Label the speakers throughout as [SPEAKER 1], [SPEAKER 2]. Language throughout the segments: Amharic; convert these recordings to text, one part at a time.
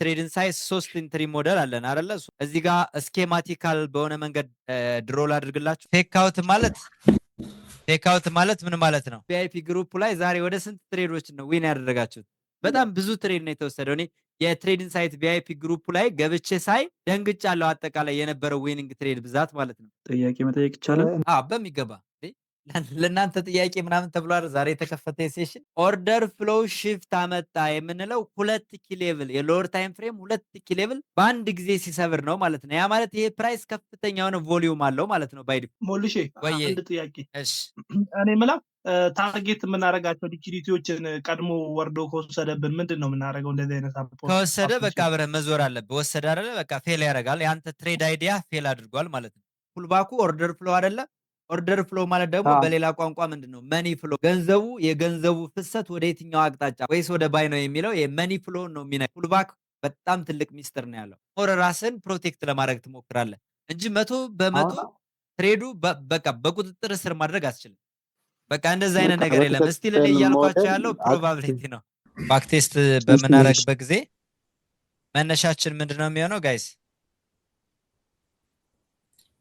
[SPEAKER 1] የትሬድን ሳይዝ 3 ኢንትሪ ሞዴል አለን አይደለ? እዚህ ጋር ስኬማቲካል በሆነ መንገድ ድሮል አድርግላችሁ። ቴክአውት ማለት ምን ማለት ነው? ቪአይፒ ግሩፕ ላይ ዛሬ ወደ ስንት ትሬዶች ነው ዊን ያደረጋችሁት? በጣም ብዙ ትሬድ ነው የተወሰደው። እኔ የትሬድ ኢንሳይት ቪአይፒ ግሩፕ ላይ ገብቼ ሳይ ደንግጫለሁ። አጠቃላይ የነበረው ዊኒንግ ትሬድ ብዛት ማለት ነው።
[SPEAKER 2] ጥያቄ መጠየቅ ይቻላል?
[SPEAKER 1] በሚገባ ለእናንተ ጥያቄ ምናምን ተብሏል። ዛሬ የተከፈተ ሴሽን ኦርደር ፍሎው ሽፍት አመጣ የምንለው 2 ኪ ሌቭል የሎወር ታይም ፍሬም 2 ኪ ሌቭል በአንድ ጊዜ ሲሰብር ነው ማለት ነው። ያ ማለት ይሄ ፕራይስ ከፍተኛ የሆነ ቮሊዩም አለው ማለት ነው። ባይዲ
[SPEAKER 3] ሞልሼ
[SPEAKER 1] ወይዬ
[SPEAKER 3] አንድ ጥያቄ
[SPEAKER 1] እሺ
[SPEAKER 3] እኔ ምላ ታርጌት የምናደርጋቸው ሊኩዲቲዎችን ቀድሞ ወርዶ ከወሰደብን ምንድን ነው የምናደርገው? እንደዚህ አይነት
[SPEAKER 1] ከወሰደ በቃ አብረህ መዞር አለብህ። ወሰደ አይደለ በቃ ፌል ያደርጋል። የአንተ ትሬድ አይዲያ ፌል አድርጓል ማለት ነው። ፉልባኩ ኦርደር ፍሎ አይደለ? ኦርደር ፍሎ ማለት ደግሞ በሌላ ቋንቋ ምንድነው? መኒ ፍሎ፣ ገንዘቡ የገንዘቡ ፍሰት ወደ የትኛው አቅጣጫ ወይስ ወደ ባይ ነው የሚለው የመኒ ፍሎ ነው የሚነግርህ። ፉልባክ በጣም ትልቅ ሚስጥር ነው ያለው። ኦር ራስን ፕሮቴክት ለማድረግ ትሞክራለህ እንጂ 100% ትሬዱ በቃ በቁጥጥር ስር ማድረግ አትችልም። በቃ እንደዛ አይነት ነገር የለም። ስቲል እኔ እያልኳቸው ያለው ፕሮባቢሊቲ ነው። ባክቴስት በምናደርግበት ጊዜ መነሻችን ምንድነው የሚሆነው ጋይስ?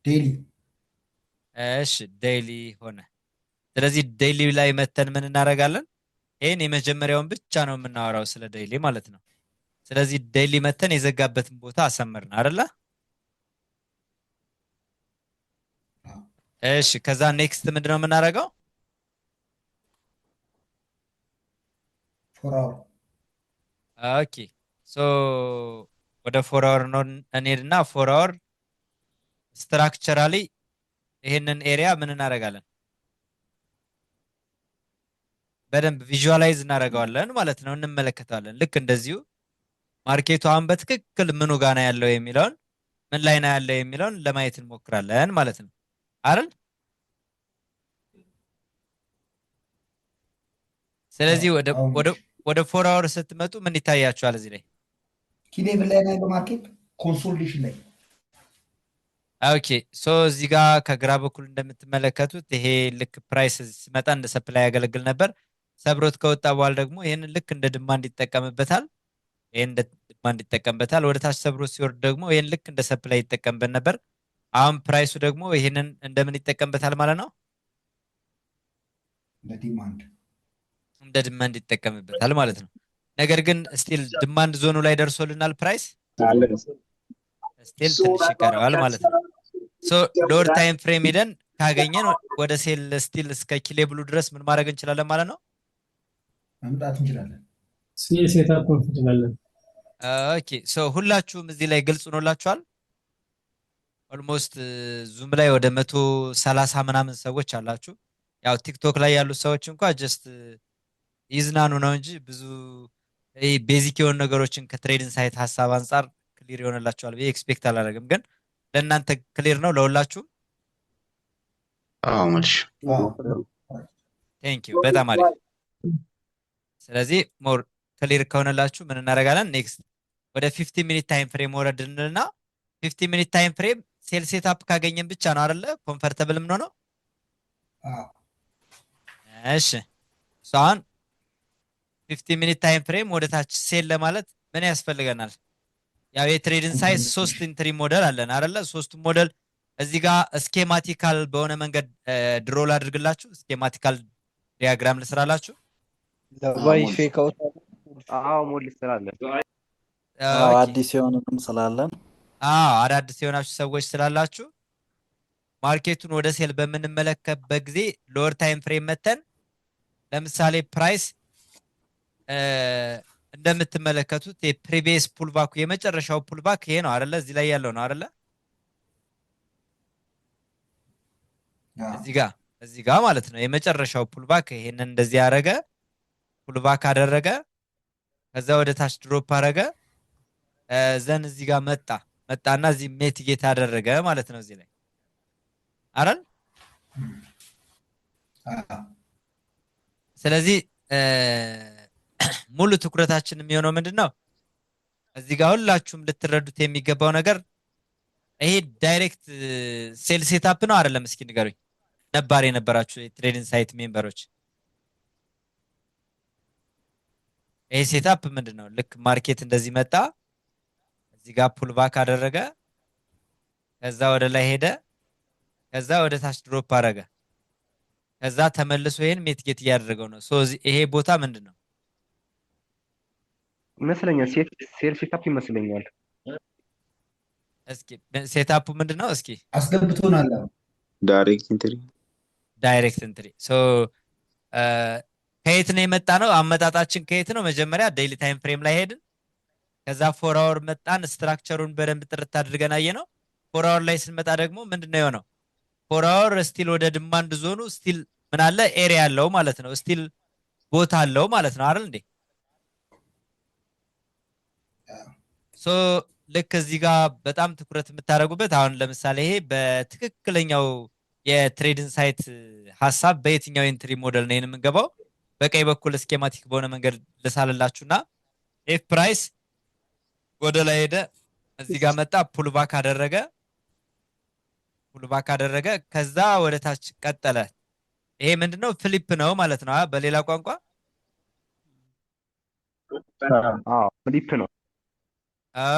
[SPEAKER 4] ዴይሊ።
[SPEAKER 1] እሺ ዴይሊ ሆነ። ስለዚህ ዴይሊ ላይ መተን ምን እናደርጋለን? ይሄን የመጀመሪያውን ብቻ ነው የምናወራው ስለ ዴይሊ ማለት ነው። ስለዚህ ዴይሊ መተን የዘጋበትን ቦታ አሰመርን አይደለ? እሺ ከዛ ኔክስት ምንድነው የምናደርገው? ኦኬ ሶ ወደ 4 አወር ነው እንሄድና 4 አወር ስትራክቸራሊ ይሄንን ኤሪያ ምን እናደርጋለን? በደንብ ቪዥዋላይዝ እናደርገዋለን ማለት ነው። እንመለከታለን። ልክ እንደዚሁ ማርኬቱ አሁን በትክክል ምኑ ጋር ነው ያለው የሚለውን ምን ላይ ነው ያለው የሚለውን ለማየት እንሞክራለን ማለት ነው አይደል? ስለዚህ ወደ 4 አወር ስትመጡ ምን ይታያችኋል? እዚህ ላይ
[SPEAKER 4] ኪ ሌቭል ላይ ነው ያለው ማርኬት ኮንሶሊዴሽን ላይ።
[SPEAKER 1] ኦኬ ሶ እዚህ ጋር ከግራ በኩል እንደምትመለከቱት ይሄ ልክ ፕራይስ ሲመጣ እንደ ሰፕላይ ያገለግል ነበር። ሰብሮት ከወጣ በኋላ ደግሞ ይሄንን ልክ እንደ ድማንድ ይጠቀምበታል። ይሄን እንደ ድማንድ ይጠቀምበታል። ወደ ታች ሰብሮት ሲወርድ ደግሞ ይሄን ልክ እንደ ሰፕላይ ይጠቀምበት ነበር። አሁን ፕራይሱ ደግሞ ይሄንን እንደምን ይጠቀምበታል ማለት ነው? እንደ ድማንድ ይጠቀምበታል ማለት ነው። ነገር ግን ስቲል ድማንድ ዞኑ ላይ ደርሶልናል። ፕራይስ ስቲል ትንሽ ይቀረዋል ማለት ነው። ሶ ሎወር ታይም ፍሬም ሄደን ካገኘን ወደ ሴል ስቲል እስከ ኪሌብሉ ድረስ ምን ማድረግ እንችላለን ማለት ነው?
[SPEAKER 4] መምጣት እንችላለን።
[SPEAKER 5] ሴል ሴትአፕ እንችላለን።
[SPEAKER 1] ኦኬ ሶ ሁላችሁም እዚህ ላይ ግልጽ ሆኖላችኋል? ኦልሞስት ዙም ላይ ወደ 130 ምናምን ሰዎች አላችሁ። ያው ቲክቶክ ላይ ያሉት ሰዎች እንኳን ጀስት ይዝናኑ ነው እንጂ ብዙ ቤዚክ የሆኑ ነገሮችን ከትሬድ ኢንሳይት ሀሳብ አንጻር ክሊር ይሆንላችኋል ብዬ ኤክስፔክት አላደርግም። ግን ለእናንተ ክሊር ነው ለሁላችሁም?
[SPEAKER 6] መልሽ
[SPEAKER 1] ቴንክ ዩ በጣም አሪፍ። ስለዚህ ሞር ክሊር ከሆነላችሁ ምን እናደርጋለን? ኔክስት ወደ 50 ሚኒት ታይም ፍሬም ወረድ እንልና 50 ሚኒት ታይም ፍሬም ሴል ሴትአፕ ካገኘን ብቻ ነው አይደለ ኮምፈርተብል ምን ሆነው? እሺ ሶ አሁን 50 ሚኒት ታይም ፍሬም ወደ ታች ሴል ለማለት ምን ያስፈልገናል? ያው የትሬድ ኢንሳይት 3 ኢንትሪ ሞዴል አለን አይደለ? ሶስቱም ሞዴል እዚህ ጋር ስኬማቲካል በሆነ መንገድ ድሮል አድርግላችሁ ስኬማቲካል ዲያግራም ልስራላችሁ።
[SPEAKER 7] ለባይ ፌክ አውት
[SPEAKER 8] ሞል ስላለን
[SPEAKER 7] አዲስ የሆነም ስላለን
[SPEAKER 1] አዳዲስ የሆናችሁ ሰዎች ስላላችሁ ማርኬቱን ወደ ሴል በምንመለከትበት ጊዜ ሎወር ታይም ፍሬም መተን ለምሳሌ ፕራይስ እንደምትመለከቱት የፕሪቪየስ ፑልባክ የመጨረሻው ፑልባክ ይሄ ነው አይደለ? እዚህ ላይ ያለው ነው አይደለ? እዚህ ጋር ማለት ነው የመጨረሻው ፑልባክ ይሄንን እንደዚህ ያደረገ ፑልባክ አደረገ። ከዛ ወደ ታች ድሮፕ አደረገ። ዘን እዚህ ጋር መጣና እዚህ ሜቲጌት አደረገ ማለት ነው እዚህ ላይ አይደል? ስለዚህ ሙሉ ትኩረታችን የሚሆነው ምንድነው? እዚህ ጋር ሁላችሁም ልትረዱት የሚገባው ነገር ይሄ ዳይሬክት ሴል ሴትአፕ ነው አይደለም? እስኪ ንገሩኝ ነባር የነበራችሁ የትሬድ ኢንሳይት ሜምበሮች ይሄ ሴትአፕ ምንድነው? ልክ ማርኬት እንደዚህ መጣ እዚህ ጋር ፑል ባክ አደረገ። ከዛ ወደ ላይ ሄደ። ከዛ ወደ ታች ድሮፕ አደረገ። ከዛ ተመልሶ ይሄን ሜትጌት እያደረገው ነው። ሶ ይሄ ቦታ ምንድነው
[SPEAKER 8] ይመስለኛል ሴል ሴታፕ ይመስለኛል።
[SPEAKER 1] እስኪ ሴታፑ ምንድነው? እስኪ
[SPEAKER 4] አስገብቶናል።
[SPEAKER 2] ዳይሬክት ኢንትሪ
[SPEAKER 1] ዳይሬክት ኢንትሪ። ሶ ከየት ነው የመጣ ነው? አመጣጣችን ከየት ነው? መጀመሪያ ዴይሊ ታይም ፍሬም ላይ ሄድን። ከዛ 4 አወር መጣን። ስትራክቸሩን በደንብ ጥርት አድርገን አየ ነው። 4 አወር ላይ ስንመጣ ደግሞ ምንድነው የሆነው? 4 አወር ስቲል ወደ ድማንድ ዞኑ ስቲል ምን አለ? ኤሪያ አለው ማለት ነው። ስቲል ቦታ አለው ማለት ነው አይደል እንዴ? ሶ ልክ እዚህ ጋር በጣም ትኩረት የምታደርጉበት አሁን ለምሳሌ ይሄ በትክክለኛው የትሬድ ኢንሳይት ሐሳብ በየትኛው ኤንትሪ ሞዴል ነው የምንገባው? በቀኝ በኩል ስኬማቲክ በሆነ መንገድ ልሳልላችሁና ኤፍ ፕራይስ ወደ ላይ ሄደ። እዚህ ጋር መጣ፣ ፑል ባክ አደረገ። ከዛ ወደ ታች ቀጠለ። ይሄ ምንድነው? ፍሊፕ ነው ማለት ነው በሌላ ቋንቋ።
[SPEAKER 8] ፍሊፕ ነው።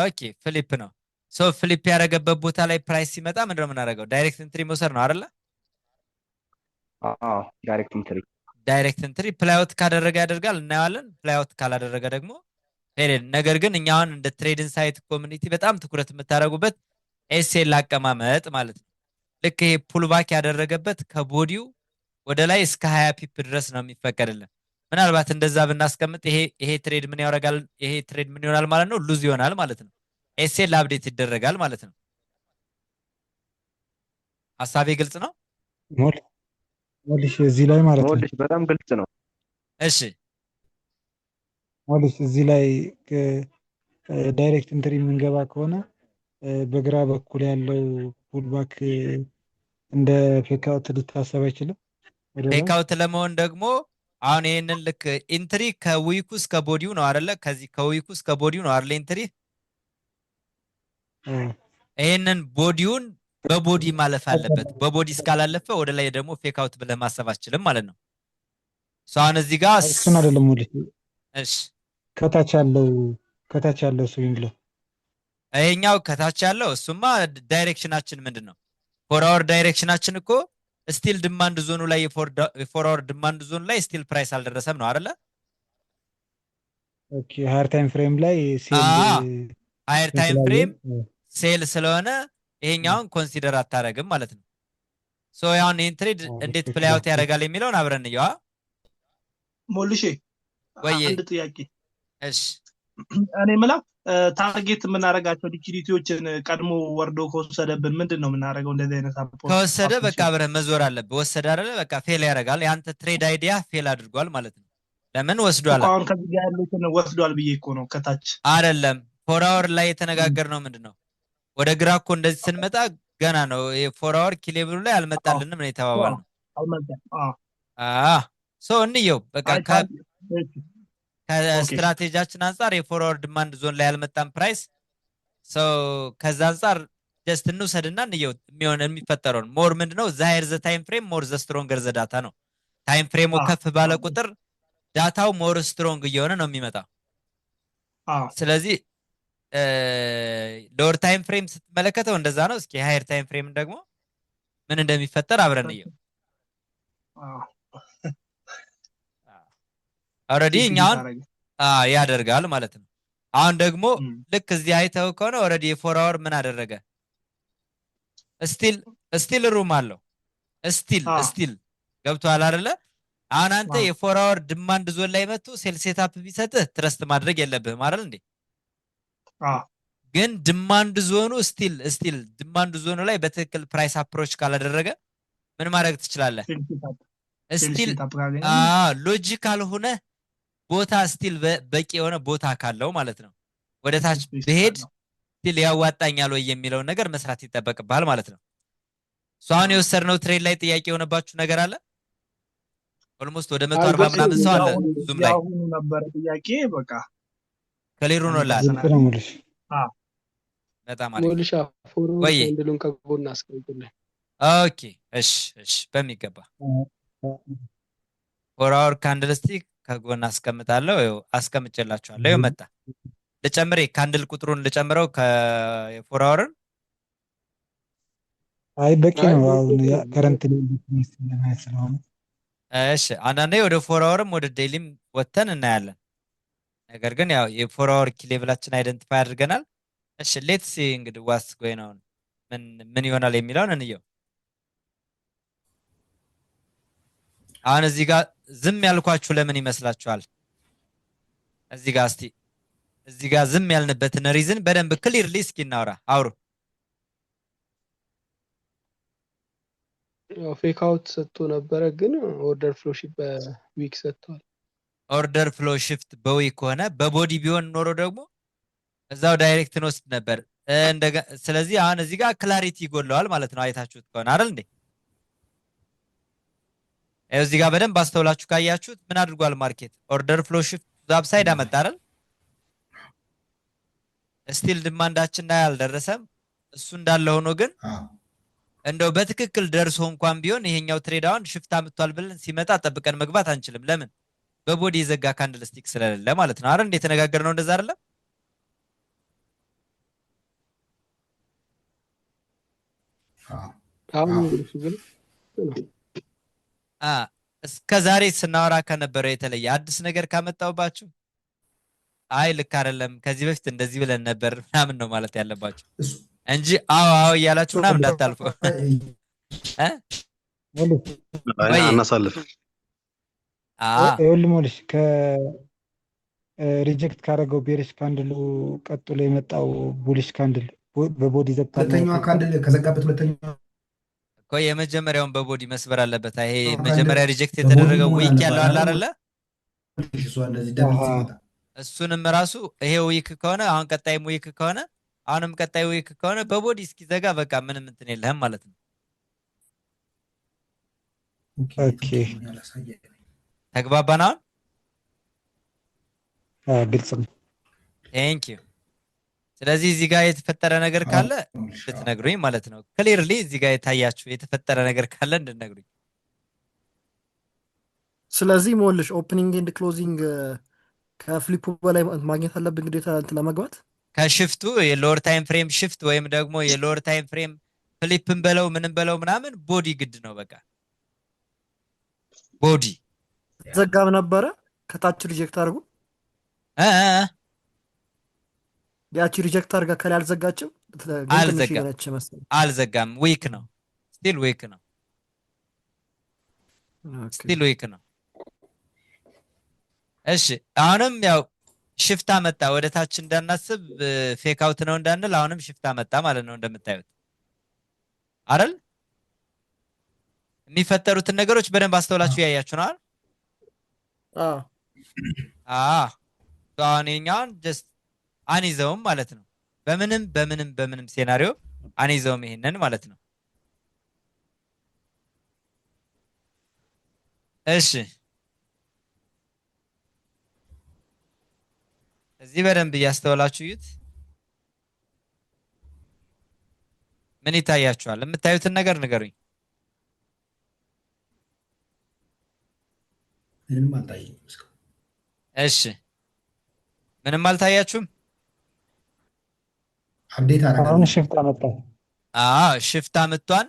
[SPEAKER 1] ኦኬ ፍሊፕ ነው። ሶ ፍሊፕ ያደረገበት ቦታ ላይ ፕራይስ ሲመጣ ምንድነው የምናደርገው? ዳይሬክት ኢንትሪ መውሰድ ነው አይደለ? ዳይሬክት ኢንትሪ ፕላይአውት ካደረገ ያደርጋል፣ እናየዋለን። ፕላይአውት ካላደረገ ደግሞ ሄደን። ነገር ግን እኛ አሁን እንደ ትሬድ ኢንሳይት ኮሚኒቲ በጣም ትኩረት የምታደርጉበት ኤስኤል አቀማመጥ ማለት ነው። ልክ ይሄ ፑል ባክ ያደረገበት ከቦዲው ወደ ላይ እስከ 20 ፒፕ ድረስ ነው የሚፈቀድልን። ምናልባት እንደዛ ብናስቀምጥ ይሄ ትሬድ ምን ያደርጋል? ይሄ ትሬድ ምን ይሆናል ማለት ነው? ሉዝ ይሆናል ማለት ነው። ኤስኤል አፕዴት ይደረጋል ማለት ነው። ሐሳቤ ግልጽ ነው?
[SPEAKER 6] ሞልሽ እዚህ ላይ ማለት ነው።
[SPEAKER 8] ሞልሽ በጣም ግልጽ ነው።
[SPEAKER 1] እሺ
[SPEAKER 6] ሞልሽ እዚህ ላይ ዳይሬክት ኢንትሪ የምንገባ ከሆነ በግራ በኩል ያለው ፑልባክ እንደ ፌክ አውት ሊታሰብ አይችልም።
[SPEAKER 1] ፌክ አውት ለመሆን ደግሞ አሁን ይሄንን ልክ ኢንትሪ ከዊኩ እስከ ቦዲው ነው አይደለ? ከዚህ ከዊኩ እስከ ቦዲው ነው አይደለ? ኢንትሪ ይሄንን ቦዲውን በቦዲ ማለፍ አለበት። በቦዲ እስካላለፈ ወደ ላይ ደግሞ ፌክ አውት ብለህ ማሰብ አትችልም ማለት ነው። አሁን እዚህ ጋር
[SPEAKER 6] እሱን አይደለም ሞልሽ።
[SPEAKER 1] እሺ
[SPEAKER 6] ከታች ያለው ስዊንግ ሎ
[SPEAKER 1] ይሄኛው ከታች ያለው እሱማ ዳይሬክሽናችን ምንድን ነው? 4 አወር ዳይሬክሽናችን እኮ ስቲል ዲማንድ ዞኑ ላይ የ4 አወር ዲማንድ ዞኑ ላይ ስቲል ፕራይስ አልደረሰም ነው አይደለ?
[SPEAKER 6] ኦኬ ሃየር ታይም ፍሬም ላይ
[SPEAKER 1] ሃየር ታይም ፍሬም ሴል ስለሆነ ይሄኛውን ኮንሲደር አታረግም ማለት ነው። ሶ ያውን ይሄን ትሬድ እንዴት ፕሌይ አውት ያደርጋል የሚለውን አብረን እንየዋ።
[SPEAKER 3] ሞልሼ
[SPEAKER 1] ወይ
[SPEAKER 3] አንድ ጥያቄ።
[SPEAKER 1] እሺ
[SPEAKER 3] እኔ የምለው ታርጌት የምናደርጋቸው ሊኩዊዲቲዎችን ቀድሞ ወርዶ ከወሰደብን ምንድን ነው የምናደርገው? እንደዚህ አይነት
[SPEAKER 1] ከወሰደ በቃ አብረህ መዞር አለብህ። ወሰደ አይደለ? በቃ ፌል ያደርጋል። ያንተ ትሬድ አይዲያ ፌል አድርጓል ማለት ነው። ለምን ወስዷል?
[SPEAKER 3] አሁን ከዚህ ጋር ያሉትን ወስዷል ብዬ እኮ ነው። ከታች
[SPEAKER 1] አይደለም 4 አወር ላይ የተነጋገርነው ምንድነው? ወደ ግራ እኮ እንደዚህ ስንመጣ ገና ነው። የ4 አወር ኪሌብሉ ላይ አልመጣልንም ነው የተባባልነው። ሶ እንየው በቃ ከስትራቴጂያችን አንፃር የ4 አወር ዲማንድ ዞን ላይ ያልመጣን ፕራይስ ከዛ አንፃር ጀስት እንውሰድና እንየው የሚፈጠረውን። ሞር ምንድነው ዛሄር ዘ ታይም ፍሬም ሞር ዘ ስትሮንገር ዘ ዳታ ነው። ታይም ፍሬሙ ከፍ ባለ ቁጥር ዳታው ሞር ስትሮንግ እየሆነ ነው የሚመጣው። ስለዚህ ሎወር ታይም ፍሬም ስትመለከተው እንደዛ ነው። እስኪ ሃየር ታይም ፍሬም ደግሞ ምን እንደሚፈጠር አብረን እንየው። ኦሬዲ እኛውን ያደርጋል ማለት ነው። አሁን ደግሞ ልክ እዚህ አይተው ከሆነ ኦሬዲ የ4 አወር ምን አደረገ? ስቲል ሩም አለው። ስቲል ገብቷል አይደለ? አሁን አንተ የ4 አወር ዲማንድ ዞን ላይ መጥቶ ሴል ሴታፕ ቢሰጥህ ትረስት ማድረግ የለብህም አይደል እንዴ? ግን ዲማንድ ዞኑ ስቲል ዲማንድ ዞኑ ላይ በትክክል ፕራይስ አፕሮች ካላደረገ ምን ማድረግ ትችላለህ? ስቲል ሎጂካል ሆነ ቦታ ስቲል በቂ የሆነ ቦታ ካለው ማለት ነው ወደ ታች በሄድ ስቲል ያዋጣኛል ወይ የሚለውን ነገር መስራት ይጠበቅብሃል ማለት ነው። አሁን የወሰድነው ትሬድ ላይ ጥያቄ የሆነባችሁ ነገር አለ? ኦልሞስት ወደ 140 ምናምን ሰው አለ ዙም ላይ
[SPEAKER 3] ነበር ጥያቄ። በቃ
[SPEAKER 1] ከሌሩ ነው ላል በጣም አሪፍ
[SPEAKER 9] ሞልሻ ፎርወርድ እንድሉን ከጎን አስቀምጡልኝ።
[SPEAKER 1] ኦኬ እሺ በሚገባ 4 አወር ካንድልስቲክ ከጎን አስቀምጣለሁ። አስቀምጬላችኋለሁ። መጣ ልጨምር ካንድል ቁጥሩን ልጨምረው ከፎር አወርን
[SPEAKER 6] አይ በቂ ነው። አሁን ከረንት ለማየት ስለሆነ
[SPEAKER 1] እሺ አንዳንዴ ወደ ፎር አወርም ወደ ዴይሊም ወተን እናያለን። ነገር ግን ያው የፎር አወር ኪ ሌቭላችን አይደንቲፋይ አድርገናል። እሺ ሌትስ ሲ እንግዲህ ዋስ ጎይ ነው ምን ይሆናል የሚለውን እንየው። አሁን እዚህ ጋር ዝም ያልኳችሁ ለምን ይመስላችኋል? እዚህ ጋር እስቲ እዚህ ጋር ዝም ያልንበትን ሪዝን በደንብ ክሊርሊ እስኪ እናውራ። አውሩ።
[SPEAKER 9] ፌክ አውት ሰጥቶ ነበረ፣ ግን ኦርደር ፍሎ ሺፕ በዊክ ሰጥቷል።
[SPEAKER 1] ኦርደር ፍሎ ሽፍት በዊክ ከሆነ በቦዲ ቢሆን ኖሮ ደግሞ እዛው ዳይሬክት እንወስድ ነበር። ስለዚህ አሁን እዚህ ጋር ክላሪቲ ይጎለዋል ማለት ነው። አይታችሁት ከሆነ አይደል እንዴ? እዚህ ጋር በደንብ አስተውላችሁ ካያችሁት ምን አድርጓል ማርኬት? ኦርደር ፍሎ ሽፍት ዛብሳይድ አመጣ አይደል? ስቲል ዲማንዳችን ላይ አልደረሰም። እሱ እንዳለ ሆኖ ግን እንደው በትክክል ደርሶ እንኳን ቢሆን ይሄኛው ትሬድ አሁን ሽፍት አምጥቷል ብለን ሲመጣ ጠብቀን መግባት አንችልም። ለምን? በቦዲ የዘጋ ካንድል ስቲክ ስለሌለ ማለት ነው አይደል? እንዴ ተነጋገርነው እንደዛ አይደለም? እስከ ዛሬ ስናወራ ከነበረው የተለየ አዲስ ነገር ካመጣውባችሁ አይ ልክ አይደለም ከዚህ በፊት እንደዚህ ብለን ነበር ምናምን ነው ማለት ያለባችሁ እንጂ አዎ አዎ እያላችሁ ምናምን እንዳታልፉ።
[SPEAKER 2] አናሳልፍ
[SPEAKER 6] ሞልሽ ከሪጀክት ካደረገው ቤሪሽ ካንድሉ ቀጥሎ የመጣው ቡሊሽ ካንድል በቦዲ ዘግታ
[SPEAKER 4] ሁለተኛዋ ካንድል ከዘጋበት ሁለተኛው
[SPEAKER 1] እኮ የመጀመሪያውን በቦዲ መስበር አለበት። ይሄ መጀመሪያ ሪጀክት የተደረገው ዊክ ያለው አለ አይደለ?
[SPEAKER 4] እሱ እንደዚህ ደብል ሲመጣ
[SPEAKER 1] እሱንም ራሱ ይሄ ዊክ ከሆነ አሁን ቀጣይም ዊክ ከሆነ አሁንም ቀጣይ ዊክ ከሆነ በቦዲ እስኪዘጋ በቃ ምንም እንትን የለህም ማለት ነው።
[SPEAKER 6] ኦኬ
[SPEAKER 1] ተግባባን አሁን?
[SPEAKER 6] ግልጽ ነው።
[SPEAKER 1] ቴንክ ዩ። ስለዚህ እዚህ ጋር የተፈጠረ ነገር ካለ ልትነግሩኝ ማለት ነው። ክሊርሊ እዚህ ጋር የታያችሁ የተፈጠረ ነገር ካለ እንድትነግሩኝ።
[SPEAKER 10] ስለዚህ ሞልሽ ኦፕኒንግ ኤንድ ክሎዚንግ ከፍሊፑ በላይ ማግኘት አለብን ግዴታ እንትን ለመግባት
[SPEAKER 1] ከሽፍቱ የሎወር ታይም ፍሬም ሽፍት ወይም ደግሞ የሎወር ታይም ፍሬም ፍሊፕን በለው ምንም በለው ምናምን ቦዲ ግድ ነው። በቃ ቦዲ
[SPEAKER 10] ዘጋም ነበረ ከታች ሪጀክት አድርጉ ያቺ ሪጀክት አድርጋ ከላይ አልዘጋችም።
[SPEAKER 1] አልዘጋም። ዊክ ነው ስቲል ዊክ ነው ስቲል ዊክ ነው። እሺ አሁንም ያው ሽፍታ መጣ ወደ ታች እንዳናስብ ፌክ አውት ነው እንዳንል አሁንም ሽፍታ መጣ ማለት ነው። እንደምታዩት አይደል? የሚፈጠሩትን ነገሮች በደንብ አስተውላችሁ ያያችሁ ነው አይደል? አሁን የኛውን ጀስት አንይዘውም ማለት ነው። በምንም ሴናሪዮ አንይዘውም ይሄንን ማለት ነው። እሺ እዚህ በደንብ እያስተውላችሁ እዩት። ምን ይታያችኋል? የምታዩትን ነገር ንገሩኝ።
[SPEAKER 4] ምንም አልታየኝም።
[SPEAKER 1] እሺ ምንም አልታያችሁም?
[SPEAKER 4] አፕዴት አደረጋለሁ።
[SPEAKER 6] አሁን ሽፍት አመጣ።
[SPEAKER 1] ሽፍት አመጣን።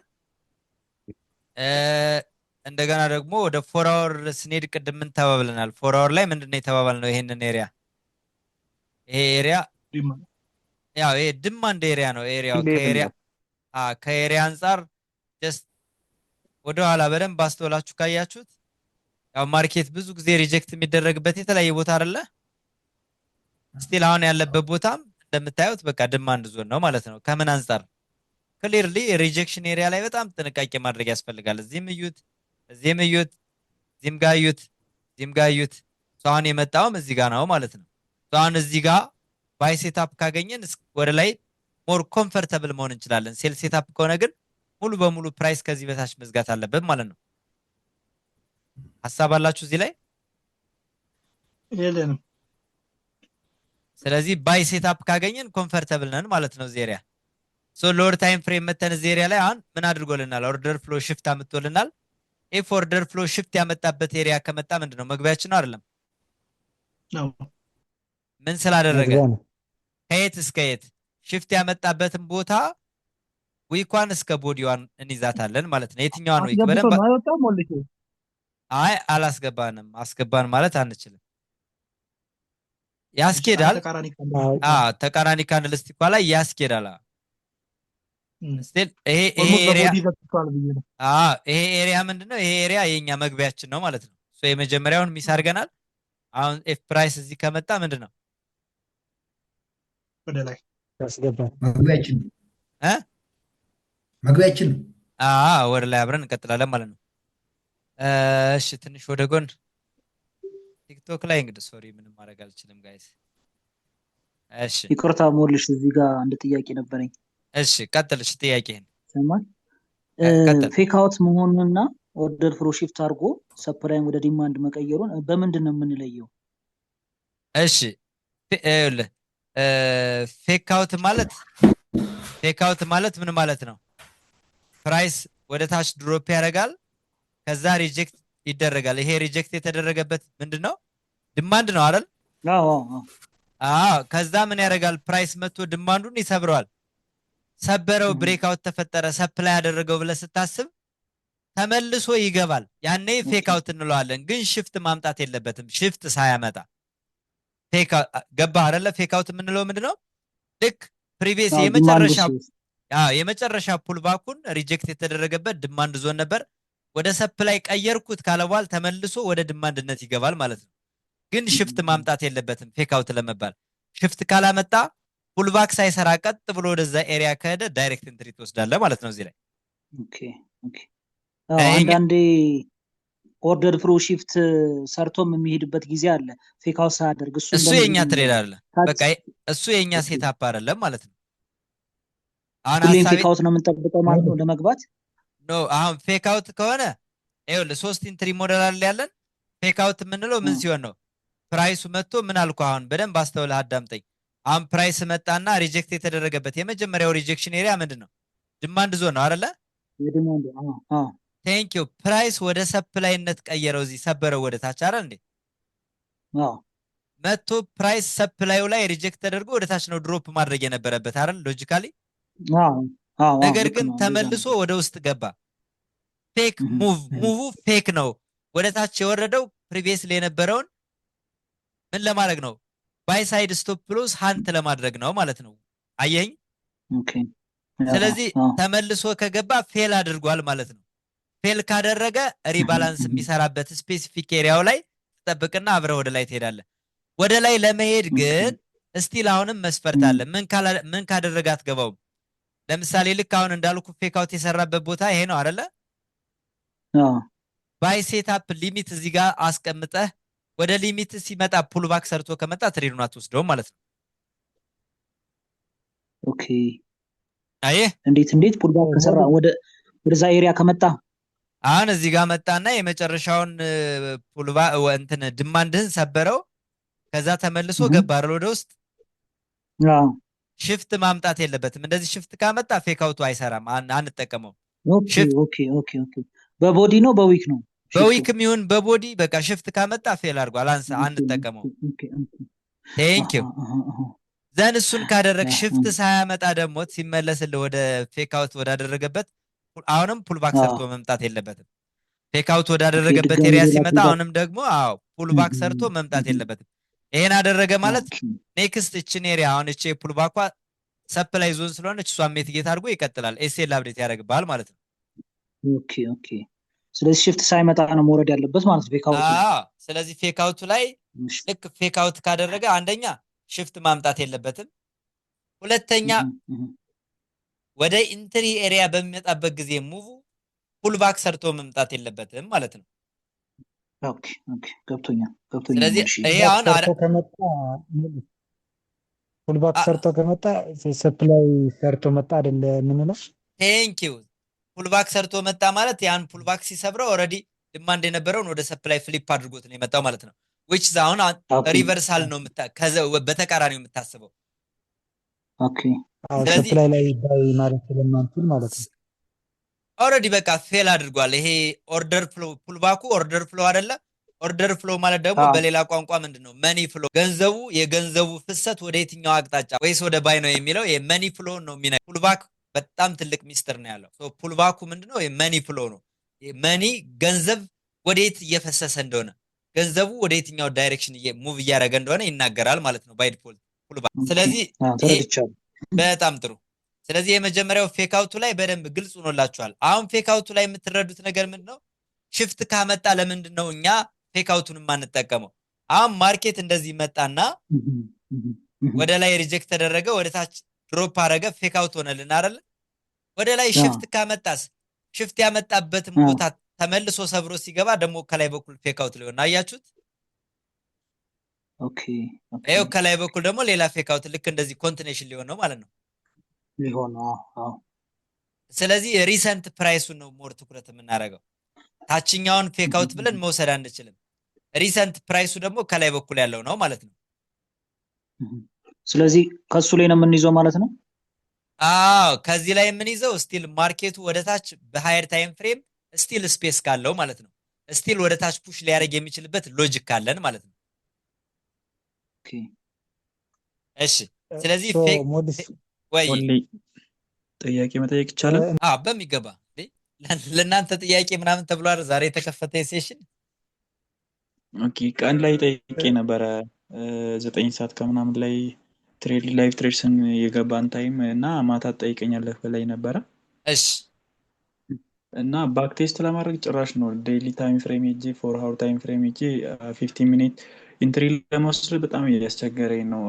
[SPEAKER 1] እንደገና ደግሞ ወደ ፎር አወር ስንሄድ ቅድም ምን ተባብለናል? ፎር አወር ላይ ምንድነው የተባባልነው? ይሄንን ኤሪያ ይሄ ኤሪያ ያው ይሄ ዲማንድ ኤሪያ ነው። ኤሪያው ከኤሪያ አንፃር ጀስት ወደ ኋላ በደንብ አስተውላችሁ ካያችሁት ያው ማርኬት ብዙ ጊዜ ሪጀክት የሚደረግበት የተለያየ ቦታ አይደለ? ስቲል አሁን ያለበት ቦታም እንደምታዩት በቃ ዲማንድ ዞን ነው ማለት ነው። ከምን አንፃር? ክሊርሊ ሪጀክሽን ኤሪያ ላይ በጣም ጥንቃቄ ማድረግ ያስፈልጋል። እዚህም እዩት፣ እዚህም እዩት፣ እዚህም ጋር እዩት፣ እዚህም ጋር እዩት። አሁን የመጣውም እዚህ ጋር ነው ማለት ነው። አሁን እዚህ ጋር ባይ ሴታፕ ካገኘን ወደ ላይ ሞር ኮምፈርተብል መሆን እንችላለን። ሴል ሴታፕ ከሆነ ግን ሙሉ በሙሉ ፕራይስ ከዚህ በታች መዝጋት አለበት ማለት ነው። ሀሳብ አላችሁ እዚህ ላይ?
[SPEAKER 3] የለንም።
[SPEAKER 1] ስለዚህ ባይ ሴታፕ ካገኘን ኮምፈርተብል ነን ማለት ነው። እዚህ ኤሪያ ሎወር ታይም ፍሬም መተን እዚህ ኤሪያ ላይ አሁን ምን አድርጎልናል? ኦርደር ፍሎ ሽፍት አምጥቶልናል። ኢፍ ኦርደር ፍሎ ሽፍት ያመጣበት ኤሪያ ከመጣ ምንድነው መግቢያችን ነው አይደለም?
[SPEAKER 3] ነው።
[SPEAKER 1] ምን ስላደረገ ከየት እስከ የት ሽፍት ያመጣበትን ቦታ ዊኳን እስከ ቦዲዋን እንይዛታለን ማለት ነው። የትኛዋን ዊክ
[SPEAKER 3] አስገብቶ
[SPEAKER 1] በደንብ
[SPEAKER 3] ነው አይወጣም ሞልቼ
[SPEAKER 1] አይ አላስገባንም። አስገባን ማለት አንችልም። ያስኬዳል።
[SPEAKER 3] ተቃራኒ
[SPEAKER 1] ተቃራኒ ካንድልስቲክ ላይ ያስኬዳል። ስቲል ይሄ ኤሪያ ምንድነው? ይሄ ኤሪያ የኛ መግቢያችን ነው ማለት ነው። ሶ የመጀመሪያውን ሚስ አድርገናል። አሁን ኤፍ ፕራይስ እዚህ ከመጣ ምንድነው
[SPEAKER 3] ወደ ላይ
[SPEAKER 6] ያስገባል።
[SPEAKER 4] መግቢያችን
[SPEAKER 1] ወደ ላይ አብረን እንቀጥላለን ማለት ነው። እሺ ትንሽ ወደ ጎን ቲክቶክ ላይ እንግዲህ ሶሪ ምንም ማድረግ አልችልም ጋይስ። እሺ
[SPEAKER 11] ይቅርታ ሞልሽ እዚህ ጋር አንድ ጥያቄ ነበረኝ።
[SPEAKER 1] እሺ ቀጥልሽ ጥያቄህን።
[SPEAKER 11] ሰማን ፌክ አውት መሆኑንና ኦርደር ፍሎ ሺፍት አድርጎ ሰፕላይን ወደ ዲማንድ መቀየሩን በምንድን ነው የምንለየው?
[SPEAKER 1] እሺ ፌክ አውት ማለት ምን ማለት ነው? ፕራይስ ወደ ታች ድሮፕ ያደርጋል፣ ከዛ ሪጀክት ይደረጋል። ይሄ ሪጀክት የተደረገበት ምንድነው? ዲማንድ ነው አይደል? ከዛ ምን ያደርጋል? ፕራይስ መጥቶ ዲማንዱን ይሰብረዋል። ሰበረው፣ ብሬክአውት ተፈጠረ፣ ሰፕላይ ያደረገው ብለህ ስታስብ ተመልሶ ይገባል። ያኔ ፌክ አውት እንለዋለን። ግን ሽፍት ማምጣት የለበትም። ሽፍት ሳያመጣ ፌክ ገባ አይደለ? ፌክ አውት የምንለው ምንድነው? ልክ ፕሪቪየስ የመጨረሻ ፑልባኩን ሪጀክት የተደረገበት ዲማንድ ዞን ነበር፣ ወደ ሰፕላይ ቀየርኩት ካለ በኋላ ተመልሶ ወደ ዲማንድነት ይገባል ማለት ነው። ግን ሽፍት ማምጣት የለበትም ፌክ አውት ለመባል። ሽፍት ካላመጣ ፑልባክ ሳይሰራ ቀጥ ብሎ ወደዛ ኤሪያ ከሄደ ዳይሬክት ኢንትሪ ትወስዳለህ ማለት ነው። እዚህ ላይ
[SPEAKER 11] አንዳንዴ ኦርደር ፍሎ ሺፍት ሰርቶም የሚሄድበት ጊዜ አለ ፌክ አውት ሳያደርግ።
[SPEAKER 1] እሱ የኛ ትሬድ አይደለም፣ በቃ እሱ የኛ ሴታፕ አይደለም ማለት ነው። አሁን
[SPEAKER 11] ፌክ አውት ነው የምንጠብቀው ማለት ነው ለመግባት።
[SPEAKER 1] ኖ አሁን ፌክ አውት ከሆነ ይኸውልህ 3 ኢንትሪ ሞዴል አለ ያለን። ፌክ አውት የምንለው ምን ሲሆን ነው? ፕራይሱ መጥቶ ምን አልኩ? አሁን በደንብ አስተውለህ አዳምጠኝ። አሁን ፕራይስ መጣና ሪጀክት የተደረገበት የመጀመሪያው ሪጀክሽን ኤሪያ ምንድነው? ዲማንድ ዞን ነው አይደለ? ቴንክ ዩ። ፕራይስ ወደ ሰፕላይነት ቀየረው፣ እዚህ ሰበረው ወደ ታች አይደል እንዴ? መጥቶ ፕራይስ ሰፕላዩ ላይ ሪጀክት ተደርጎ ወደ ታች ነው ድሮፕ ማድረግ የነበረበት አይደል? ሎጂካሊ። ነገር ግን ተመልሶ ወደ ውስጥ ገባ። ፌክ ሙቭ ፌክ ነው። ወደ ታች የወረደው ፕሪቪየስሊ የነበረውን ምን ለማድረግ ነው? ባይ ሳይድ ስቶፕ ሎስ ሃንት ለማድረግ ነው ማለት ነው። አየኝ። ስለዚህ ተመልሶ ከገባ ፌል አድርጓል ማለት ነው። ፌል ካደረገ ሪባላንስ የሚሰራበት ስፔሲፊክ ኤሪያው ላይ ተጠብቅና አብረህ ወደ ላይ ትሄዳለህ። ወደ ላይ ለመሄድ ግን እስቲል አሁንም መስፈርት አለ። ምን ካደረገ አትገባውም። ለምሳሌ ልክ አሁን እንዳልኩ ፌክ አውት የሰራበት ቦታ ይሄ ነው አይደለ? ባይ ሴታፕ ሊሚት እዚህ ጋር አስቀምጠህ ወደ ሊሚት ሲመጣ ፑልባክ ሰርቶ ከመጣ ትሬዱን አትወስደውም ማለት ነው።
[SPEAKER 11] ኦኬ እንዴት ፑልባክ ከሰራ ወደዛ ኤሪያ ከመጣ
[SPEAKER 1] አሁን እዚህ ጋር መጣና የመጨረሻውን ፑልባክ እንትን ዲማንድህን ሰበረው፣ ከዛ ተመልሶ ገባ አይደል ወደ ውስጥ። ሽፍት ማምጣት የለበትም። እንደዚህ ሽፍት ካመጣ ፌክ አውቱ አይሰራም፣ አንጠቀመው።
[SPEAKER 11] ኦኬ በቦዲ ነው በዊክ ነው?
[SPEAKER 1] በዊክም ይሁን በቦዲ በቃ ሽፍት ካመጣ ፌል አድርጓል፣ አንጠቀመው። ቴንክ ዩ። ዘን እሱን ካደረግ ሽፍት ሳያመጣ ደግሞ ሲመለስልህ ወደ ፌክ አውት ወዳደረገበት አሁንም ፑልባክ ሰርቶ መምጣት የለበትም። ፌክ አውት ወዳደረገበት ኤሪያ ሲመጣ አሁንም ደግሞ ፑልባክ ሰርቶ መምጣት የለበትም። ይሄን አደረገ ማለት ኔክስት እችን ኤሪያ አሁን እቺ ፑልባኳ ሰፕላይ ዞን ስለሆነች እሷን ሜትጌት አድርጎ ይቀጥላል። ኤስኤል አፕዴት ያደርግባል ማለት ነው።
[SPEAKER 11] ኦኬ ስለዚህ ሽፍት ሳይመጣ ነው መውረድ ያለበት ማለት ነው ፌክ አውት።
[SPEAKER 1] ስለዚህ ፌክ አውቱ ላይ ልክ ፌክ አውት ካደረገ አንደኛ ሽፍት ማምጣት የለበትም፣ ሁለተኛ ወደ ኢንትሪ ኤሪያ በሚመጣበት ጊዜ ሙቭ ፑልባክ ሰርቶ መምጣት የለበትም ማለት ነው።
[SPEAKER 11] ኦኬ ገብቶኛል።
[SPEAKER 1] ስለዚህ ይሄ አሁን
[SPEAKER 6] ፑልባክ ሰርቶ ከመጣ ሰፕላይ ሰርቶ መጣ አይደለ የምንለው?
[SPEAKER 1] ቴንክ ዩ። ፑልባክ ሰርቶ መጣ ማለት ያን ፑልባክ ሲሰብረው ኦልሬዲ ዲማንድ የነበረውን ወደ ሰፕላይ ፍሊፕ አድርጎት ነው የመጣው ማለት ነው። which is አሁን ሪቨርሳል ነው በተቃራኒው የምታስበው።
[SPEAKER 11] ኦኬ
[SPEAKER 6] ሰፕላይ ላይ ባይ ማለት ስለማንችል ማለት ነው።
[SPEAKER 1] ኦልሬዲ በቃ ፌል አድርጓል። ይሄ ኦርደር ፍሎ ፑልባኩ ኦርደር ፍሎ አይደለ? ኦርደር ፍሎ ማለት ደግሞ በሌላ ቋንቋ ምንድነው? መኒ ፍሎ፣ ገንዘቡ የገንዘቡ ፍሰት ወደ የትኛው አቅጣጫ ወይስ ወደ ባይ ነው የሚለው የመኒ ፍሎ ነው የሚነግረው። ፑልባክ በጣም ትልቅ ሚስጥር ነው ያለው። ሶ ፑልባኩ ምንድነው? የመኒ ፍሎ ነው። መኒ ገንዘብ ወዴት እየፈሰሰ እንደሆነ፣ ገንዘቡ ወደ የትኛው ዳይሬክሽን ሙቭ እያደረገ እንደሆነ ይናገራል ማለት ነው ባይ ዲፎልት ፑልባክ። ስለዚህ በጣም ጥሩ። ስለዚህ የመጀመሪያው ፌክ አውቱ ላይ በደንብ ግልጽ ሆኖላችኋል። አሁን ፌክ አውቱ ላይ የምትረዱት ነገር ምንድነው? ሽፍት ካመጣ ለምንድን ነው እኛ ፌክ አውቱን የማንጠቀመው? አሁን ማርኬት እንደዚህ መጣና ወደ ላይ ሪጀክት ተደረገ፣ ወደ ታች ድሮፕ አረገ፣ ፌክ አውት ሆነልን አይደል? ወደ ላይ ሽፍት ካመጣስ ሽፍት ያመጣበትን ቦታ ተመልሶ ሰብሮ ሲገባ ደግሞ ከላይ በኩል ፌክ አውት ሊሆን አያችሁት?
[SPEAKER 11] ኦኬ
[SPEAKER 1] ይኸው ከላይ በኩል ደግሞ ሌላ ፌክ አውት ልክ እንደዚህ ኮንቲኔሽን ሊሆን ነው ማለት ነው
[SPEAKER 11] ሊሆን።
[SPEAKER 1] ስለዚህ ሪሰንት ፕራይሱን ነው ሞር ትኩረት የምናደርገው። ታችኛውን ፌክ አውት ብለን መውሰድ አንችልም። ሪሰንት ፕራይሱ ደግሞ ከላይ በኩል ያለው ነው ማለት ነው።
[SPEAKER 11] ስለዚህ ከሱ ላይ ነው የምንይዘው ማለት ነው።
[SPEAKER 1] አዎ ከዚህ ላይ የምንይዘው ስቲል ማርኬቱ ወደታች በሃየር ታይም ፍሬም ስቲል ስፔስ ካለው ማለት ነው። ስቲል ወደታች ፑሽ ሊያደርግ የሚችልበት ሎጂክ ካለን ማለት ነው።
[SPEAKER 11] ኦኬ
[SPEAKER 1] እሺ ስለዚህ ወይ
[SPEAKER 12] ጥያቄ መጠየቅ ይቻላል?
[SPEAKER 1] በሚገባ ለእናንተ ጥያቄ ምናምን ተብሏል ዛሬ የተከፈተ ሴሽን።
[SPEAKER 12] ኦኬ ቀን ላይ ጠይቄ ነበረ 9 ሰዓት ከምናምን ላይ ትሬድ ላይቭ ትሬድስን የገባን ታይም እና ማታ ጠይቀኛለህ በላይ ነበረ።
[SPEAKER 1] እሺ
[SPEAKER 12] እና ባክ ቴስት ለማድረግ ጭራሽ ነው ዴይሊ ታይም ፍሬም ሄጄ 4 ሃወር ታይም ፍሬም ሄጄ 15 ሚኒት ኢንትሪ ለመውሰድ በጣም እያስቸገረኝ ነው።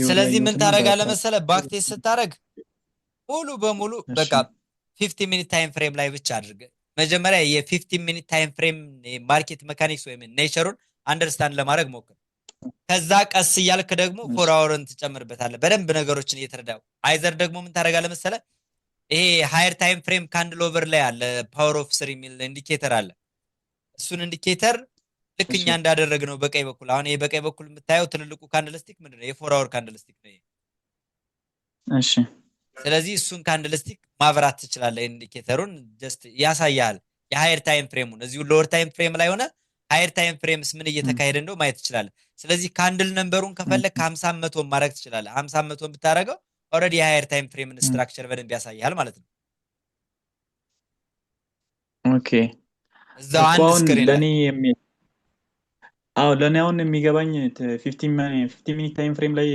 [SPEAKER 1] ስለዚህ ምን ታደርጋለህ መሰለህ? ባክ ቴስት ስታደርግ ሙሉ በሙሉ በቃ 15 ሚኒት ታይም ፍሬም ላይ ብቻ አድርገ መጀመሪያ የ15 ሚኒት ታይም ፍሬም ማርኬት ሜካኒክስ ወይም ኔቸሩን አንደርስታንድ ለማድረግ ሞክር። ከዛ ቀስ እያልክ ደግሞ 4 አወርን ትጨምርበታለህ በደንብ ነገሮችን እየተረዳው። አይዘር ደግሞ ምን ታደርጋለህ መሰለህ? ይሄ ሃየር ታይም ፍሬም ካንድል ኦቨር ላይ አለ ፓወር ኦፍ 3 የሚል ኢንዲኬተር አለ። እሱን ኢንዲኬተር ልክ እኛ እንዳደረግነው በቀኝ በኩል አሁን ይሄ በቀኝ በኩል የምታየው ትልልቁ ካንድልስቲክ ምንድነው? የ4 አወር ካንድልስቲክ ነው ይሄ።
[SPEAKER 12] እሺ
[SPEAKER 1] ስለዚህ እሱን ካንድልስቲክ ማብራት ትችላለህ። ኢንዲኬተሩን ጀስት ያሳያል የሃየር ታይም ፍሬሙን። እዚሁ ሎወር ታይም ፍሬም ላይ ሆነ ሃየር ታይም ፍሬምስ ምን እየተካሄደ እንደው ማየት ትችላለህ። ስለዚህ ካንድል ነምበሩን ከፈለክ 50 100 ማድረግ ትችላለህ። 50 100 ብታረገው ኦልሬዲ የሃየር ታይም ፍሬምን ስትራክቸር በደንብ ያሳያል ማለት ነው።
[SPEAKER 12] ኦኬ
[SPEAKER 1] እዛው አንድ ስክሪን
[SPEAKER 12] ለኔ ለኔ አሁን የሚገባኝ 15 ሚኒት ታይም ፍሬም ላይ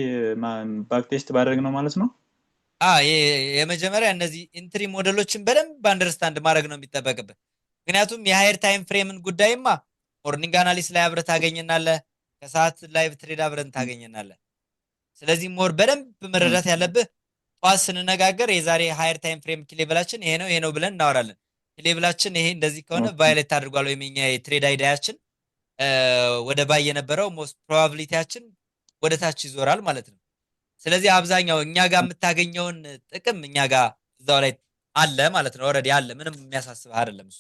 [SPEAKER 12] ባክ ቴስት ባደረግ ነው ማለት ነው።
[SPEAKER 1] የመጀመሪያ እነዚህ ኢንትሪ ሞዴሎችን በደንብ አንደርስታንድ ማድረግ ነው የሚጠበቅብህ። ምክንያቱም የሃየር ታይም ፍሬምን ጉዳይማ ሞርኒንግ አናሊሲስ ላይ አብረህ ታገኘናለህ፣ ከሰዓት ላይቭ ትሬድ አብረን ታገኘናለህ። ስለዚህ ሞር በደንብ መረዳት ያለብህ ጧት ስንነጋገር የዛሬ ሃየር ታይም ፍሬም ሌቭላችን ይሄ ነው ብለን እናወራለን። ሌቭላችን ይሄ እንደዚህ ከሆነ ቫዮሌት አድርጓል ወይም የኛ የትሬድ አይዲያችን ወደ ባይ የነበረው ሞስት ፕሮባቢሊቲያችን ወደ ታች ይዞራል ማለት ነው። ስለዚህ አብዛኛው እኛ ጋር የምታገኘውን ጥቅም እኛ ጋር እዛው ላይ አለ ማለት ነው። ኦልሬዲ አለ፣ ምንም የሚያሳስብህ አይደለም እሱ።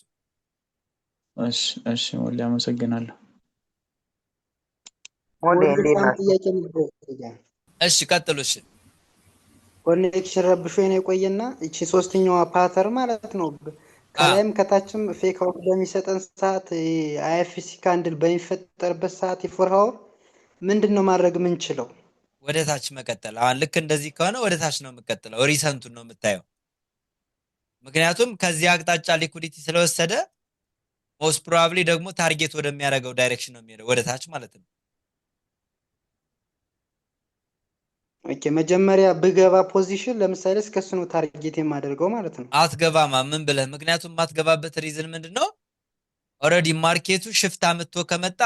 [SPEAKER 12] እሺ ወላሂ አመሰግናለሁ።
[SPEAKER 1] እሺ ቀጥሉ። እሺ
[SPEAKER 9] ኮኔክሽን ረብሾ ነው የቆየና እቺ ሶስተኛዋ ፓተር ማለት ነው ከላይም ከታችም ፌክ አውት በሚሰጠን ሰዓት አይኤፍሲ ካንድል በሚፈጠርበት ሰዓት የ4 አወር ምንድነው ማድረግ የምንችለው?
[SPEAKER 1] ወደ ታች መቀጠል። አሁን ልክ እንደዚህ ከሆነ ወደ ታች ነው የምቀጥለው፣ ሪሰንቱን ነው የምታየው። ምክንያቱም ከዚህ አቅጣጫ ሊኩዲቲ ስለወሰደ ሞስት ፕሮባብሊ ደግሞ ታርጌት ወደሚያደርገው ዳይሬክሽን ነው የሚሄደው፣ ወደ ታች ማለት ነው።
[SPEAKER 9] ኦኬ መጀመሪያ ብገባ ፖዚሽን ለምሳሌ እስከሱ ነው ታርጌት የማደርገው ማለት ነው።
[SPEAKER 1] አትገባማ ምን ብለህ? ምክንያቱም ማትገባበት ሪዝን ምንድነው? ኦልሬዲ ማርኬቱ ሽፍት አምጥቶ ከመጣ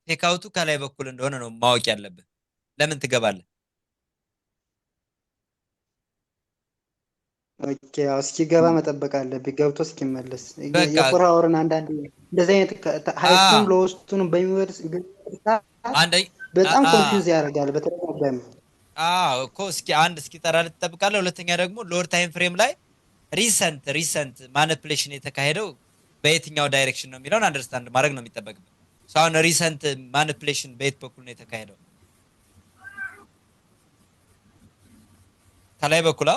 [SPEAKER 1] ፌክ አውቱ ከላይ በኩል እንደሆነ ነው ማወቅ ያለብህ። ለምን ትገባለህ?
[SPEAKER 9] ኦኬ እስኪገባ መጠበቅ አለብኝ፣ ገብቶ እስኪመለስ የ4 አወርን አንዳንድ እንደዚህ አይነት ሃይቱን ሎውስቱን በሚወርስ በጣም ኮንፊውዝ ያደርጋል በተደጋጋሚ።
[SPEAKER 1] እኮ እስኪጠራ ልትጠብቃለህ። ሁለተኛ ደግሞ ሎወር ታይም ፍሬም ላይ ሪሰንት ማኒፕሌሽን የተካሄደው በየትኛው ዳይሬክሽን ነው የሚለውን አንደርስታንድ ማድረግ ነው የሚጠበቅበት። አሁን ሪሰንት ማኒፕሌሽን በየት በኩል ነው የተካሄደው? ከላይ በኩል።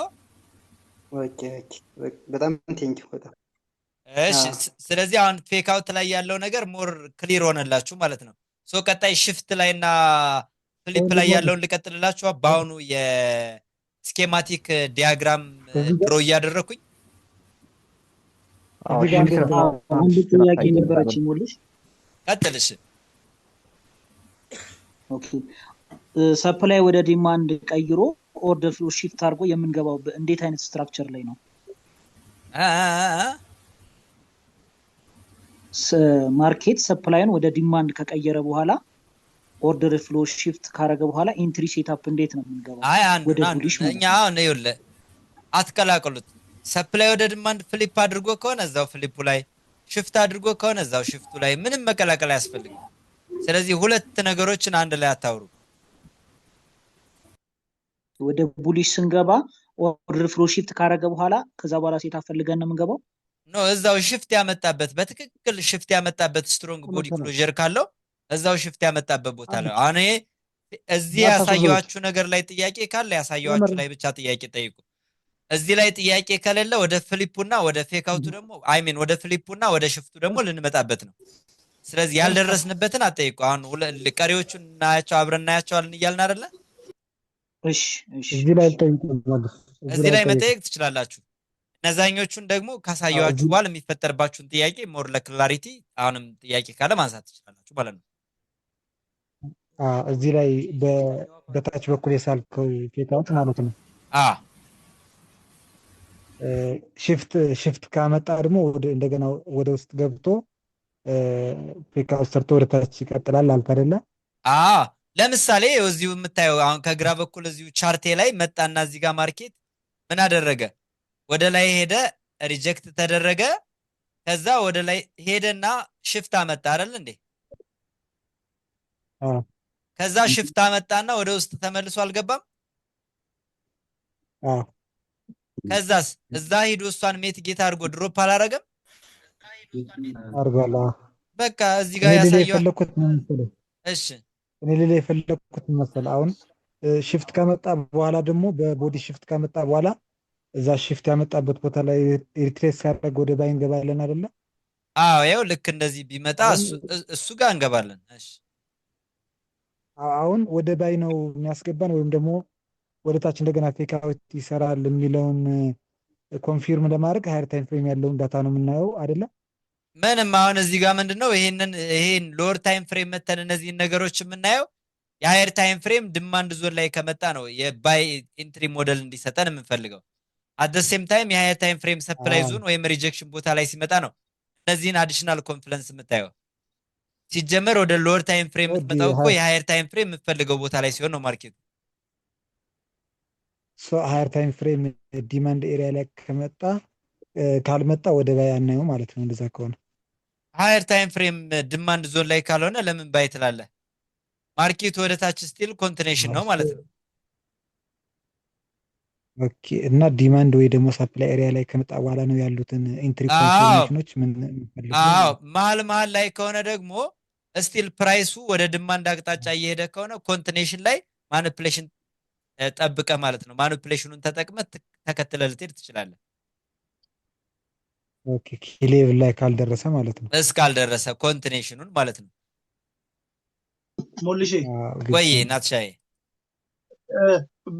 [SPEAKER 9] ኦኬ በጣም ቴንኪው በጣም
[SPEAKER 1] እሺ ስለዚህ አሁን ፌክ አውት ላይ ያለው ነገር ሞር ክሊር ሆነላችሁ ማለት ነው። ሶ ቀጣይ ሽፍት ላይ እና ፍሊፕ ላይ ያለውን ልቀጥልላችሁ። በአሁኑ የስኬማቲክ ዲያግራም ድሮ እያደረኩኝ
[SPEAKER 11] አንድ ጥያቄ ነበረች ሞልሽ
[SPEAKER 1] ቀጥልሽ።
[SPEAKER 11] ኦኬ ሰፕላይ ወደ ዲማንድ ቀይሮ ኦርደር ፍሎ ሺፍት አድርጎ የምንገባው እንዴት አይነት ስትራክቸር ላይ ነው? ማርኬት ሰፕላይን ወደ ዲማንድ ከቀየረ በኋላ ኦርደር ፍሎ ሺፍት ካረገ በኋላ ኢንትሪ ሴትአፕ እንዴት ነው የምንገባው?
[SPEAKER 1] ወደ ቡሊሽ እኛ አሁን ይኸውልህ አትቀላቅሉት። ሰፕላይ ወደ ዲማንድ ፍሊፕ አድርጎ ከሆነ እዛው ፍሊፑ ላይ፣ ሽፍት አድርጎ ከሆነ እዛው ሽፍቱ ላይ፣ ምንም መቀላቀል አያስፈልግም። ስለዚህ ሁለት ነገሮችን አንድ ላይ አታውሩ።
[SPEAKER 11] ወደ ቡሊሽ ስንገባ ኦርደር ፍሎ ሺፍት ካረገ በኋላ ከዛ በኋላ ሴትአፕ ፈልገን ነው የምንገባው?
[SPEAKER 1] ኖ እዛው ሽፍት ያመጣበት በትክክል ሽፍት ያመጣበት ስትሮንግ ቦዲ ክሎዥር ካለው እዛው ሽፍት ያመጣበት ቦታ ነው። አሁን እዚህ ያሳየዋችሁ ነገር ላይ ጥያቄ ካለ ያሳየዋችሁ ላይ ብቻ ጥያቄ ጠይቁ። እዚህ ላይ ጥያቄ ከሌለ ወደ ፍሊፑና ወደ ፌክ አውቱ ደግሞ አይሚን ወደ ፍሊፑና ወደ ሽፍቱ ደግሞ ልንመጣበት ነው። ስለዚህ ያልደረስንበትን አጠይቁ። አሁን ቀሪዎቹን እናያቸው አብረን እናያቸዋለን እያልን አይደለ?
[SPEAKER 11] እሺ
[SPEAKER 1] እዚህ ላይ መጠየቅ ትችላላችሁ። እነዛኞቹን ደግሞ ካሳየዋችሁ በኋላ የሚፈጠርባችሁን ጥያቄ ሞር ለክላሪቲ አሁንም ጥያቄ ካለ ማንሳት ትችላላችሁ ማለት ነው።
[SPEAKER 6] እዚህ ላይ በታች በኩል የሳልከው ፌክ አውት ማለት ነው። ሽፍት ካመጣ ደግሞ እንደገና ወደ ውስጥ ገብቶ ፌክ አውት ሰርቶ ወደ ታች ይቀጥላል አልክ አይደለ?
[SPEAKER 1] ለምሳሌ እዚሁ የምታየው አሁን ከግራ በኩል እዚሁ ቻርቴ ላይ መጣና እዚህ ጋር ማርኬት ምን አደረገ? ወደ ላይ ሄደ፣ ሪጀክት ተደረገ። ከዛ ወደ ላይ ሄደና ሽፍት አመጣ አይደል እንዴ? ከዛ ሽፍት አመጣና ወደ ውስጥ ተመልሶ አልገባም? ከዛስ እዛ ሂዶ እሷን ሜት ጌታ አድርጎ ድሮፕ አላረገም?
[SPEAKER 6] አርጋላ
[SPEAKER 1] በቃ እዚህ ጋር ያሳየው። እሺ
[SPEAKER 6] እኔ ሌላ የፈለኩት መሰለ አሁን ሽፍት ከመጣ በኋላ ደግሞ በቦዲ ሽፍት ከመጣ በኋላ እዛ ሽፍት ያመጣበት ቦታ ላይ ሪትሬስ ሲያደርግ ወደ ባይ እንገባለን አይደለ?
[SPEAKER 1] ያው ልክ እንደዚህ ቢመጣ እሱ ጋር እንገባለን። እሺ
[SPEAKER 6] አሁን ወደ ባይ ነው የሚያስገባን ወይም ደግሞ ወደ ታች እንደገና ፌክ አውት ይሰራል የሚለውን ኮንፊርም ለማድረግ ሃየር ታይም ፍሬም ያለውን ዳታ ነው የምናየው አይደለ?
[SPEAKER 1] ምንም አሁን እዚህ ጋር ምንድነው ይሄን ሎወር ታይም ፍሬም መተን እነዚህን ነገሮች የምናየው የሃየር ታይም ፍሬም ዲማንድ ዞን ላይ ከመጣ ነው የባይ ኢንትሪ ሞዴል እንዲሰጠን የምንፈልገው። አት ሴም ታይም የሃየር ታይም ፍሬም ሰፕላይ ዞን ወይም ሪጀክሽን ቦታ ላይ ሲመጣ ነው እነዚህን አዲሽናል ኮንፍለንስ የምታየው። ሲጀመር ወደ ሎወር ታይም ፍሬም የምትመጣው እኮ የሃየር ታይም ፍሬም የምትፈልገው ቦታ ላይ ሲሆን ነው ማርኬቱ።
[SPEAKER 6] ሃየር ታይም ፍሬም ዲማንድ ኤሪያ ላይ ከመጣ ካልመጣ ወደ ባይ አናየው ማለት ነው። እንደዛ ከሆነ
[SPEAKER 1] ሃየር ታይም ፍሬም ዲማንድ ዞን ላይ ካልሆነ ለምን ባይ ትላለህ? ማርኬቱ ወደ ታች ስቲል ኮንቲኔሽን ነው ማለት ነው።
[SPEAKER 6] ኦኬ እና ዲማንድ ወይ ደግሞ ሰፕላይ ኤሪያ ላይ ከመጣ በኋላ ነው ያሉትን ኢንትሪ ኮንፊርሜሽኖች ምን
[SPEAKER 1] መሀል ላይ ከሆነ ደግሞ ስቲል ፕራይሱ ወደ ዲማንድ አቅጣጫ እየሄደ ከሆነ ኮንቲኔሽን ላይ ማኒፕሌሽን ጠብቀ ማለት ነው። ማኒፕሌሽኑን ተጠቅመ ተከትለ ልትሄድ ትችላለህ።
[SPEAKER 6] ኦኬ ሌቭል ላይ ካልደረሰ ማለት ነው።
[SPEAKER 1] እስካልደረሰ ኮንቲኔሽኑን ማለት ነው።
[SPEAKER 3] ሞልሼ
[SPEAKER 1] ወይ ናትሻዬ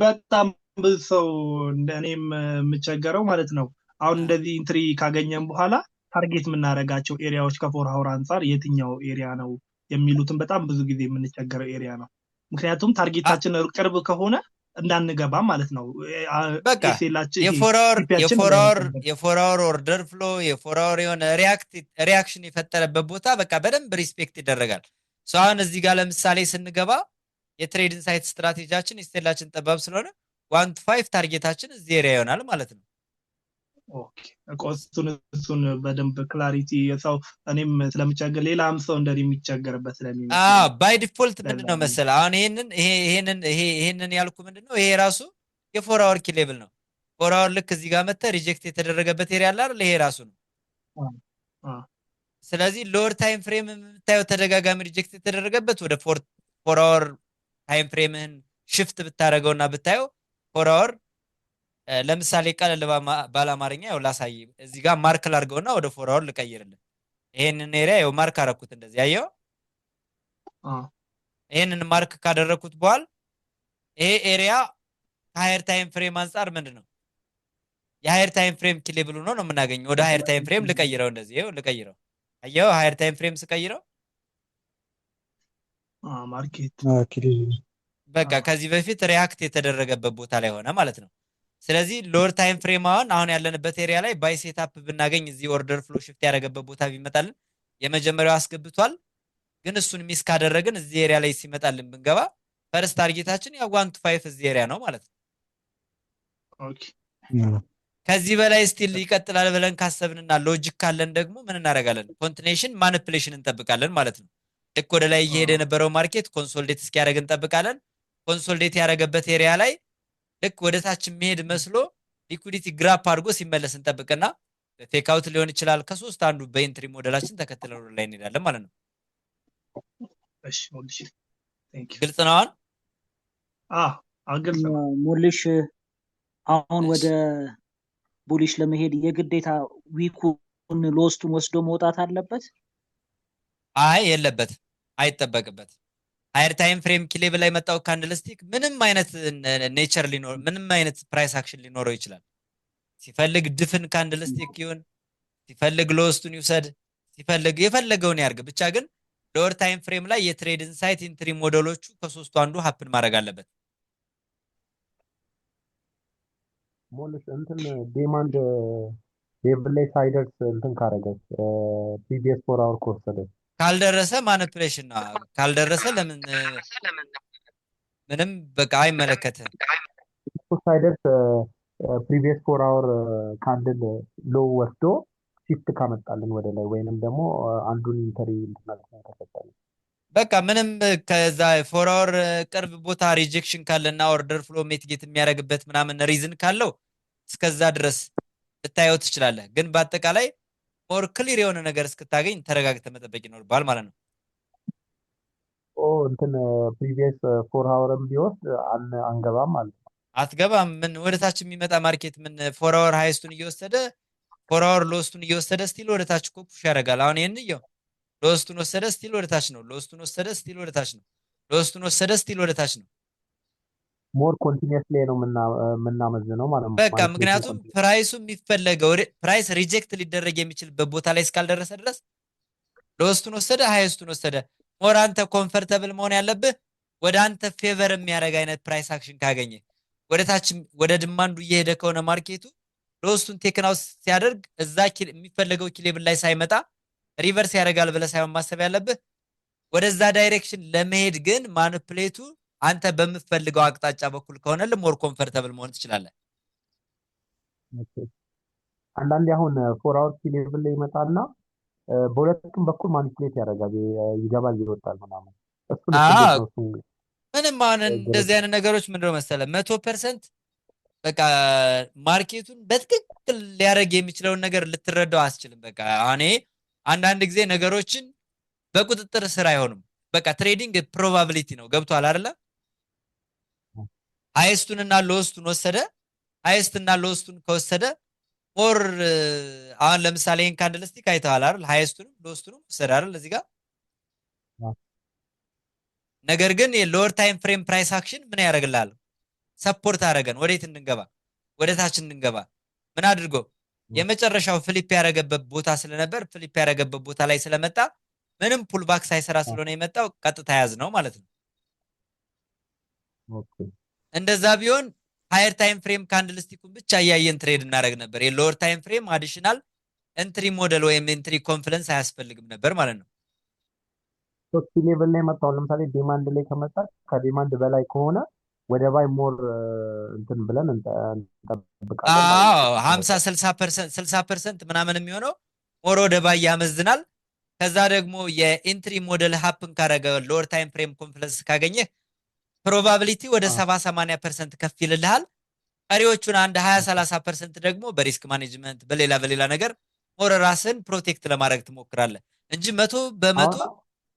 [SPEAKER 3] በጣም ብዙ ሰው እንደኔም የምቸገረው ማለት ነው። አሁን እንደዚህ ኢንትሪ ካገኘን በኋላ ታርጌት የምናደርጋቸው ኤሪያዎች ከፎር አወር አንጻር የትኛው ኤሪያ ነው የሚሉትን በጣም ብዙ ጊዜ የምንቸገረው ኤሪያ ነው። ምክንያቱም ታርጌታችን ቅርብ ከሆነ እንዳንገባ ማለት ነው።
[SPEAKER 1] በቃ የፎር አወር ኦርደር ፍሎ የፎር አወር የሆነ ሪያክሽን የፈጠረበት ቦታ በቃ በደንብ ሪስፔክት ይደረጋል። አሁን እዚህ ጋር ለምሳሌ ስንገባ የትሬድ ኢንሳይት ስትራቴጂያችን ስቴላችን ጠባብ ስለሆነ 1 to 5 ታርጌታችን እዚህ ኤሪያ ይሆናል ማለት ነው።
[SPEAKER 3] እሱን በደንብ ክላሪቲ የሰው እኔም ስለምቸገር ሌላም ሰው እንደዚህ የሚቸገርበት ስለሚመስል
[SPEAKER 1] ባይ ዲፎልት ምንድነው መሰለ አሁን ይሄንን ያልኩ ምንድነው ይሄ ራሱ የፎር አወር ኪ ሌቭል ነው። ፎር አወር ልክ እዚህ ጋር መጣ ሪጀክት የተደረገበት ኤሪያ አለ አይደል? ይሄ ራሱ ነው። ስለዚህ ሎወር ታይም ፍሬም የምታየው ተደጋጋሚ ሪጀክት የተደረገበት ወደ ፎር አወር ታይም ፍሬምህን ሽፍት ብታደርገውና ብታየው ፎር አወር ለምሳሌ ቀለል ባለ አማርኛ ያው ላሳይ እዚህ ጋር ማርክ ላድርገውና ወደ ፎር አወር ልቀይርልህ ይሄንን ኤሪያ ያው ማርክ አደረኩት እንደዚህ አየው ይሄንን ማርክ ካደረኩት በኋላ ይሄ ኤሪያ ከሃየር ታይም ፍሬም አንፃር ምንድነው የሃየር ታይም ፍሬም ኪ ሌቭሉ ነው የምናገኘው ወደ ሃየር ታይም ፍሬም ልቀይረው እንደዚህ ይኸው ልቀይረው አየው ሃየር ታይም ፍሬም ስቀይረው
[SPEAKER 3] ማርኬት
[SPEAKER 1] በቃ ከዚህ በፊት ሪያክት የተደረገበት ቦታ ላይ ሆነ ማለት ነው ስለዚህ ሎወር ታይም ፍሬም አሁን ያለንበት ኤሪያ ላይ ባይ ሴትአፕ ብናገኝ እዚህ ኦርደር ፍሎ ሽፍት ያደረገበት ቦታ ቢመጣልን የመጀመሪያው አስገብቷል ግን እሱን ሚስ ካደረግን እዚህ ኤሪያ ላይ ሲመጣልን ብንገባ ፈርስት ታርጌታችን ያ 1 to 5 እዚህ ኤሪያ ነው ማለት ነው
[SPEAKER 3] ኦኬ
[SPEAKER 1] ከዚህ በላይ ስቲል ይቀጥላል ብለን ካሰብንና ሎጂክ ካለን ደግሞ ምን እናደርጋለን ኮንቲኔሽን ማኒፑሌሽን እንጠብቃለን ማለት ነው ልክ ወደ ላይ እየሄደ የነበረው ማርኬት ኮንሶሊዴት እስኪያደርግ እንጠብቃለን ኮንሶሊዴት ያደረገበት ኤሪያ ላይ ልክ ወደ ታች መሄድ መስሎ ሊኩዊዲቲ ግራፕ አድርጎ ሲመለስ እንጠብቅና በፌክ አውት ሊሆን ይችላል ከሶስት አንዱ በኢንትሪ ሞዴላችን ተከትለን ወደ ላይ እንሄዳለን ማለት ነው
[SPEAKER 3] እሺ ሞልሽ
[SPEAKER 1] ግልጽ ነው
[SPEAKER 3] ግልጽ ነው
[SPEAKER 11] ሞልሽ አሁን ወደ ቡሊሽ ለመሄድ የግዴታ ዊኩን ሎስቱን ወስዶ መውጣት አለበት
[SPEAKER 1] አይ የለበት አይጠበቅበት ሃየር ታይም ፍሬም ኪ ሌቭል ላይ መጣው ካንድልስቲክ ምንም አይነት ኔቸር ሊኖር ምንም አይነት ፕራይስ አክሽን ሊኖረው ይችላል ሲፈልግ ድፍን ካንድልስቲክ ይሁን ሲፈልግ ሎስቱን ይውሰድ ሲፈልግ የፈለገውን ያርግ ብቻ ግን ሎወር ታይም ፍሬም ላይ የትሬድ ኢንሳይት ኢንትሪ ሞዴሎቹ ከሶስቱ አንዱ ሀፕን ማድረግ አለበት
[SPEAKER 13] ሞልስ እንትን ዲማንድ ሌቭል ላይ ሳይደርስ እንትን ካረገች ፕሪቪየስ 4 አወር ከወሰደ
[SPEAKER 1] ካልደረሰ ማኒፑሌሽን ነው ካልደረሰ ለምን ምንም በቃ አይመለከትም
[SPEAKER 13] ሳይደርስ ፕሪቪየስ 4 አወር ካንድል ሎ ወስዶ shift ካመጣልን ወደ ላይ ወይንም ደግሞ አንዱን ኢንተሪ እንድናልፈው ተፈጠረ
[SPEAKER 1] በቃ ምንም ከዛ ፎር አወር ቅርብ ቦታ ሪጀክሽን ካለና ኦርደር ፍሎ ሜትጌት የሚያደርግበት ምናምን ሪዝን ካለው እስከዛ ድረስ ልታየው ትችላለህ ግን በአጠቃላይ ሞር ክሊር የሆነ ነገር እስክታገኝ ተረጋግተ መጠበቅ ይኖርባል ማለት ነው
[SPEAKER 13] እንትን ፕሪቪየስ 4 አወርም ቢወስድ አንገባም ማለት ነው
[SPEAKER 1] አትገባም ምን ወደታች የሚመጣ ማርኬት ምን ፎር አወር ሃይስቱን እየወሰደ ፎር አወር ሎስቱን እየወሰደ ስቲል ወደታች እኮ ፑሽ ያደርጋል አሁን ይሄንየው ሎስቱን ወሰደ ስቲል ወደታች ነው ሎስቱን ወሰደ ስቲል ወደታች ነው ሎስቱን ወሰደ ስቲል ወደታች ነው
[SPEAKER 13] ሞር ኮንቲኒየስ ላይ ነው ምናመዝነው ማለት ነው
[SPEAKER 1] በቃ ምክንያቱም ፕራይሱ የሚፈለገው ፕራይስ ሪጀክት ሊደረግ የሚችልበት ቦታ ላይ እስካልደረሰ ድረስ ሎስቱን ወሰደ ሃይስቱን ወሰደ ሞር አንተ ኮምፎርታብል መሆን ያለብህ ወደ አንተ ፌቨር የሚያደርግ አይነት ፕራይስ አክሽን ካገኘ ወደታች ወደ ዲማንዱ እየሄደ ከሆነ ማርኬቱ ሎስቱን ቴክን አውት ሲያደርግ እዛ የሚፈለገው ኪሌብል ላይ ሳይመጣ ሪቨርስ ያደርጋል ብለህ ሳይሆን ማሰብ ያለብህ ወደዛ ዳይሬክሽን ለመሄድ ግን ማኒፑሌቱ አንተ በምትፈልገው አቅጣጫ በኩል ከሆነ ሞር ኮምፎርታብል መሆን ትችላለህ
[SPEAKER 13] አንዳንዴ አሁን 4 አወር ኪሌብል ላይ ይመጣና በሁለቱም በኩል ማኒፑሌት ያደርጋል ይገባል ይወጣል ምናምን እሱ
[SPEAKER 1] ምንም አሁን እንደዚህ አይነት ነገሮች ምንድነው መሰለህ 100% በቃ ማርኬቱን በትክክል ሊያደርግ የሚችለውን ነገር ልትረዳው አስችልም በቃ እኔ አንዳንድ ጊዜ ነገሮችን በቁጥጥር ስር አይሆንም በቃ ትሬዲንግ ፕሮባቢሊቲ ነው ገብቷል አይደለ ሃይስቱንና ሎስቱን ወሰደ ሃይስትና ሎስቱን ከወሰደ ኦር አሁን ለምሳሌ ይሄን ካንድልስቲክ አይተዋል አይደል ሃይስቱንም ሎስቱንም ወሰደ አይደል እዚህ ጋር ነገር ግን የሎወር ታይም ፍሬም ፕራይስ አክሽን ምን ያደርግልሃል ሰፖርት አደረገን ወዴት እንድንገባ ወደታች እንድንገባ ምን አድርጎ የመጨረሻው ፍሊፕ ያደረገበት ቦታ ስለነበር ፍሊፕ ያደረገበት ቦታ ላይ ስለመጣ ምንም ፑልባክ ሳይሰራ ስለሆነ የመጣው ቀጥታ ያዝ ነው ማለት ነው
[SPEAKER 13] ኦኬ
[SPEAKER 1] እንደዛ ቢሆን ሃየር ታይም ፍሬም ካንድልስቲኩን ብቻ እያየን ትሬድ እናደርግ ነበር የሎወር ታይም ፍሬም አዲሽናል ኤንትሪ ሞዴል ወይም ኤንትሪ ኮንፊደንስ አያስፈልግም ነበር ማለት ነው
[SPEAKER 13] ሶስት ሌቭል ላይ መጣው ለምሳሌ ዲማንድ ላይ ከመጣ ከዲማንድ በላይ ከሆነ ወደ ባይ ሞር እንትን ብለን እንጠብቃለን
[SPEAKER 1] 50 60% ምናምን የሚሆነው ሞር ወደ ባይ ያመዝናል ከዛ ደግሞ የኢንትሪ ሞዴል ሃፕን ካረገ ሎወር ታይም ፍሬም ኮንፊደንስ ካገኘ ፕሮባቢሊቲ ወደ 70-80% ከፍ ይልልሃል ቀሪዎቹን አንድ 20-30% ደግሞ በሪስክ ማኔጅመንት በሌላ ነገር ሞር ራስን ፕሮቴክት ለማድረግ ትሞክራለህ እንጂ 100%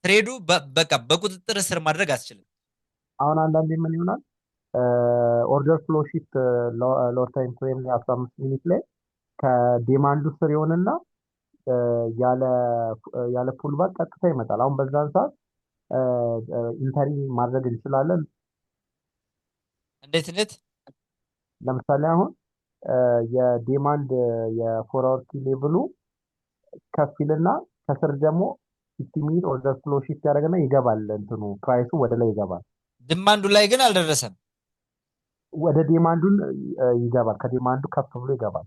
[SPEAKER 1] ትሬዱ በቃ በቁጥጥር ስር ማድረግ አስችልም
[SPEAKER 13] አሁን አንዳንዴ ምን ይሆናል ኦርደር ፍሎ ሺፍት ሎወር ታይም ፍሬም ላይ 15 ሚኒት ላይ ከዲማንዱ ስር ይሆንና ያለ ፑልባክ ቀጥታ ይመጣል። አሁን በዛን ሰዓት ኢንተሪ ማድረግ እንችላለን።
[SPEAKER 1] እንዴት
[SPEAKER 13] ለምሳሌ አሁን የዲማንድ የፎር አወር ኪ ሌቭሉ ከፍ ይልና ከስር ደግሞ 50 ሚኒት ኦርደር ፍሎ ሺፍት ያደርግና ይገባል። እንትኑ ፕራይሱ ወደ ላይ ይገባል።
[SPEAKER 1] ድማንዱ ላይ ግን አልደረሰም።
[SPEAKER 13] ወደ ዲማንዱን ይገባል። ከዲማንዱ ከፍ ብሎ ይገባል።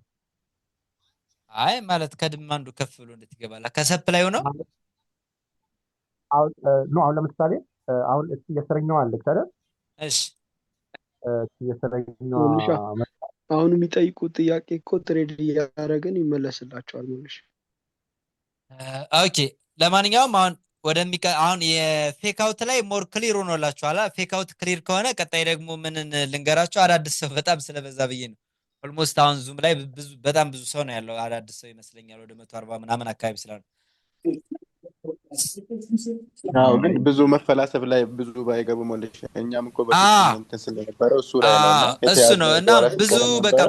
[SPEAKER 1] አይ ማለት ከድማንዱ ከፍ ብሎ እንዴት ይገባል? ከሰፕላዩ ነው።
[SPEAKER 13] አሁን ለምሳሌ አሁን እቺ የስረኛዋ አለች አይደል?
[SPEAKER 1] እሺ
[SPEAKER 13] የስረኛዋ
[SPEAKER 14] አሁን የሚጠይቁት ጥያቄ እኮ ትሬድ እያደረግን ይመለስላቸዋል ሙሉሽ።
[SPEAKER 1] ኦኬ ለማንኛውም አሁን የፌክ አውት ላይ ሞር ክሊር ሆኖላችኋል። ፌክ አውት ክሊር ከሆነ ቀጣይ ደግሞ ምንን ልንገራችሁ። አዳዲስ ሰው በጣም ስለበዛ ብዬ ነው። ኦልሞስት አሁን ዙም ላይ በጣም ብዙ ሰው ነው ያለው። አዳዲስ ሰው ይመስለኛል ወደ 140 ምናምን አካባቢ ስላሉ
[SPEAKER 15] ግን ብዙ መፈላሰብ ላይ ብዙ ባይገቡ ሞልሽ እኛም እኮ በፊት ስለነበረው
[SPEAKER 1] እሱ ነው እና ብዙ በቃ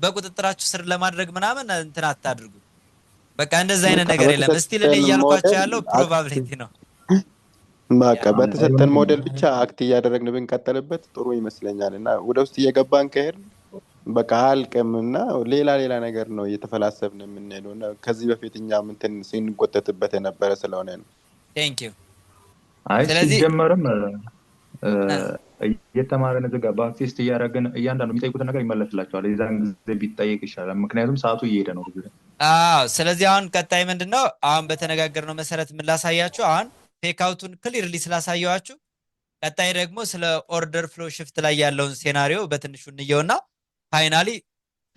[SPEAKER 1] በቁጥጥራችሁ ስር ለማድረግ ምናምን እንትን አታድርጉ። በቃ እንደዛ አይነት ነገር የለም። ስቲል እኔ እያልኳቸው ያለው ፕሮባቢሊቲ ነው።
[SPEAKER 15] በቃ በተሰጠን ሞዴል ብቻ አክት እያደረግን ብንቀጥልበት ጥሩ ይመስለኛል እና ወደ ውስጥ እየገባን ከሄድ በቃ አልቀምና ሌላ ነገር ነው እየተፈላሰብን የምንሄደው እና ከዚህ በፊት እኛም እንትን ስንቆጠጥበት የነበረ ስለሆነ ነው።
[SPEAKER 1] ቴንክ ዩ።
[SPEAKER 12] ስለዚህ ሲጀመርም እየተማረን እዚህ ጋር ባክቴስት እያደረግን እያንዳንዱ የሚጠይቁትን ነገር ይመለስላቸዋል። የዛን ጊዜ ቢጠየቅ ይሻላል። ምክንያቱም ሰዓቱ እየሄደ ነው።
[SPEAKER 1] ስለዚህ አሁን ቀጣይ ምንድነው አሁን በተነጋገርነው መሰረት ምን ላሳያችሁ። አሁን ፌክ አውቱን ክሊርሊ ስላሳየዋችሁ ቀጣይ ደግሞ ስለ ኦርደር ፍሎ ሽፍት ላይ ያለውን ሴናሪዮ በትንሹ እንየውና ፋይናሊ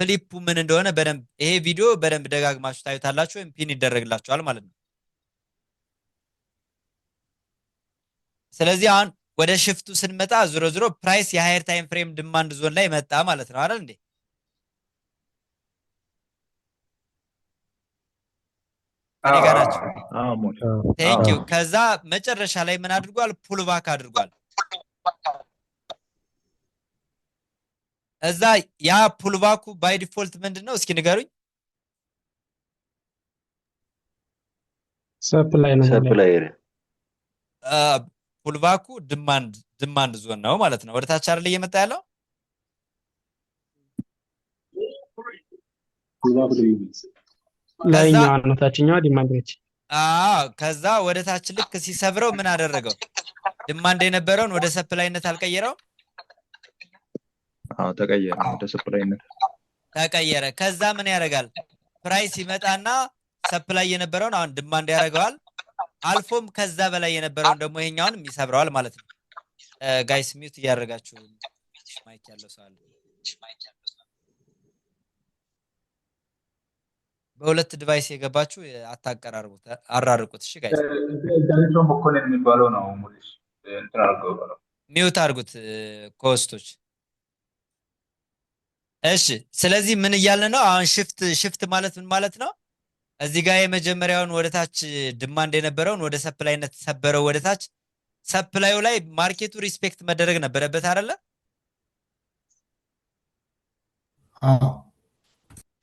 [SPEAKER 1] ፍሊፑ ምን እንደሆነ በደንብ ይሄ ቪዲዮ በደንብ ደጋግማችሁ ታዩታላችሁ ወይም ፒን ይደረግላችኋል ማለት ነው። ስለዚህ አሁን ወደ ሽፍቱ ስንመጣ ዞሮ ፕራይስ የሃየር ታይም ፍሬም ዲማንድ ዞን ላይ መጣ ማለት ነው አይደል እንዴ? ቴንክ ዩ። ከዛ መጨረሻ ላይ ምን አድርጓል? ፑልባክ አድርጓል። እዛ ያ ፑልባኩ ባይ ዲፎልት ምንድነው? እስኪ ንገሩኝ።
[SPEAKER 5] ሰፕላይ ነው።
[SPEAKER 1] ፑልባኩ ዲማንድ ዞን ነው ማለት ነው። ወደታች አይደል እየመጣ ያለው?
[SPEAKER 5] ላይኛዋ ነው፣ ታችኛዋ ዲማንድ ነች።
[SPEAKER 1] ከዛ ወደታች ልክ ሲሰብረው ምን አደረገው? ዲማንድ የነበረውን ወደ ሰፕላይነት አልቀየረው?
[SPEAKER 12] ተቀየረ፣ ወደ ሰፕላይነት
[SPEAKER 1] ተቀየረ። ከዛ ምን ያደርጋል? ፕራይስ ይመጣና ሰፕላይ የነበረውን አሁን ዲማንድ ያደርገዋል። አልፎም ከዛ በላይ የነበረውን ደግሞ ይሄኛውንም ይሰብረዋል ማለት ነው። ጋይስ ሚውት እያደረጋችሁ ማይክ ያለው ሰው አለ። በሁለት ዲቫይስ የገባችሁ አታቀራርቡት፣ አራርቁት። እሺ ጋይስ
[SPEAKER 12] ዳንጆ መኮንን የሚባለው ነው ሙሉሽ እንትን አድርገው ነው
[SPEAKER 1] ሚውት አድርጉት ኮስቶች። እሺ ስለዚህ ምን እያለ ነው አሁን? ሽፍት ማለት ምን ማለት ነው? እዚህ ጋር የመጀመሪያውን ወደታች ዲማንድ የነበረውን ወደ ሰፕላይነት ሰበረው። ወደታች ሰፕላዩ ላይ ማርኬቱ ሪስፔክት መደረግ ነበረበት አይደለ?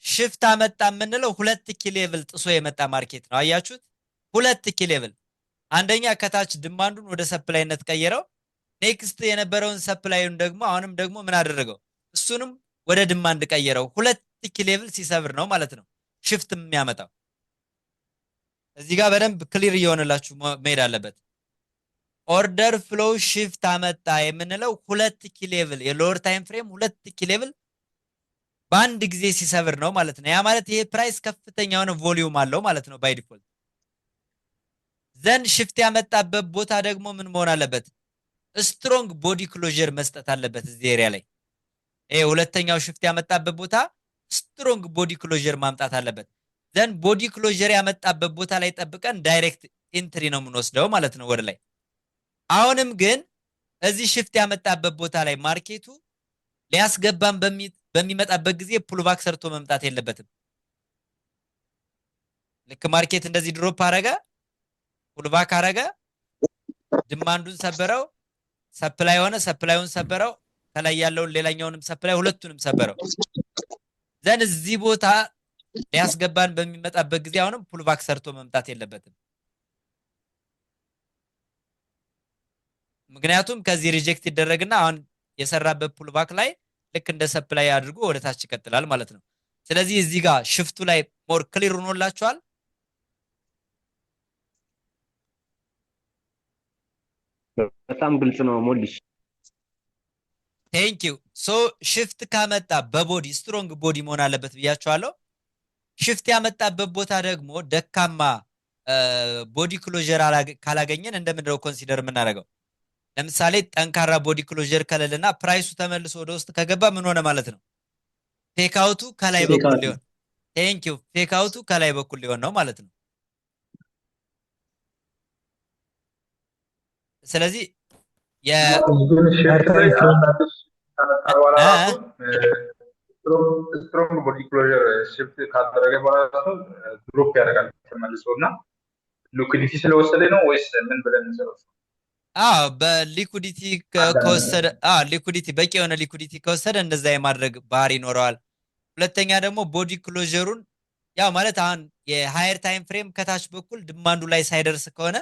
[SPEAKER 1] ሽፍት አመጣ የምንለው 2 ኪ ሌቭል ጥሶ የመጣ ማርኬት ነው። አያችሁት? 2 ኪ ሌቭል። አንደኛ ከታች ዲማንዱን ወደ ሰፕላይነት ቀየረው። ኔክስት የነበረውን ሰፕላዩን ደግሞ አሁንም ደግሞ ምን አደረገው? እሱንም ወደ ዲማንድ ቀየረው። 2 ኪ ሌቭል ሲሰብር ነው ማለት ነው ሽፍት የሚያመጣው። እዚህ ጋር በደንብ ክሊር እየሆነላችሁ መሄድ አለበት። ኦርደር ፍሎ ሽፍት አመጣ የምንለው 2 ኪ ሌቭል የሎወር ታይም ፍሬም 2 ኪ ሌቭል በአንድ ጊዜ ሲሰብር ነው ማለት ነው። ያ ማለት ይሄ ፕራይስ ከፍተኛ የሆነ ቮሊዩም አለው ማለት ነው ባይ ዲፎልት። ዘንድ ሽፍት ያመጣበት ቦታ ደግሞ ምን መሆን አለበት? ስትሮንግ ቦዲ ክሎዥር መስጠት አለበት እዚህ ኤሪያ ላይ። ይሄ ሁለተኛው ሽፍት ያመጣበት ቦታ ስትሮንግ ቦዲ ክሎዥር ማምጣት አለበት። ዘንድ ቦዲ ክሎዥር ያመጣበት ቦታ ላይ ጠብቀን ዳይሬክት ኢንትሪ ነው የምንወስደው ማለት ነው ወደ ላይ። አሁንም ግን እዚህ ሽፍት ያመጣበት ቦታ ላይ ማርኬቱ ሊያስገባን በሚመጣበት ጊዜ ፑልባክ ሰርቶ መምጣት የለበትም። ልክ ማርኬት እንደዚህ ድሮፕ አረገ፣ ፑልባክ አረገ፣ ዲማንዱን ሰበረው፣ ሰፕላይ ሆነ፣ ሰፕላዩን ሰበረው፣ ከላይ ያለውን ሌላኛውንም ሰፕላይ ሁለቱንም ሰበረው። ዘን እዚህ ቦታ ሊያስገባን በሚመጣበት ጊዜ አሁንም ፑልባክ ሰርቶ መምጣት የለበትም። ምክንያቱም ከዚህ ሪጀክት ይደረግና አሁን የሰራበት ፑልባክ ላይ ልክ እንደ ሰፕላይ አድርጎ ወደ ታች ይቀጥላል ማለት ነው። ስለዚህ እዚህ ጋር ሽፍቱ ላይ ሞር ክሊር ሆኖላችኋል።
[SPEAKER 8] በጣም ግልጽ ነው ሞልሽ።
[SPEAKER 1] ቴንክ ዩ። ሶ ሽፍት ካመጣ በቦዲ ስትሮንግ ቦዲ መሆን አለበት ብያችኋለሁ። ሽፍት ያመጣበት ቦታ ደግሞ ደካማ ቦዲ ክሎዥር ካላገኘን እንደምንድነው ኮንሲደር የምናደርገው? ለምሳሌ ጠንካራ ቦዲ ክሎዥር ከሌለና ፕራይሱ ተመልሶ ወደ ውስጥ ከገባ ምን ሆነ ማለት ነው? ፌክአውቱ ከላይ በኩል ሊሆን ቴንክ ዩ ፌክአውቱ ከላይ በኩል ሊሆን ነው ማለት ነው። ስለዚህ
[SPEAKER 16] ስትሮንግ ቦዲ ክሎዥር ሽፍት ካደረገ በኋላ ድሮፕ ያደርጋል ተመልሶ እና ሊኩዲቲ ስለወሰደ ነው ወይስ ምን ብለን እንሰራው?
[SPEAKER 1] በሊኩዲቲ ከወሰደ ሊኩዲቲ በቂ የሆነ ሊኩዲቲ ከወሰደ እንደዛ የማድረግ ባህሪ ይኖረዋል። ሁለተኛ ደግሞ ቦዲ ክሎዥሩን ያው ማለት አሁን የሃየር ታይም ፍሬም ከታች በኩል ድማንዱ ላይ ሳይደርስ ከሆነ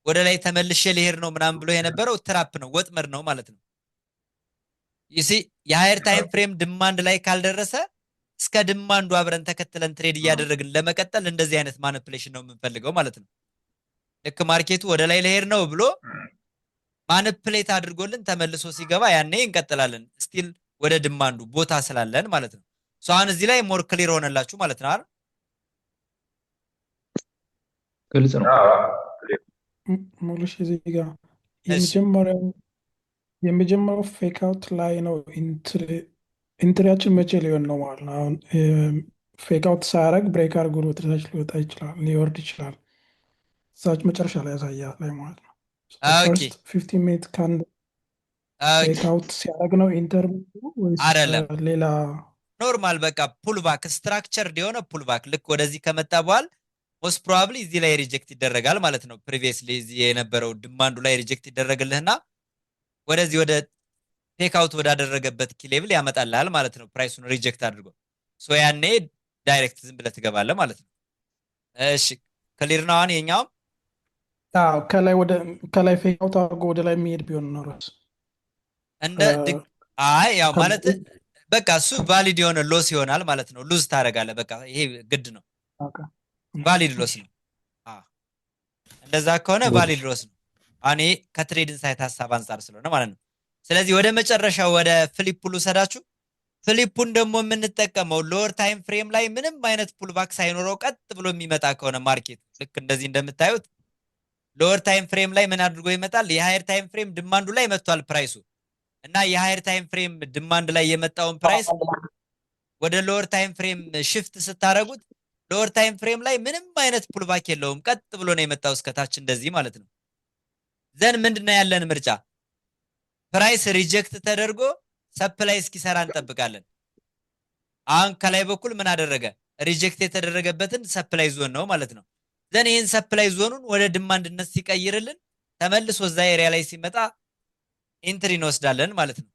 [SPEAKER 1] ወደ ላይ ተመልሼ ሊሄድ ነው ምናምን ብሎ የነበረው ትራፕ ነው፣ ወጥመድ ነው ማለት ነው። ይሲ የሃየር ታይም ፍሬም ድማንድ ላይ ካልደረሰ እስከ ድማንዱ አብረን ተከትለን ትሬድ እያደረግን ለመቀጠል እንደዚህ አይነት ማኒፕሌሽን ነው የምንፈልገው ማለት ነው። ልክ ማርኬቱ ወደ ላይ ሊሄድ ነው ብሎ ማኒፕሌት አድርጎልን ተመልሶ ሲገባ ያኔ እንቀጥላለን፣ ስቲል ወደ ድማንዱ ቦታ ስላለን ማለት ነው። ሶ አሁን እዚህ ላይ ሞር ክሊር ሆነላችሁ ማለት ነው አይደል?
[SPEAKER 12] ግልጽ ነው።
[SPEAKER 17] ሙሉሽ እዚህ ጋር የመጀመሪያው ፌክ አውት ላይ ነው ኢንትሪያችን መቼ ሊሆን ነው ማለት ነው። አሁን ፌክ አውት ሳያደርግ ብሬክ አድርጎ ወደ ታች ሊወጣ ይችላል፣ ሊወርድ ይችላል። እዛች መጨረሻ ላይ ያሳያል ላይ ማለት ነው። ፈርስት 15 ሚኒት ካንድ ፌክ አውት ሲያደርግ ነው ኢንተር ወይስ ሌላ
[SPEAKER 1] ኖርማል በቃ ፑልባክ ስትራክቸርድ የሆነ ፑልባክ ልክ ወደዚህ ከመጣ በኋላ ሞስት ፕሮባብሊ እዚህ ላይ ሪጀክት ይደረጋል ማለት ነው። ፕሪቪየስሊ እዚህ የነበረው ድማንዱ ላይ ሪጀክት ይደረግልህና ወደዚህ ወደ ቴክ አውት ወዳደረገበት ኪ ሌቭል ያመጣልሃል ማለት ነው። ፕራይሱን ሪጀክት አድርጎ ሶ ያኔ ዳይሬክት ዝም ብለህ ትገባለህ ማለት ነው። እሺ ክሊር ነው አሁን የኛውም?
[SPEAKER 17] አዎ ከላይ ፌክ አውት አድርጎ ወደ ላይ የሚሄድ ቢሆን ነው ራስ
[SPEAKER 1] እንደ ያው ማለት በቃ እሱ ቫሊድ የሆነ ሎስ ይሆናል ማለት ነው። ሉዝ ታደርጋለህ በቃ ይሄ ግድ ነው። ቫሊድ ሎስ ነው። እንደዛ ከሆነ ቫሊድ ሎስ ነው። አሁን ይሄ ከትሬድ ኢንሳይት ሀሳብ አንጻር ስለሆነ ማለት ነው። ስለዚህ ወደ መጨረሻው ወደ ፍሊፑ ልውሰዳችሁ። ፍሊፑን ደግሞ የምንጠቀመው ሎወር ታይም ፍሬም ላይ ምንም አይነት ፑልባክ ሳይኖረው ቀጥ ብሎ የሚመጣ ከሆነ ማርኬት ልክ እንደዚህ እንደምታዩት ሎወር ታይም ፍሬም ላይ ምን አድርጎ ይመጣል? የሃየር ታይም ፍሬም ድማንዱ ላይ መጥቷል ፕራይሱ እና የሃየር ታይም ፍሬም ድማንድ ላይ የመጣውን ፕራይስ ወደ ሎወር ታይም ፍሬም ሽፍት ስታደርጉት ሎወር ታይም ፍሬም ላይ ምንም አይነት ፑልባክ የለውም፣ ቀጥ ብሎ ነው የመጣው እስከታች እንደዚህ ማለት ነው። ዘን ምንድነው ያለን ምርጫ? ፕራይስ ሪጀክት ተደርጎ ሰፕላይ እስኪሰራ እንጠብቃለን። አሁን ከላይ በኩል ምን አደረገ? ሪጀክት የተደረገበትን ሰፕላይ ዞን ነው ማለት ነው። ዘን ይህን ሰፕላይ ዞኑን ወደ ድማንድነት ሲቀይርልን ተመልሶ እዛ ኤሪያ ላይ ሲመጣ ኢንትሪ እንወስዳለን ማለት ነው።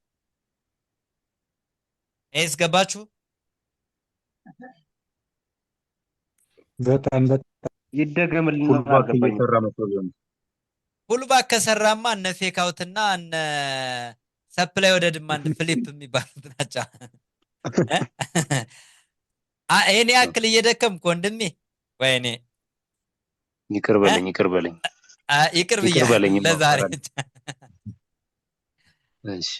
[SPEAKER 1] ይሄስ ገባችሁ?
[SPEAKER 6] በጣም
[SPEAKER 8] ይደገምልን።
[SPEAKER 1] ፑልባክ ከሰራማ እነ ፌክ አውትና እነ ሰፕላይ ወደ ድማንድ ፍሊፕ የሚባሉት ናቸው። እኔ ያክል እየደከምኩ ወንድሜ፣ ወይኔ
[SPEAKER 2] ይቅር በለኝ
[SPEAKER 1] ይቅር ብያለሁ ለዛሬ። እሺ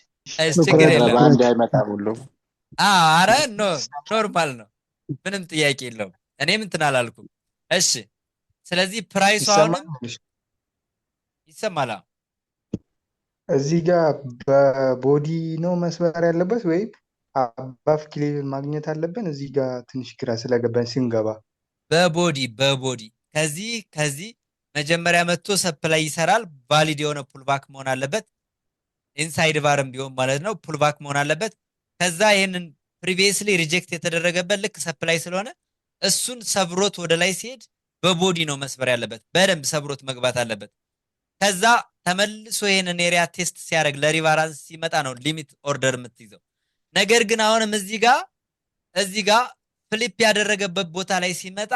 [SPEAKER 1] ችግር የለም።
[SPEAKER 15] አንድ አይመጣም ሁሉም።
[SPEAKER 1] ኧረ ኖርማል ነው፣ ምንም ጥያቄ የለውም። እኔም እንትን አላልኩም። እሺ ስለዚህ ፕራይሱ አሁንም ይሰማል።
[SPEAKER 18] እዚህ ጋር በቦዲ ነው መስበር ያለበት ወይም አባፍ ኪሌቭል ማግኘት አለብን? እዚህ ጋር ትንሽ ግራ ስለገባኝ ስንገባ
[SPEAKER 1] በቦዲ ከዚህ መጀመሪያ መጥቶ ሰፕላይ ይሰራል። ቫሊድ የሆነ ፑልባክ መሆን አለበት። ኢንሳይድ ባርም ቢሆን ማለት ነው ፑልባክ መሆን አለበት። ከዛ ይህንን ፕሪቪየስሊ ሪጀክት የተደረገበት ልክ ሰፕላይ ስለሆነ እሱን ሰብሮት ወደ ላይ ሲሄድ በቦዲ ነው መስበር ያለበት። በደንብ ሰብሮት መግባት አለበት። ከዛ ተመልሶ ይሄንን ኤሪያ ቴስት ሲያደርግ ለሪቫራንስ ሲመጣ ነው ሊሚት ኦርደር የምትይዘው። ነገር ግን አሁንም እዚህ ጋር ፍሊፕ ያደረገበት ቦታ ላይ ሲመጣ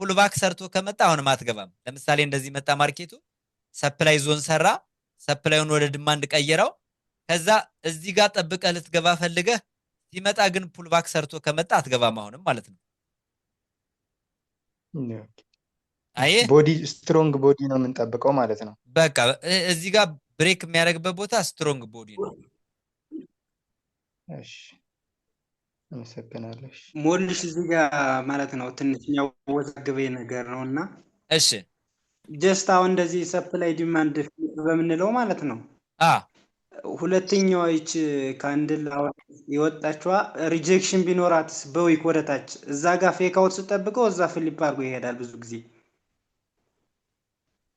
[SPEAKER 1] ፑልባክ ሰርቶ ከመጣ አሁንም አትገባም። ለምሳሌ እንደዚህ መጣ ማርኬቱ ሰፕላይ ዞን ሰራ፣ ሰፕላዩን ወደ ዲማንድ ቀየረው። ከዛ እዚህ ጋር ጠብቀህ ልትገባ ፈልገህ ሲመጣ ግን ፑልባክ ሰርቶ ከመጣ አትገባም አሁንም ማለት ነው። አይ
[SPEAKER 18] ቦዲ ስትሮንግ ቦዲ ነው የምንጠብቀው ማለት ነው።
[SPEAKER 1] በቃ እዚህ ጋር ብሬክ የሚያደርግበት ቦታ ስትሮንግ ቦዲ ነው።
[SPEAKER 18] እሺ አመሰግናለሁ።
[SPEAKER 9] ሞልሽ እዚህ ጋር ማለት ነው ትንሽ የሚያወዛግበኝ ነገር ነው እና
[SPEAKER 1] እሺ
[SPEAKER 9] ጀስት አሁን እንደዚህ ሰፕላይ ዲማንድ በምንለው ማለት ነው ሁለተኛዋ ይች ካንድል የወጣችዋ ሪጀክሽን ቢኖራትስ በዊክ ወደታች እዛ ጋር ፌክ አውት ስጠብቀው እዛ ፍሊፕ አድርጎ ይሄዳል ብዙ ጊዜ።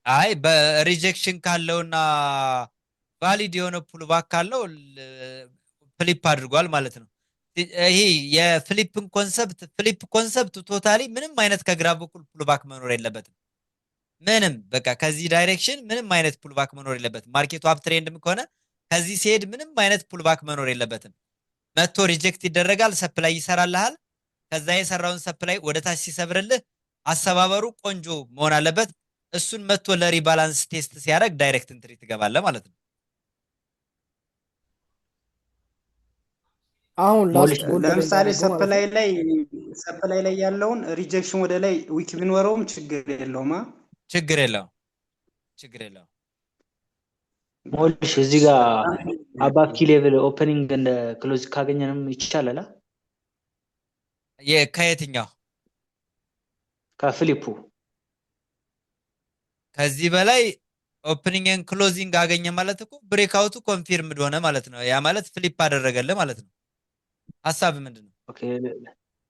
[SPEAKER 1] አይ በሪጀክሽን ካለውና ቫሊድ የሆነ ፑልባክ ካለው ፍሊፕ አድርጓል ማለት ነው። ይሄ የፍሊፕን ኮንሰፕት ቶታሊ ምንም አይነት ከግራ በኩል ፑልባክ መኖር የለበትም። ምንም በቃ ከዚህ ዳይሬክሽን ምንም አይነት ፑልባክ መኖር የለበትም። ማርኬቱ አፕ ትሬንድም ከሆነ ከዚህ ሲሄድ ምንም አይነት ፑልባክ መኖር የለበትም። መጥቶ ሪጀክት ይደረጋል፣ ሰፕላይ ይሰራልሃል። ከዛ የሰራውን ሰፕላይ ወደ ታች ሲሰብርልህ አሰባበሩ ቆንጆ መሆን አለበት። እሱን መጥቶ ለሪባላንስ ቴስት ሲያደርግ ዳይሬክት ኢንትሪ ትገባለህ ማለት ነው።
[SPEAKER 10] አሁን
[SPEAKER 9] ለምሳሌ ሰፕላይ ላይ ያለውን ሪጀክሽን ወደ ላይ ዊክ ቢኖረውም ችግር የለውም።
[SPEAKER 1] ችግር የለውም።
[SPEAKER 11] ሞልሽ እዚህ ጋር አባብ ኪ ሌቭል ኦፕኒንግ እንደ ክሎዝ ካገኘንም ይቻላል።
[SPEAKER 1] ከየትኛው
[SPEAKER 11] ከፍሊፑ
[SPEAKER 1] ከዚህ በላይ ኦፕኒንግ ኤንድ ክሎዚንግ አገኘ ማለት እኮ ብሬክአውቱ ኮንፊርምድ ሆነ ማለት ነው። ያ ማለት ፍሊፕ አደረገልህ ማለት ነው። ሐሳብ ምንድነው?
[SPEAKER 11] ኦኬ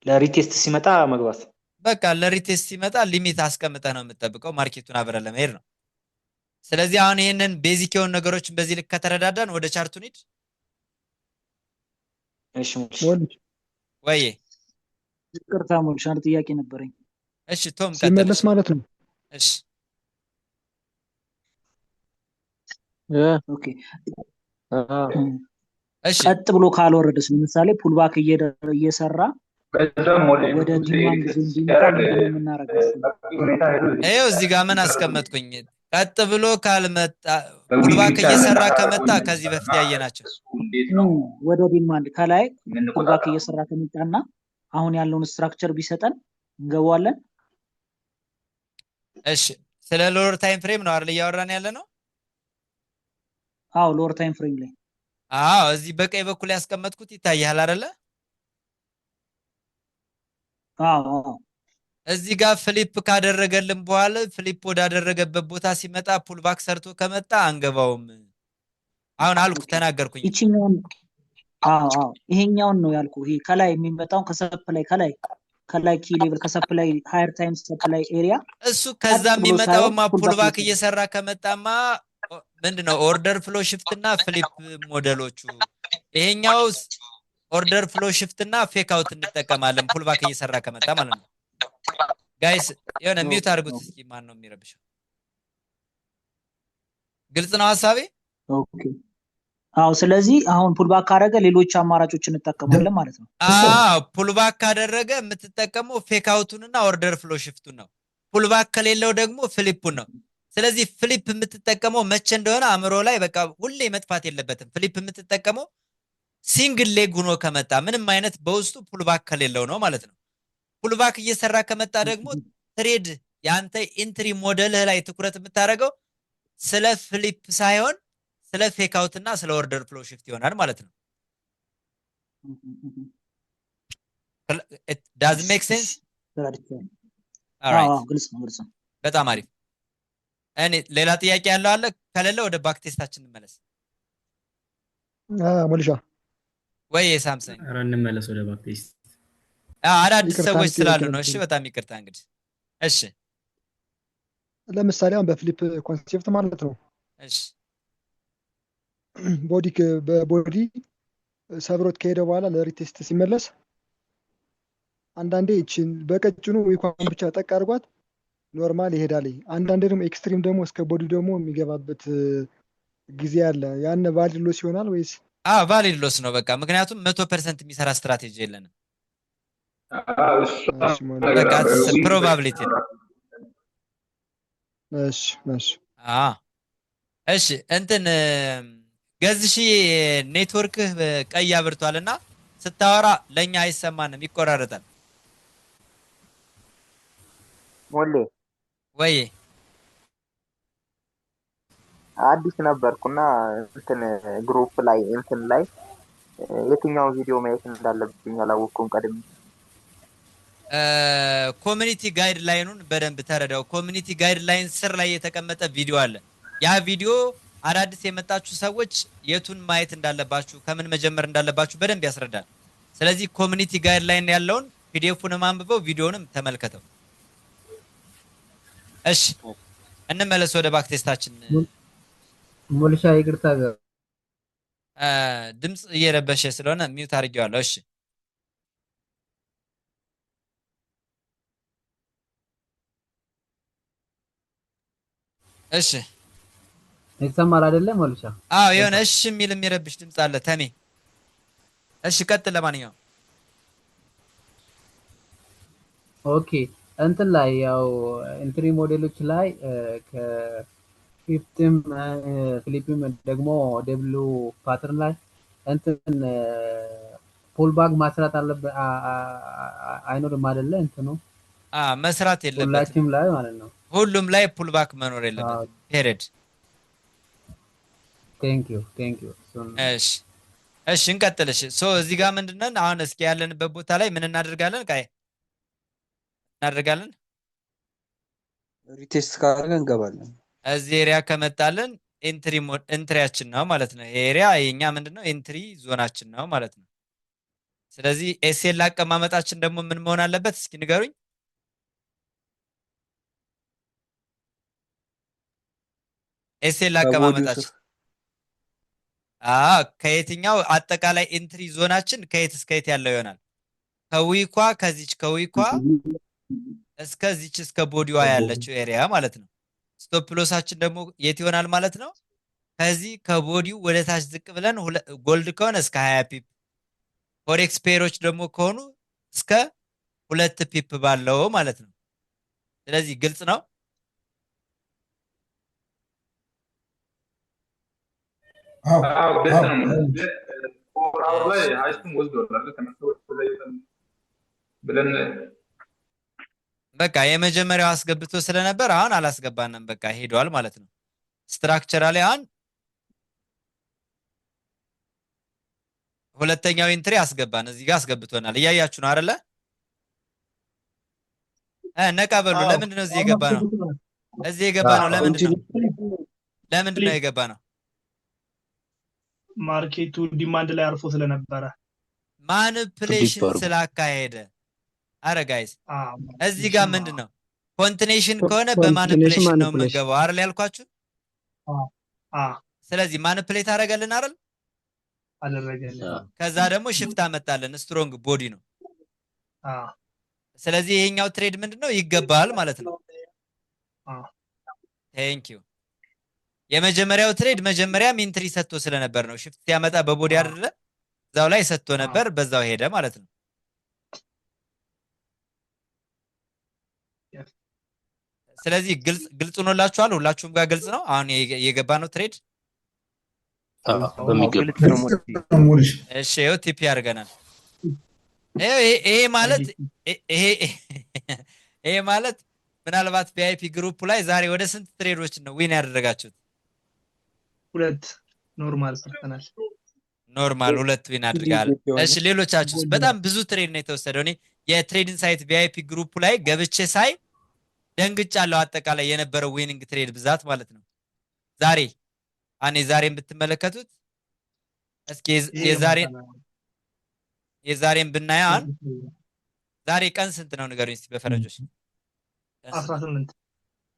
[SPEAKER 11] ለሪቴስት ሲመጣ መግባት
[SPEAKER 1] በቃ ለሪቴስት ሲመጣ ሊሚት አስቀምጠህ ነው የምትጠብቀው፣ ማርኬቱን አብረህ ለመሄድ ነው። ስለዚህ አሁን ይሄንን ቤዚክ የሆኑ ነገሮችን በዚህ ልክ ከተረዳዳን ወደ ቻርቱ እንሂድ።
[SPEAKER 11] እሺ
[SPEAKER 1] ወይ
[SPEAKER 11] ይቅርታ ሞልሽ አንድ ጥያቄ ነበረኝ።
[SPEAKER 1] እሺ ቶም
[SPEAKER 6] ሲመለስ ማለት ነው።
[SPEAKER 1] እሺ
[SPEAKER 11] ኦኬ ቀጥ ብሎ ካልወረደስ ለምሳሌ ፑልባክ እየሰራ ወደ ዲማንድ እንዲመጣ የምናደርገው
[SPEAKER 1] ይኸው እዚህ ጋር ምን አስቀመጥኩኝ? ቀጥ ብሎ ካልመጣ ፑልባክ እየሰራ ከመጣ ከዚህ በፊት ያየናቸው
[SPEAKER 11] ወደ ዲማንድ ከላይ ፑልባክ እየሰራ ከመጣና አሁን ያለውን ስትራክቸር ቢሰጠን እንገባዋለን።
[SPEAKER 1] እሺ ስለ ሎወር ታይም ፍሬም ነው አይደል እያወራን ያለ ነው?
[SPEAKER 11] አዎ ሎወር ታይም ፍሬም ላይ
[SPEAKER 1] እዚህ በቀኝ በኩል ያስቀመጥኩት ይታያል አይደለ? እዚህ ጋር ፍሊፕ ካደረገልን በኋላ ፍሊፕ ወዳደረገበት ቦታ ሲመጣ ፑልባክ ሰርቶ ከመጣ አንገባውም። አሁን አልኩ ተናገርኩኝ።
[SPEAKER 11] ይሄኛውን ነው ያልኩ። ይሄ ከላይ የሚመጣውን ከሰፕላይ ከላይ ኪ ሌቭል ከሰፕላይ ሃየር ታይም ሰፕላይ ኤሪያ
[SPEAKER 1] እሱ ከዛ የሚመጣውማ ፑልባክ እየሰራ ከመጣማ ምንድነው ኦርደር ፍሎ ሽፍት እና ፍሊፕ ሞዴሎቹ። ይሄኛው ኦርደር ፍሎ ሽፍት እና ፌክ አውት እንጠቀማለን ፑልባክ እየሰራ ከመጣ ማለት ነው። ጋይስ የሆነ ሚውት አድርጉት እስኪ። ማን ነው የሚረብሸው? ግልጽ ነው ሐሳቤ?
[SPEAKER 11] ኦኬ ስለዚህ አሁን ፑልባክ ካደረገ ሌሎች አማራጮችን እንጠቀማለን ማለት ነው።
[SPEAKER 1] ፑልባክ ካደረገ የምትጠቀመው ፌክ አውቱንና ኦርደር ፍሎ ሽፍቱን ነው። ፑልባክ ከሌለው ደግሞ ፍሊፑን ነው። ስለዚህ ፍሊፕ የምትጠቀመው መቼ እንደሆነ አእምሮ ላይ በቃ ሁሌ መጥፋት የለበትም። ፍሊፕ የምትጠቀመው ሲንግል ሌግ ሆኖ ከመጣ ምንም አይነት በውስጡ ፑልባክ ከሌለው ነው ማለት ነው። ፑልባክ እየሰራ ከመጣ ደግሞ ትሬድ የአንተ ኢንትሪ ሞዴልህ ላይ ትኩረት የምታደርገው ስለ ፍሊፕ ሳይሆን ስለ ፌክ አውት እና ስለ ኦርደር ፍሎ ሽፍት ይሆናል ማለት ነው። ዳዝ ሜክ ሴንስ?
[SPEAKER 11] ግልጽ ነው።
[SPEAKER 1] በጣም አሪፍ። እኔ ሌላ ጥያቄ ያለው አለ? ከሌለ ወደ ባክ ቴስታችን እንመለስ።
[SPEAKER 6] ሞልሻ
[SPEAKER 1] ወይ ሳምሰንግ
[SPEAKER 5] ኧረ እንመለስ ወደ ባክ ቴስት።
[SPEAKER 1] አዳዲስ ሰዎች ስላሉ ነው። እሺ በጣም ይቅርታ እንግዲህ። እሺ
[SPEAKER 6] ለምሳሌ አሁን በፍሊፕ ኮንሴፕት ማለት ነው።
[SPEAKER 1] እሺ
[SPEAKER 6] በቦዲ ሰብሮት ከሄደ በኋላ ለሪቴስት ሲመለስ አንዳንዴ ይችን በቀጭኑ ዊኳን ብቻ ጠቅ አድርጓት ኖርማል ይሄዳል። አንዳንድ ደግሞ ኤክስትሪም ደግሞ እስከ ቦዲ ደግሞ የሚገባበት ጊዜ አለ። ያን ቫሊድ ሎስ ይሆናል ወይስ?
[SPEAKER 1] ቫሊድ ሎስ ነው በቃ። ምክንያቱም 100% የሚሰራ ስትራቴጂ የለንም። በቃ ፕሮባቢሊቲ ነው። እሺ እንትን ገዝሺ ኔትወርክህ ቀይ አብርቷልና ስታወራ ለኛ አይሰማንም፣ ይቆራረጣል።
[SPEAKER 19] ሞሌ
[SPEAKER 1] ወይ
[SPEAKER 19] አዲስ ነበርኩና እንትን ግሩፕ ላይ እንትን ላይ የትኛው ቪዲዮ ማየት እንዳለብኝ አላወቅኩም ቀድሜ።
[SPEAKER 1] ኮሚኒቲ ጋይድ ላይኑን በደንብ ተረዳው። ኮሚኒቲ ጋይድ ላይን ስር ላይ የተቀመጠ ቪዲዮ አለ። ያ ቪዲዮ አዳዲስ የመጣችሁ ሰዎች የቱን ማየት እንዳለባችሁ ከምን መጀመር እንዳለባችሁ በደንብ ያስረዳል። ስለዚህ ኮሚኒቲ ጋይድ ላይን ያለውን ፒዲኤፉንም አንብበው ቪዲዮንም ተመልከተው። እሺ እንመለስ ወደ ባክ ቴስታችን።
[SPEAKER 20] ሞልሻ ይቅርታ
[SPEAKER 1] ድምጽ እየረበሸ ስለሆነ ሚውት አድርጌዋለሁ። እሺ እሺ
[SPEAKER 20] ይሰማል አይደለ ሞልሻ?
[SPEAKER 1] የሆነ እሺ የሚል የሚረብሽ ድምጽ አለ ተሜ። እሺ ቀጥል። ለማንኛውም
[SPEAKER 20] ኦኬ እንትን ላይ ያው ኢንትሪ ሞዴሎች ላይ ከፊፍትም ፍሊፕም ደግሞ ደብሉ ፓተርን ላይ እንትን ፑልባክ ማስራት አለበት አይኖርም አይደለ? እንትኑ
[SPEAKER 1] መስራት የለበትም
[SPEAKER 20] ሁላችንም ላይ ማለት ነው።
[SPEAKER 1] ሁሉም ላይ ፑልባክ መኖር የለበትም። ፔሪድ።
[SPEAKER 20] ቴንክ ዩ
[SPEAKER 1] እሺ እሺ እንቀጥል። እሺ እዚህ ጋር ምንድነው አሁን እስኪ ያለንበት ቦታ ላይ ምን እናደርጋለን? እናደርጋለን
[SPEAKER 7] ሪቴስት ካደረገን እንገባለን።
[SPEAKER 1] እዚህ ኤሪያ ከመጣልን ኢንትሪያችን ነው ማለት ነው። ኤሪያ የኛ ምንድነው ኢንትሪ ዞናችን ነው ማለት ነው። ስለዚህ ኤስኤል አቀማመጣችን ደግሞ ምን መሆን አለበት? እስኪ ንገሩኝ። ኤስኤል አቀማመጣችን ከየትኛው አጠቃላይ ኢንትሪ ዞናችን ከየት እስከ የት ያለው ይሆናል? ከዊኳ ከዊኳ እስከዚች እስከ ቦዲዋ ያለችው ኤሪያ ማለት ነው። ስቶፕ ሎሳችን ደግሞ የት ይሆናል ማለት ነው? ከዚህ ከቦዲው ወደ ታች ዝቅ ብለን ጎልድ ከሆነ እስከ 20 ፒፕ፣ ፎሬክስ ፔሮች ደግሞ ከሆኑ እስከ 2 ፒፕ ባለው ማለት ነው። ስለዚህ ግልጽ ነው። በቃ የመጀመሪያው አስገብቶ ስለነበር አሁን አላስገባንም። በቃ ሄዷል ማለት ነው። ስትራክቸራሊ አሁን ሁለተኛው ኢንትሪ አስገባን። እዚህ ጋር አስገብቶናል። እያያችሁ ነው አይደለ? ነቃ በሉ። ለምንድን ነው እዚህ የገባ ነው? እዚህ የገባ ነው ለምንድን ነው የገባ ነው?
[SPEAKER 3] ማርኬቱ ዲማንድ ላይ አርፎ ስለነበረ
[SPEAKER 1] ማኒፕሌሽን ስላካሄደ። አረ ጋይስ እዚህ ጋር ምንድነው ኮንቲኔሽን ከሆነ በማኒፕሌሽን ነው የምንገባው አይደል ያልኳችሁ? ስለዚህ ማኒፕሌት አደረገልን አይደል?
[SPEAKER 3] አደረገልን።
[SPEAKER 1] ከዛ ደግሞ ሽፍት አመጣልን። ስትሮንግ ቦዲ ነው። ስለዚህ ይሄኛው ትሬድ ምንድነው ይገባል ማለት ነው። ቴንክ ዩ። የመጀመሪያው ትሬድ መጀመሪያም ኢንትሪ ሰጥቶ ስለነበር ነው። ሽፍት ሲያመጣ በቦዲ አይደለ እዛው ላይ ሰጥቶ ነበር፣ በዛው ሄደ ማለት ነው። ስለዚህ ግልጽ ሆኖላችኋል? ሁላችሁም ጋር ግልጽ ነው? አሁን የገባ ነው ትሬድ እሺ ይኸው ቲፒ አድርገናል። ይሄ ማለት ምናልባት ቪአይፒ ግሩፕ ላይ ዛሬ ወደ ስንት ትሬዶች ነው ዊን ያደረጋችሁት?
[SPEAKER 3] 2 ኖርማል ሰርተናል።
[SPEAKER 1] ኖርማል 2 ዊን አድርጋል። እሺ ሌሎቻችሁስ? በጣም ብዙ ትሬድ ነው የተወሰደው። እኔ የትሬዲንግ ሳይት ቪአይፒ ግሩፕ ላይ ገብቼ ሳይ ደንግጫለሁ። አጠቃላይ የነበረው ዊኒንግ ትሬድ ብዛት ማለት ነው። ዛሬን ብትመለከቱት እስኪ የዛሬን ብናየው ዛሬ ቀን ስንት ነው ንገሩኝ እስቲ በፈረንጆች?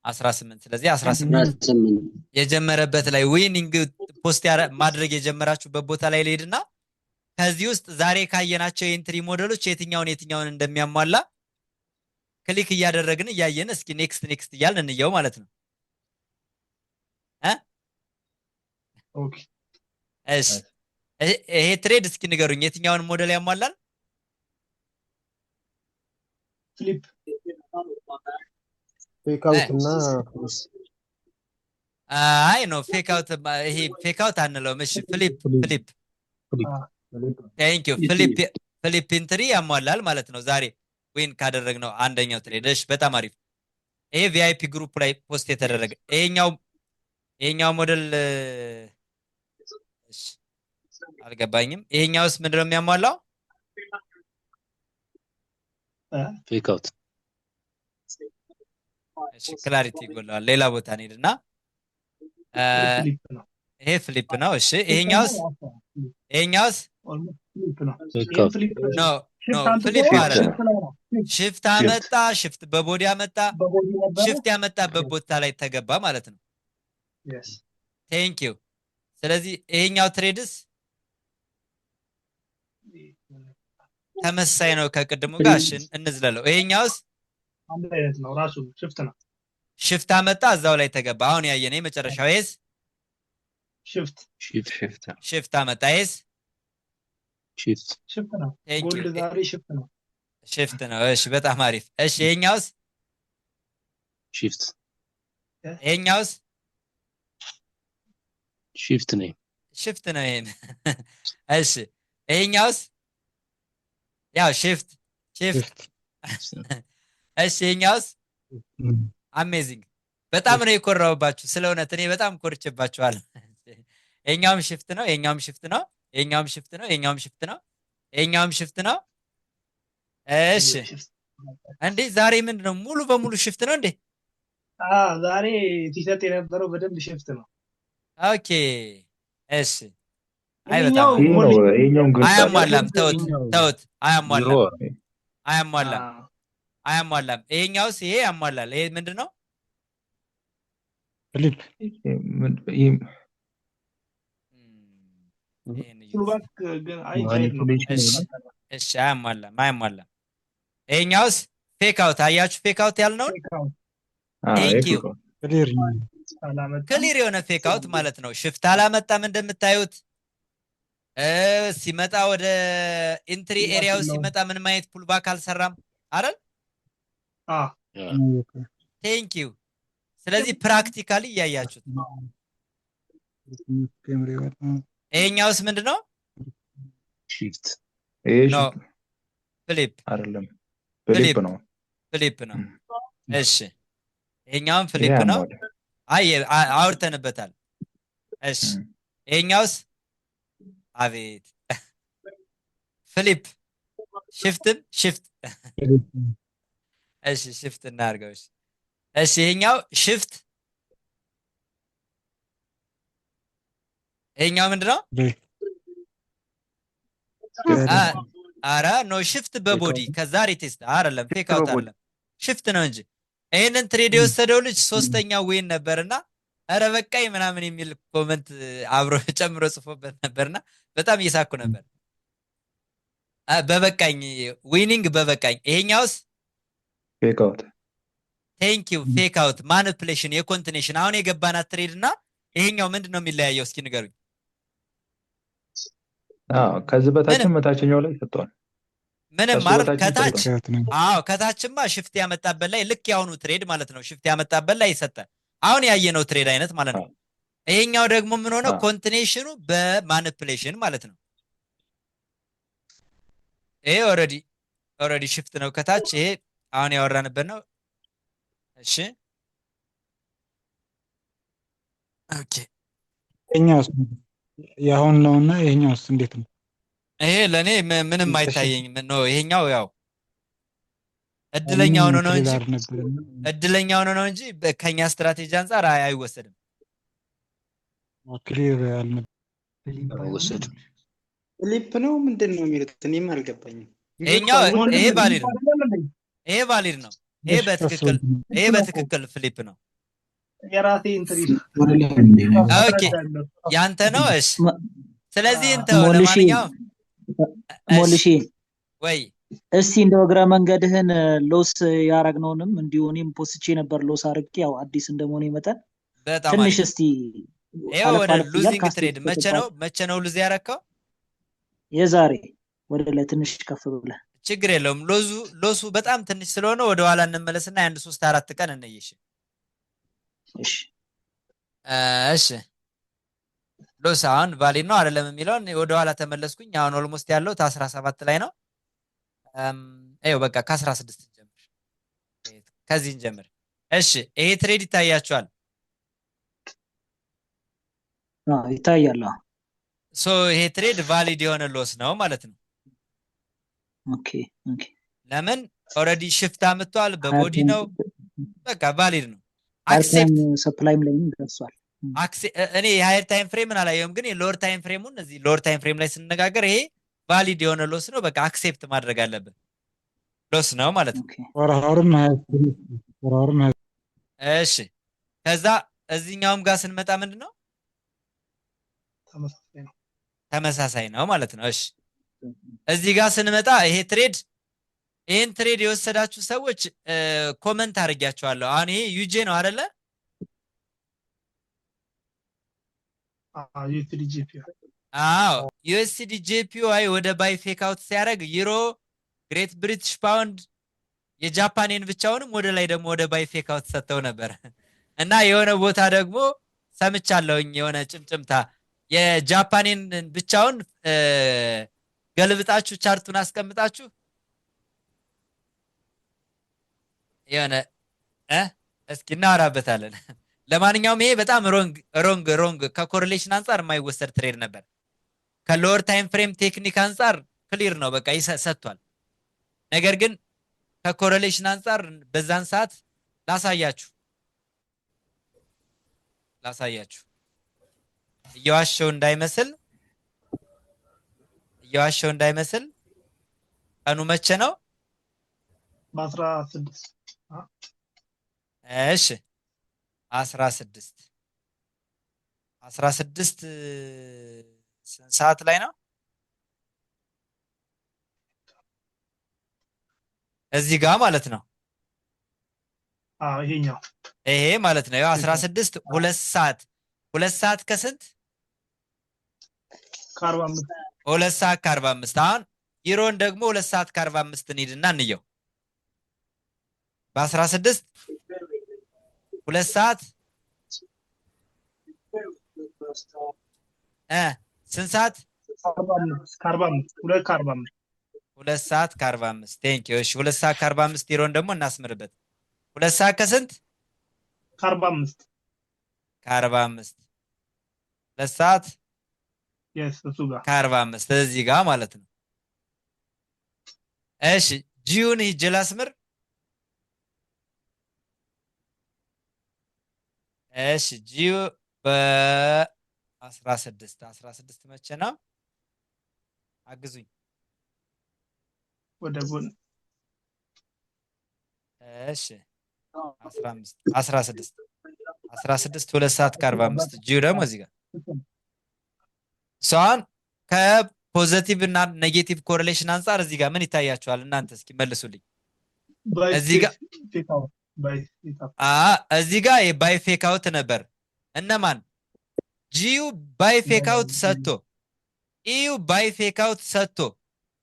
[SPEAKER 1] 18። ስለዚህ 18 የጀመረበት ላይ ዊኒንግ ፖስት ማድረግ የጀመራችሁበት ቦታ ላይ ልሄድና ከዚህ ውስጥ ዛሬ ካየናቸው የኢንትሪ ሞዴሎች የትኛውን እንደሚያሟላ ክሊክ እያደረግን እያየን እስኪ ኔክስት ኔክስት እያልን እንየው ማለት ነው።
[SPEAKER 3] ኦኬ
[SPEAKER 1] እሺ ይሄ ትሬድ እስኪ ንገሩኝ የትኛውን ሞዴል ያሟላል?
[SPEAKER 3] ፍሊፕ
[SPEAKER 14] ፌክ አውት እና
[SPEAKER 1] አይ ነው ፌክ አውት ይሄ ፌክ አውት አንለውም። እሺ ፍሊፕ ቴንክ ዩ ፍሊፕ ኢንትሪ ያሟላል ማለት ነው። ዛሬ ዊን ካደረግነው አንደኛው ትሬድ። እሺ በጣም አሪፍ። ይሄ ቪአይፒ ግሩፕ ላይ ፖስት የተደረገ ይሄኛው ሞዴል እሺ አልገባኝም። ይሄኛውስ ምንድነው የሚያሟላው?
[SPEAKER 2] ፌክ አውት።
[SPEAKER 1] እሺ ክላሪቲ ይጎላል። ሌላ ቦታ እንሂድና ይሄ ፍሊፕ ነው። እሺ ይሄኛውስ ኖ ፍሊፕ አይደለም። ሽፍት አመጣ፣ ሽፍት በቦዲ አመጣ፣ ሽፍት ያመጣበት ቦታ ላይ ተገባ ማለት ነው። ቴንክ ዩ። ስለዚህ ይሄኛው ትሬድስ ተመሳሳይ ነው ከቅድሙ ጋር። እሺ እንዝለለው። ይሄኛውስ
[SPEAKER 3] አንድ አይነት ነው፣ ራሱ ሽፍት ነው።
[SPEAKER 1] ሽፍት አመጣ፣ እዛው ላይ ተገባ። አሁን ያየነው የመጨረሻው ይሄስ ሽፍት አመጣ። ይሄስ
[SPEAKER 3] ሽፍት ነው። ጎልድ ዛሬ ሽፍት ነው።
[SPEAKER 1] ሽፍት ነው። እሺ በጣም አሪፍ። እሺ ይሄኛውስ ይሄኛውስ
[SPEAKER 2] ሽፍት ነው።
[SPEAKER 1] ሽፍት ነው ይሄን። እሺ ይሄኛውስ ያው ሽፍት። እሺ ይሄኛውስ አሜዚንግ። በጣም ነው የኮራውባችሁ ስለ እውነት እኔ በጣም ኮርቼባችኋለሁ። ይሄኛውም ሽፍት ነው፣ ይሄኛውም ሽፍት ነው፣ ይሄኛውም ሽፍት ነው፣ ይሄኛውም ሽፍት ነው፣ ይሄኛውም ሽፍት ነው። እሺ እንዴ ዛሬ ምንድነው ሙሉ በሙሉ ሽፍት ነው እንዴ?
[SPEAKER 3] ዛሬ ሲሰጥ የነበረው በደንብ ሽፍት ነው።
[SPEAKER 1] ኦኬ እሺ። አይ በጣም አያሟላም። ተውት አያሟላም። ይሄኛውስ ይሄ ያሟላል። ይሄ ምንድነው?
[SPEAKER 6] ፍሊፕ
[SPEAKER 1] እሺ አያሟላም። ይሄኛውስ ፌክ አውት። አያችሁ ፌክ አውት ያልነው ቴንክ ዩ። ክሊር የሆነ ፌክ አውት ማለት ነው። ሽፍት አላመጣም እንደምታዩት። ሲመጣ ወደ ኢንትሪ ኤሪያው ሲመጣ ምን ማየት ፑልባክ አልሰራም አይደል? ቴንክ ዩ። ስለዚህ ፕራክቲካሊ እያያችሁት ይሄኛውስ ምንድነው?
[SPEAKER 12] ሽፍት
[SPEAKER 1] ኖ ፍሊፕ
[SPEAKER 12] አይደለም፣ ፍሊፕ ነው።
[SPEAKER 1] ፍሊፕ ነው። እሺ ይሄኛውም ፍሊፕ ነው። አይ አውርተንበታል። እሺ ይሄኛውስ አቤት ፍሊፕ ሽፍትን ሽፍት። እሺ ሽፍት እናድርገው። እሺ ይሄኛው ሽፍት። ይሄኛው ምንድነው? አረ ኖ ሽፍት በቦዲ ከዛ ሪቴስት አይደለም፣ ፌክ አውት አይደለም፣ ሽፍት ነው እንጂ። ይሄንን ትሬድ የወሰደው ልጅ ሶስተኛው ዌን ነበርና አረ በቃኝ ምናምን የሚል ኮመንት አብሮ ጨምሮ ጽፎበት ነበርና በጣም እየሳኩ ነበር። በበቃኝ ዊኒንግ በበቃኝ። ይሄኛውስ
[SPEAKER 12] ፌክ አውት።
[SPEAKER 1] ቴንክ ዩ። ፌክ አውት ማኒፕሌሽን፣ የኮንቲኔሽን። አሁን የገባናት ትሬድ እና ይሄኛው ምንድነው የሚለያየው? እስኪ ንገሩኝ።
[SPEAKER 12] ከዚህ በታችም መታችኛው ላይ ሰጥቷል።
[SPEAKER 1] ምንም ማለት ከታች ከታችማ ሽፍት ያመጣበት ላይ ልክ ያሁኑ ትሬድ ማለት ነው። ሽፍት ያመጣበት ላይ ይሰጠ አሁን ያየነው ትሬድ አይነት ማለት ነው። ይሄኛው ደግሞ ምን ሆነ? ኮንቲኔሽኑ በማኒፕሌሽን ማለት ነው። ይሄ ኦሬዲ ሽፍት ነው ከታች። ይሄ አሁን ያወራንበት ነው። እሺ ኦኬ።
[SPEAKER 6] ይሄኛውስ ያሁን ነውና ይሄኛውስ እንዴት ነው?
[SPEAKER 1] ይሄ ለኔ ምንም አይታየኝም ነው። ይሄኛው ያው እድለኛ ሆኖ ነው እንጂ ከኛ ስትራቴጂ አንፃር አይወሰድም።
[SPEAKER 6] ክሊር አልወሰድም።
[SPEAKER 9] ፍሊፕ ነው ምንድን ነው የሚሉት? እኔም አልገባኝም።
[SPEAKER 1] ይሄኛው ይሄ ቫሊድ ነው። ይሄ በትክክል ፍሊፕ ነው።
[SPEAKER 3] የራሴ ኢንትሪ
[SPEAKER 1] ኦኬ ያንተ ነው። እሺ ስለዚህ እንተው ለማንኛውም
[SPEAKER 11] ሞልሺ
[SPEAKER 1] ወይ
[SPEAKER 11] እስቲ እንደው እግረ መንገድህን ሎስ ያረግነውንም እንዲሁ እኔም ፖስቼ ነበር ሎስ አርቄ ያው አዲስ እንደመሆነ መጠን
[SPEAKER 1] በጣም
[SPEAKER 11] ትንሽ
[SPEAKER 1] አሪፍ።
[SPEAKER 11] እስቲ
[SPEAKER 1] ይኸው
[SPEAKER 11] አለፍ
[SPEAKER 1] ወደ
[SPEAKER 11] አለፍ እያልክ
[SPEAKER 1] ሉዚንግ
[SPEAKER 11] አስተያየት
[SPEAKER 1] ትሬድ
[SPEAKER 11] ትሰጥባለህ።
[SPEAKER 1] መቼ ነው ሉዝ ያረከው?
[SPEAKER 11] የዛሬ ወደ ላይ ትንሽ ከፍ ብለህ
[SPEAKER 1] ችግር የለውም። ሎሱ በጣም ትንሽ ስለሆነ ወደ ኋላ እንመለስና የአንድ 3-4 ቀን እንየሽ።
[SPEAKER 11] እሺ
[SPEAKER 1] እሺ ሎስ አሁን ቫሊድ ነው አይደለም የሚለውን ወደ ኋላ ተመለስኩኝ። አሁን ኦልሞስት ያለው 17 ላይ ነው። አይው በቃ ከ16 እንጀምር። ከዚህ እንጀምር። እሺ ይሄ ትሬድ ይታያችኋል?
[SPEAKER 11] ይታያል።
[SPEAKER 1] ሶ ይሄ ትሬድ ቫሊድ የሆነ ሎስ ነው ማለት ነው።
[SPEAKER 11] ኦኬ
[SPEAKER 1] ለምን ኦልሬዲ ሽፍት አምጥቷል፣ በቦዲ ነው፣ በቃ ቫሊድ ነው።
[SPEAKER 11] አክሴፕት ሰፕላይም ላይ ደርሷል።
[SPEAKER 1] እኔ የሃየር ታይም ፍሬምን አላየሁም፣ ግን የሎወር ታይም ፍሬሙን እዚህ ሎወር ታይም ፍሬም ላይ ስንነጋገር ይሄ ቫሊድ የሆነ ሎስ ነው። በቃ አክሴፕት ማድረግ አለብን። ሎስ ነው ማለት ነው። እሺ ከዛ እዚህኛውም ጋር ስንመጣ ምንድነው? ተመሳሳይ ነው ማለት ነው። እሺ እዚህ ጋር ስንመጣ ይሄን ትሬድ የወሰዳችሁ ሰዎች ኮመንት አድርጊያቸዋለሁ። አሁን ይሄ ዩጄ ነው አይደለ? ዩኤስዲ ጄፒዋይ ወደ ባይ ፌክ አውት ሲያደርግ ዩሮ፣ ግሬት ብሪቲሽ ፓውንድ፣ የጃፓኔን ብቻውንም ወደ ላይ ደግሞ ወደ ባይ ፌክ አውት ሰጥተው ነበር እና የሆነ ቦታ ደግሞ ሰምቻለሁኝ የሆነ ጭምጭምታ የጃፓኔን ብቻውን ገልብጣችሁ ቻርቱን አስቀምጣችሁ የሆነ እስኪ እናወራበታለን። ለማንኛውም ይሄ በጣም ሮንግ ከኮሪሌሽን አንጻር የማይወሰድ ትሬድ ነበር። ከሎወር ታይም ፍሬም ቴክኒክ አንጻር ክሊር ነው፣ በቃ ሰጥቷል። ነገር ግን ከኮሪሌሽን አንጻር በዛን ሰዓት ላሳያችሁ እየዋሸው እንዳይመስል ቀኑ መቼ ነው?
[SPEAKER 3] በ16
[SPEAKER 1] እሺ 16 ስንት ሰዓት ላይ ነው? እዚህ ጋር ማለት ነው።
[SPEAKER 3] ይሄኛው
[SPEAKER 1] ይሄ ማለት ነው 16 2 ሰዓት ከስንት?
[SPEAKER 3] ከ45
[SPEAKER 1] 2 ሰዓት ከ45። አሁን ዩሮን ደግሞ 2 ሰዓት ከ45 እንሂድና እንየው። በ16 2 ሰዓት ስንት ሰዓት? 2 ሰዓት ከ45 ቴንክ ዩ። እሺ 2 ሰዓት ከ45 ዩሮን ደግሞ እናስምርበት። 2 ሰዓት ከስንት?
[SPEAKER 3] ከ45
[SPEAKER 1] 2 ሰዓት
[SPEAKER 3] እሱ ጋር
[SPEAKER 1] ከ45 እዚህ ጋር ማለት ነው። እሺ ጂዩን ሂጅ ላስምር። እሺ ጂዩ በ16 መቼ ነው? አግዙኝ
[SPEAKER 3] ወደ ጎን።
[SPEAKER 1] እሺ 16 2 ሰዓት ከ45 ጂዩ ደግሞ እዚህ ጋር ሰውን ከፖዚቲቭ እና ኔጌቲቭ ኮሪሌሽን አንጻር እዚህ ጋር ምን ይታያችኋል እናንተ? እስኪ መልሱልኝ። እዚህ ጋር የባይ ፌክ አውት ነበር። እነማን? ጂዩ ባይ ፌክ አውት ሰጥቶ፣ ኢዩ ባይ ፌክ አውት ሰጥቶ፣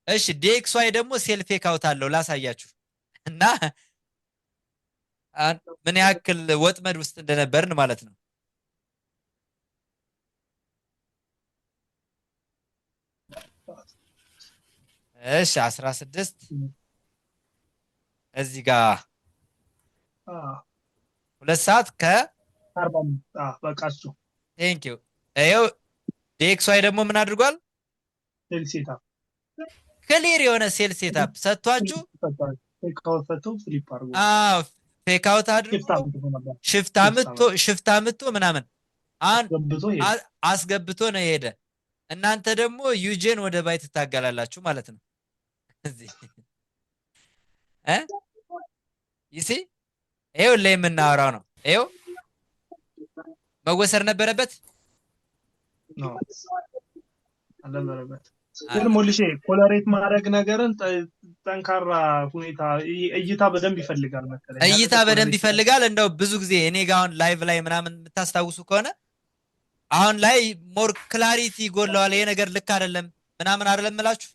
[SPEAKER 1] እሺ ዲኤክስዋይ ደግሞ ሴል ፌክ አውት አለው። ላሳያችሁ እና ምን ያክል ወጥመድ ውስጥ እንደነበርን ማለት ነው። እሺ 16 እዚህ ጋር 2 ሰዓት
[SPEAKER 3] ከ45 በቃ እሱ
[SPEAKER 1] ቴንክ ዩ። ይኸው ዲኤክስዋይ ደግሞ ምን አድርጓል?
[SPEAKER 3] ሴል ሴታፕ
[SPEAKER 1] ክሊር የሆነ ሴል ሴታፕ ሰጥቷችሁ ፌክ አውት አድርጎ ሽፍት አምጥቶ ምናምን አስገብቶ ነው የሄደ። እናንተ ደግሞ ዩጄን ወደ ባይ ትታገላላችሁ ማለት ነው። እዚህ ይሲ ይሄው ላይ የምናወራው ነው። ይሄው መወሰድ ነበረበት
[SPEAKER 3] አልነበረበት። ግን ሞልሼ ኮለሬት ማድረግ ነገርን ጠንካራ ሁኔታ እይታ በደንብ ይፈልጋል መሰለኝ።
[SPEAKER 1] እይታ በደንብ ይፈልጋል። እንደው ብዙ ጊዜ እኔ ጋር አሁን ላይቭ ላይ ምናምን የምታስታውሱ ከሆነ አሁን ላይ ሞር ክላሪቲ ጎለዋል፣ ይሄ ነገር ልክ አይደለም ምናምን አይደለም እላችሁ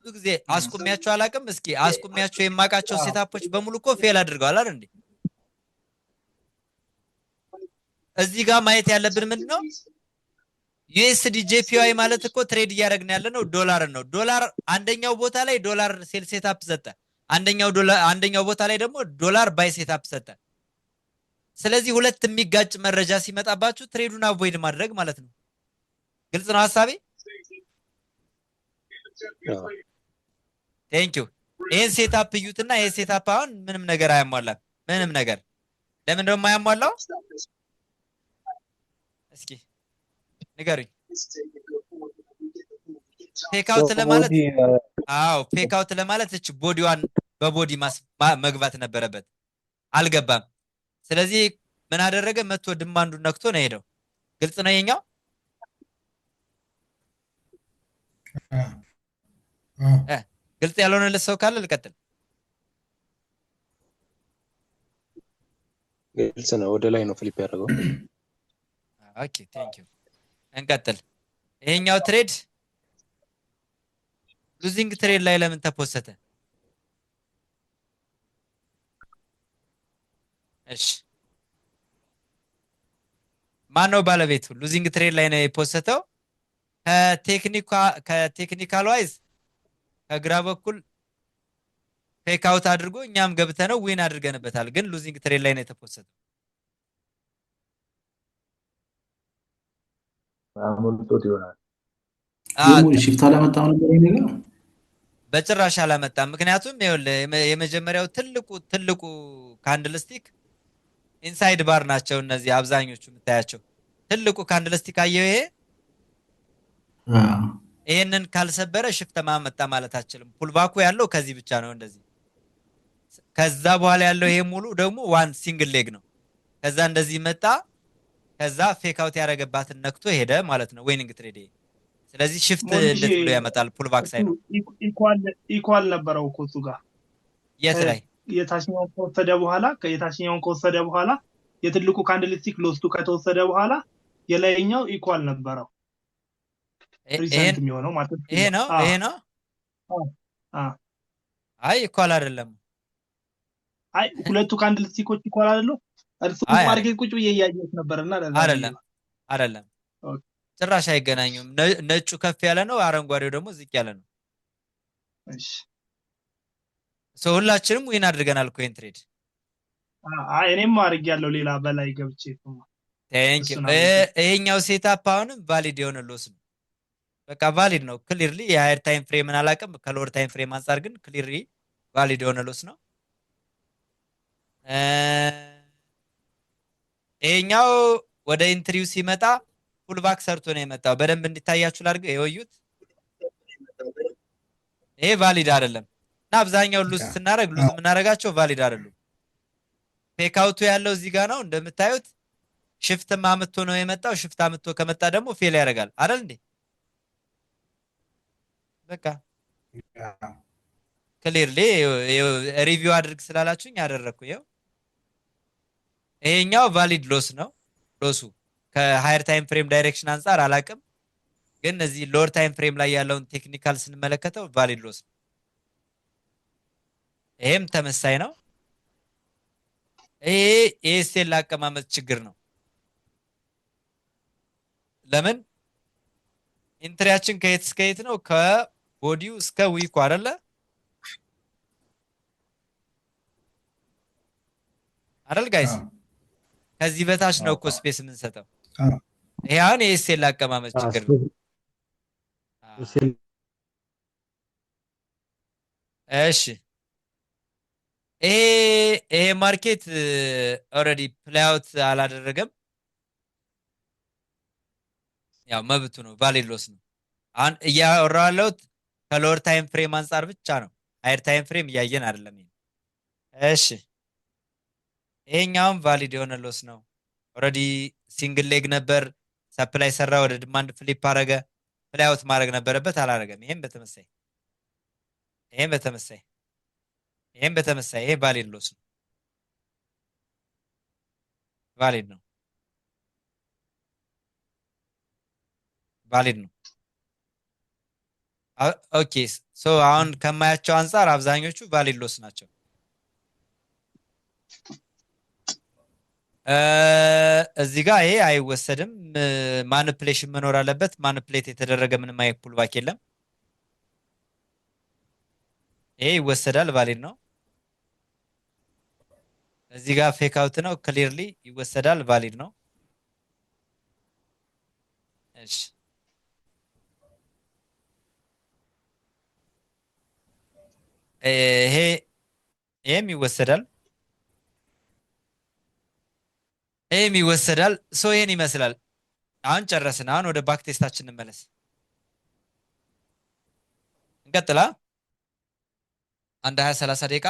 [SPEAKER 1] ብዙ ጊዜ አስቁሚያቸው አላውቅም። እስኪ አስቁሚያቸው የማውቃቸው ሴታፖች በሙሉ እኮ ፌል አድርገዋል አይደል እንዴ? እዚህ ጋር ማየት ያለብን ምንድነው ዩኤስዲ ጄፒዋይ ማለት እኮ ትሬድ እያደረግን ያለ ነው ዶላር ነው። ዶላር አንደኛው ቦታ ላይ ዶላር ሴል ሴታፕ ሰጠ፣ አንደኛው ቦታ ላይ ደግሞ ዶላር ባይ ሴታፕ ሰጠ። ስለዚህ ሁለት የሚጋጭ መረጃ ሲመጣባችሁ ትሬዱን አቮይድ ማድረግ ማለት ነው። ግልጽ ነው ሐሳቤ? ቴንክ ዩ። ይሄን ሴታፕ እዩትና ይሄ ሴታፕ አሁን ምንም ነገር አያሟላም። ምንም ነገር ለምን እንደው የማያሟላው እስኪ ንገሩኝ። ፌክ አውት ለማለት ፌክ አውት ለማለት እቺ ቦዲዋን በቦዲ መግባት ነበረበት፣ አልገባም። ስለዚህ ምን አደረገ? መጥቶ ድማንዱን ነክቶ ነው ሄደው። ግልጽ ነው የኛው? ግልጽ ያልሆነለት ሰው ካለ ልቀጥል።
[SPEAKER 2] ግልጽ ነው። ወደ ላይ ነው ፍሊፕ ያደረገው።
[SPEAKER 1] ኦኬ ቴንክ ዩ። እንቀጥል። ይሄኛው ትሬድ ሉዚንግ ትሬድ ላይ ለምን ተፖሰተ? እሺ ማን ነው ባለቤቱ? ሉዚንግ ትሬድ ላይ ነው የፖሰተው። ከቴክኒካል ዋይዝ ከግራ በኩል ፌክ አውት አድርጎ እኛም ገብተነው ዊን አድርገንበታል። ግን ሉዚንግ ትሬድ ላይ ነው የተፖሰተው።
[SPEAKER 21] አሞልቶት ይሆናል።
[SPEAKER 22] ሽፍት አላመጣም ነበር ይሄ ነገር
[SPEAKER 1] በጭራሽ አላመጣም። ምክንያቱም የመጀመሪያው ትልቁ ካንድልስቲክ ኢንሳይድ ባር ናቸው እነዚህ አብዛኞቹ የምታያቸው። ትልቁ ካንድልስቲክ አየው ይሄ ይሄንን ካልሰበረ ሽፍት ማመጣ ማለት አችልም። ፑልባኩ ያለው ከዚህ ብቻ ነው እንደዚህ። ከዛ በኋላ ያለው ይሄ ሙሉ ደግሞ ዋን ሲንግል ሌግ ነው። ከዛ እንደዚህ መጣ። ከዛ ፌክ አውት ያደረገባትን ነክቶ ሄደ ማለት ነው ዊኒንግ ትሬድ። ስለዚህ ሽፍት እንዴት ብሎ ያመጣል? ፑልባክ ሳይሆን
[SPEAKER 3] ኢኳል ነበረው እኮ እሱ ጋር
[SPEAKER 1] የት ላይ
[SPEAKER 3] የታችኛውን ከወሰደ በኋላ የትልቁ ካንድልስቲክ ሎስቱ ከተወሰደ በኋላ የላይኛው ኢኳል ነበረው። ሪሰንት የሚሆነው ማለት ነው።
[SPEAKER 1] ይሄ ነው። አይ ኢኳል አይደለም።
[SPEAKER 3] አይ ሁለቱ ካንድልስቲኮች ኢኳል አይደለም። እርሱ ማርኬት ቁጭ ብዬ እያየሁት ነበርና
[SPEAKER 1] አይደለም ጭራሽ አይገናኙም። ነጩ ከፍ ያለ ነው፣ አረንጓዴው ደግሞ ዝቅ ያለ ነው።
[SPEAKER 3] እሺ
[SPEAKER 1] ሁላችንም ዊን አድርገናል እኮ ይሄን ትሬድ።
[SPEAKER 3] እኔም አድርጌያለሁ ሌላ በላይ ገብቼ።
[SPEAKER 1] ቴንክ ዩ። ይሄኛው ሴታፕ አሁንም ቫሊድ የሆነ ሎስ ነው። በቃ ቫሊድ ነው ክሊርሊ። የሃየር ታይም ፍሬምን አላውቅም፣ ከሎወር ታይም ፍሬም አንጻር ግን ክሊርሊ ቫሊድ የሆነ ሎስ ነው። ይሄኛው ወደ ኢንትሪው ሲመጣ ፉልባክ ሰርቶ ነው የመጣው። በደንብ እንዲታያችሁ ላድርገው። ይወዩት። ይሄ ቫሊድ አይደለም እና አብዛኛው ሉዝ ስናደርግ ሉዝ የምናደርጋቸው ቫሊድ አይደሉም። ፌክ አውቱ ያለው እዚህ ጋር ነው እንደምታዩት። ሽፍት አምጥቶ ነው የመጣው። ሽፍት አምጥቶ ከመጣ ደግሞ ፌል ያደርጋል አይደል እንዴ? በቃ ክሊርሊ ሪቪው አድርግ ስላላችሁኝ ያደረኩ። ይሄኛው ቫሊድ ሎስ ነው። ሎሱ ከሃየር ታይም ፍሬም ዳይሬክሽን አንጻር አላቅም፣ ግን እዚህ ሎወር ታይም ፍሬም ላይ ያለውን ቴክኒካል ስንመለከተው ቫሊድ ሎስ ነው። ይሄም ተመሳይ ነው። ይሄ የኤስኤል አቀማመጥ ችግር ነው። ለምን ኢንትሪያችን ከየት እስከ የት ነው? ከቦዲው እስከ ዊኩ አይደለ? አይደል ጋይስ? ከዚህ በታች ነው እኮ ስፔስ የምንሰጠው። ይሄ አሁን የኤስኤል አቀማመጥ ችግር ነው። እሺ ይሄ ማርኬት ኦልሬዲ ፕሌይ አውት አላደረገም። ያው መብቱ ነው፣ ቫሊድ ሎስ ነው። አሁን እያወራሁ ያለሁት ከሎወር ታይም ፍሬም አንጻር ብቻ ነው። ሃየር ታይም ፍሬም እያየን አይደለም። እሺ ይሄኛውም ቫሊድ የሆነ ሎስ ነው። ኦልሬዲ ሲንግል ሌግ ነበር፣ ሰፕላይ ሰራ፣ ወደ ዲማንድ ፍሊፕ አረገ። ፕሌይ አውት ማድረግ ነበረበት፣ አላረገም። ይሄም በተመሳይ ይሄም በተመሳይ ይሄ ቫሊድ ሎስ ነው። ቫሊድ ነው። ቫሊድ ነው። ኦኬ ሶ አሁን ከማያቸው አንፃር አብዛኞቹ ቫሊድ ሎስ ናቸው። እዚህ ጋር ይሄ አይወሰድም። ማኒፕሌሽን መኖር አለበት። ማኒፕሌት የተደረገ ምንም አይነት ፑልባክ የለም። ይሄ ይወሰዳል። ቫሊድ ነው። እዚህ ጋር ፌክ አውት ነው። ክሊርሊ ይወሰዳል። ቫሊድ ነው። እሺ ይሄም ይወሰዳል። ይሄም ይወሰዳል። ሶ ይሄን ይመስላል። አሁን ጨረስን። አሁን ወደ ባክ ቴስታችን እንመለስ። እንቀጥላ አንድ 20-30 ደቂቃ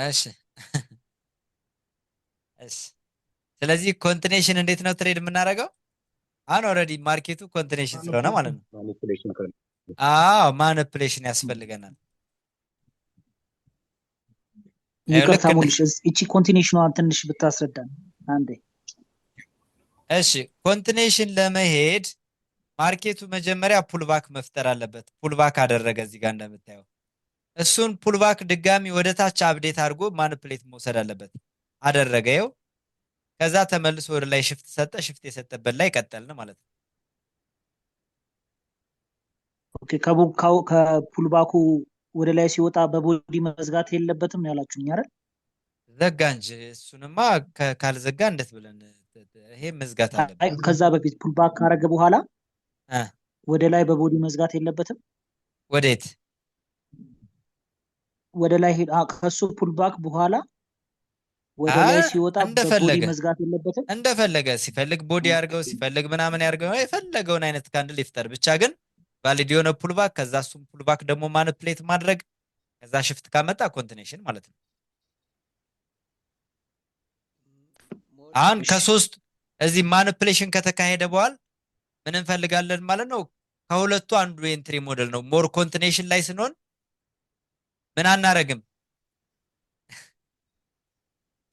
[SPEAKER 1] እሺ እሺ። ስለዚህ ኮንቲኔሽን እንዴት ነው ትሬድ የምናደርገው? አሁን ኦልሬዲ ማርኬቱ ኮንቲኔሽን ስለሆነ ማለት ነው። አዎ ማኒፕሌሽን ያስፈልገናል።
[SPEAKER 11] ይቅርታ ሙልሽ፣ እቺ ኮንቲኔሽኗን ትንሽ ብታስረዳን አንዴ።
[SPEAKER 1] እሺ ኮንቲኔሽን ለመሄድ ማርኬቱ መጀመሪያ ፑልባክ መፍጠር አለበት። ፑልባክ አደረገ እዚህ ጋር እንደምታየው። እሱን ፑልባክ ድጋሚ ወደ ታች አፕዴት አድርጎ ማኒፕሌት መውሰድ አለበት። አደረገ ይኸው። ከዛ ተመልሶ ወደ ላይ ሽፍት ሰጠ። ሽፍት የሰጠበት ላይ ቀጠልን ማለት ነው።
[SPEAKER 11] ኦኬ ከፑልባኩ ወደ ላይ ሲወጣ በቦዲ መዝጋት የለበትም ያላችሁኝ አይደል?
[SPEAKER 1] ዘጋ እንጂ እሱንማ ካልዘጋ እንዴት ብለን ይሄ መዝጋት አለበት።
[SPEAKER 11] ከዛ በፊት ፑልባክ ካረገ በኋላ ወደ ላይ በቦዲ መዝጋት የለበትም።
[SPEAKER 1] ወዴት?
[SPEAKER 11] ወደ ላይ ከሱ ፑልባክ በኋላ ወደ ላይ ሲወጣ በቦዲ መዝጋት የለበትም።
[SPEAKER 1] እንደፈለገ ሲፈልግ ቦዲ ያርገው፣ ሲፈልግ ምናምን ያርገው፣ የፈለገውን አይነት ካንድል ይፍጠር። ብቻ ግን ቫሊድ የሆነ ፑልባክ፣ ከዛ እሱም ፑልባክ ደግሞ ማኒፕሌት ማድረግ፣ ከዛ ሽፍት ካመጣ ኮንቲኔሽን ማለት ነው። አሁን ከሶስት እዚህ ማኒፕሌሽን ከተካሄደ በኋላ ምን እንፈልጋለን ማለት ነው? ከሁለቱ አንዱ የኤንትሪ ሞዴል ነው። ሞር ኮንቲኔሽን ላይ ስንሆን ምን አናረግም?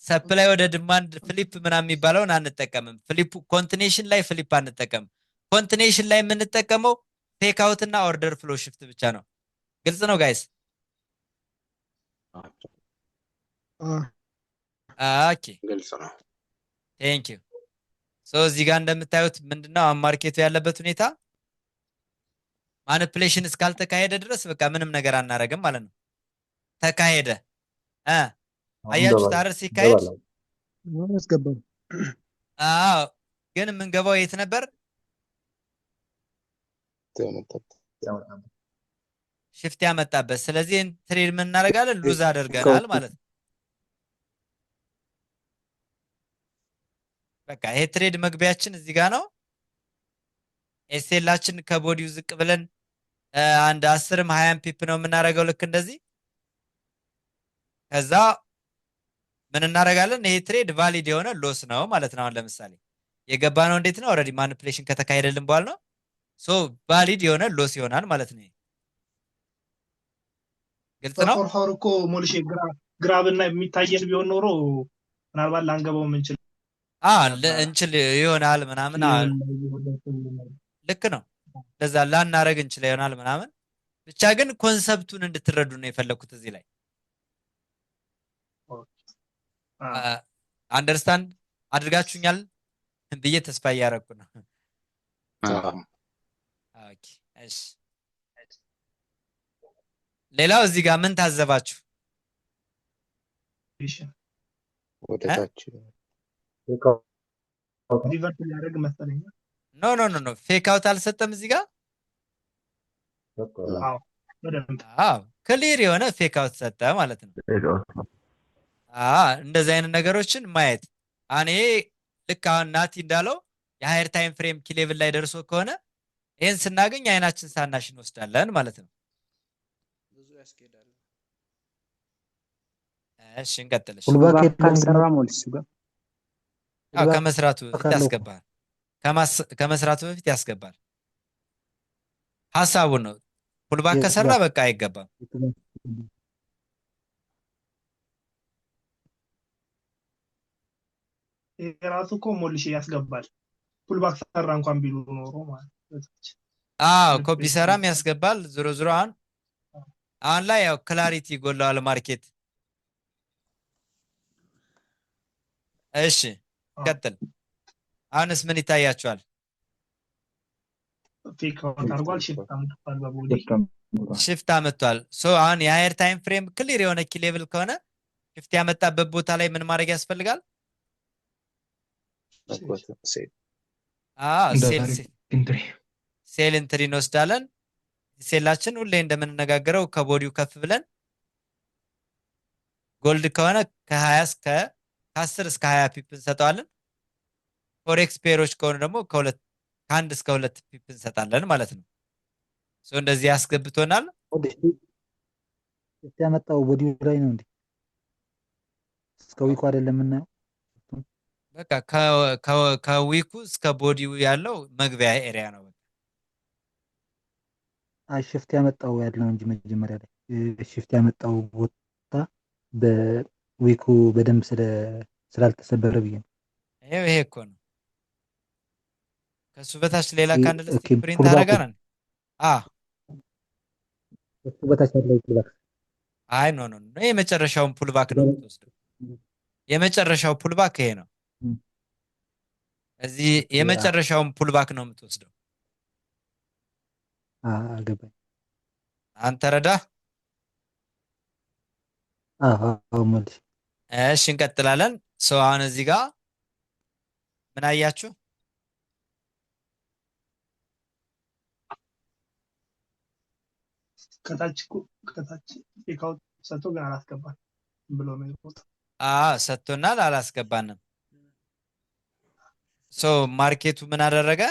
[SPEAKER 1] ሰፕላይ ወደ ዲማንድ ፍሊፕ ምናምን የሚባለውን አንጠቀምም። ፍሊፕ ኮንቲኔሽን ላይ ፍሊፕ አንጠቀምም። ኮንቲኔሽን ላይ የምንጠቀመው ፌክ አውት እና ኦርደር ፍሎ ሽፍት ብቻ ነው። ግልጽ ነው ጋይስ? ኦኬ
[SPEAKER 2] ግልጽ ነው።
[SPEAKER 1] ቴንክ ዩ። ሶ እዚህ ጋር እንደምታዩት ምንድነው ማርኬቱ ያለበት ሁኔታ ማኒፕሌሽን እስካልተካሄደ ድረስ በቃ ምንም ነገር አናረግም ማለት ነው። ተካሄደ አያችሁት አይደል? ሲካሄድ
[SPEAKER 10] አስገባም።
[SPEAKER 1] አዎ ግን የምንገባው የት ነበር? ሽፍት ያመጣበት። ስለዚህ ትሬድ ምን እናደርጋለን? ሉዝ አድርገናል ማለት ነው። በቃ ይሄ ትሬድ መግቢያችን እዚህ ጋር ነው። ኤስኤላችን ከቦዲው ዝቅ ብለን አንድ 10ም 20ም ፒፕ ነው የምናደርገው ልክ እንደዚህ። ከዛ ምን እናደርጋለን? ይሄ ትሬድ ቫሊድ የሆነ ሎስ ነው ማለት ነው። አሁን ለምሳሌ የገባ ነው እንዴት ነው? ኦልሬዲ ማኒፕሌሽን ከተካሄደልን በኋላ ነው። ሶ ቫሊድ የሆነ ሎስ ይሆናል ማለት ነው። ግልጽ ነው።
[SPEAKER 3] በፎር ሀወር እኮ ሞልሽ ግራብና የሚታየን ቢሆን ኖሮ ምናልባት ላንገባው እንችል
[SPEAKER 1] እንችል ይሆናል ምናምን። ልክ ነው። ለዛ ላናረግ እንችል ይሆናል ምናምን። ብቻ ግን ኮንሰፕቱን እንድትረዱ ነው የፈለኩት እዚህ ላይ። አንደርስታንድ አድርጋችሁኛል ብዬ ተስፋ እያደረኩ ነው። ኦኬ እሺ። ሌላው እዚህ ጋር ምን ታዘባችሁ?
[SPEAKER 2] ወደታች
[SPEAKER 3] ሪቨርስ ሊያደርግ መሰለኝ።
[SPEAKER 1] ኖ ፌክ አውት አልሰጠም እዚህ ጋር። አዎ ክሊር የሆነ ፌክ አውት ሰጠ ማለት ነው። እንደዚህ አይነት ነገሮችን ማየት እኔ ልክ አሁን ናቲ እንዳለው የሃየር ታይም ፍሬም ኪ ሌቭል ላይ ደርሶ ከሆነ ይህን ስናገኝ አይናችን ሳናሽ እንወስዳለን ማለት ነው።
[SPEAKER 2] ብዙ ያስኬዳል።
[SPEAKER 1] እሺ እንቀጥልሽ። ከመስራቱ በፊት ያስገባል። ከመስራቱ በፊት ያስገባል። ሀሳቡ ነው። ፑልባክ ከሰራ በቃ አይገባም።
[SPEAKER 3] የራሱ እኮ ሞልሽ ያስገባል። ፑልባክ ሰራ እንኳን ቢሉ ኖሮ ማለት ነው።
[SPEAKER 1] አዎ እኮ ቢሰራም ያስገባል። ዞሮ ዞሮ አሁን ላይ ያው ክላሪቲ ጎላዋል ማርኬት። እሺ ቀጥል። አሁንስ ምን ይታያችኋል?
[SPEAKER 3] ፌክ አውት አድርጓል። ሽፍት አምጥቷል በቦዲ
[SPEAKER 1] ሽፍት አመጥቷል። ሶ አሁን የሃየር ታይም ፍሬም ክሊር የሆነ ኪ ሌቭል ከሆነ ሽፍት ያመጣበት ቦታ ላይ ምን ማድረግ ያስፈልጋል? ሴል ኢንትሪ እንወስዳለን። ሴላችን ሁሌ እንደምንነጋገረው ከቦዲው ከፍ ብለን ጎልድ ከሆነ ከ20 እስከ ከ10 እስከ 20 ፒፕ እንሰጠዋለን። ፎሬክስ ፔሮች ከሆኑ ደግሞ ከ1 እስከ 2 ፒፕ እንሰጣለን ማለት ነው። ሶ እንደዚህ ያስገብቶናል።
[SPEAKER 6] ያመጣው ቦዲው ላይ ነው እንዴ? እስከ ዊኩ አይደለም የምናየው።
[SPEAKER 1] በቃ ከዊኩ እስከ ቦዲው ያለው መግቢያ ኤሪያ ነው።
[SPEAKER 6] አይ ሽፍት ያመጣው ያለው እንጂ መጀመሪያ ላይ ሽፍት ያመጣው ቦታ በዊኩ በደንብ ስላልተሰበረ ብዬ ነው።
[SPEAKER 1] ይሄ እኮ ነው። ከሱ በታች ሌላ ካንድል ፕሪንት አደረጋን።
[SPEAKER 6] እሱ በታች ያለው ፑልባክ
[SPEAKER 1] አይ ኖ የመጨረሻውን ፑልባክ ነው የምትወስደው። የመጨረሻው ፑልባክ ይሄ ነው። እዚህ የመጨረሻውን ፑልባክ ነው የምትወስደው።
[SPEAKER 6] አገባኝ።
[SPEAKER 1] አንተ ረዳ።
[SPEAKER 6] መልስ።
[SPEAKER 1] እሺ እንቀጥላለን። ሰው አሁን እዚህ ጋር ምን አያችሁ?
[SPEAKER 3] ከታች ፌክ አውት ሰጥቶ ግን አላስገባን ብሎ ነው የወጣው።
[SPEAKER 1] ሰጥቶናል፣ አላስገባንም። ሶ ማርኬቱ ምን አደረገ?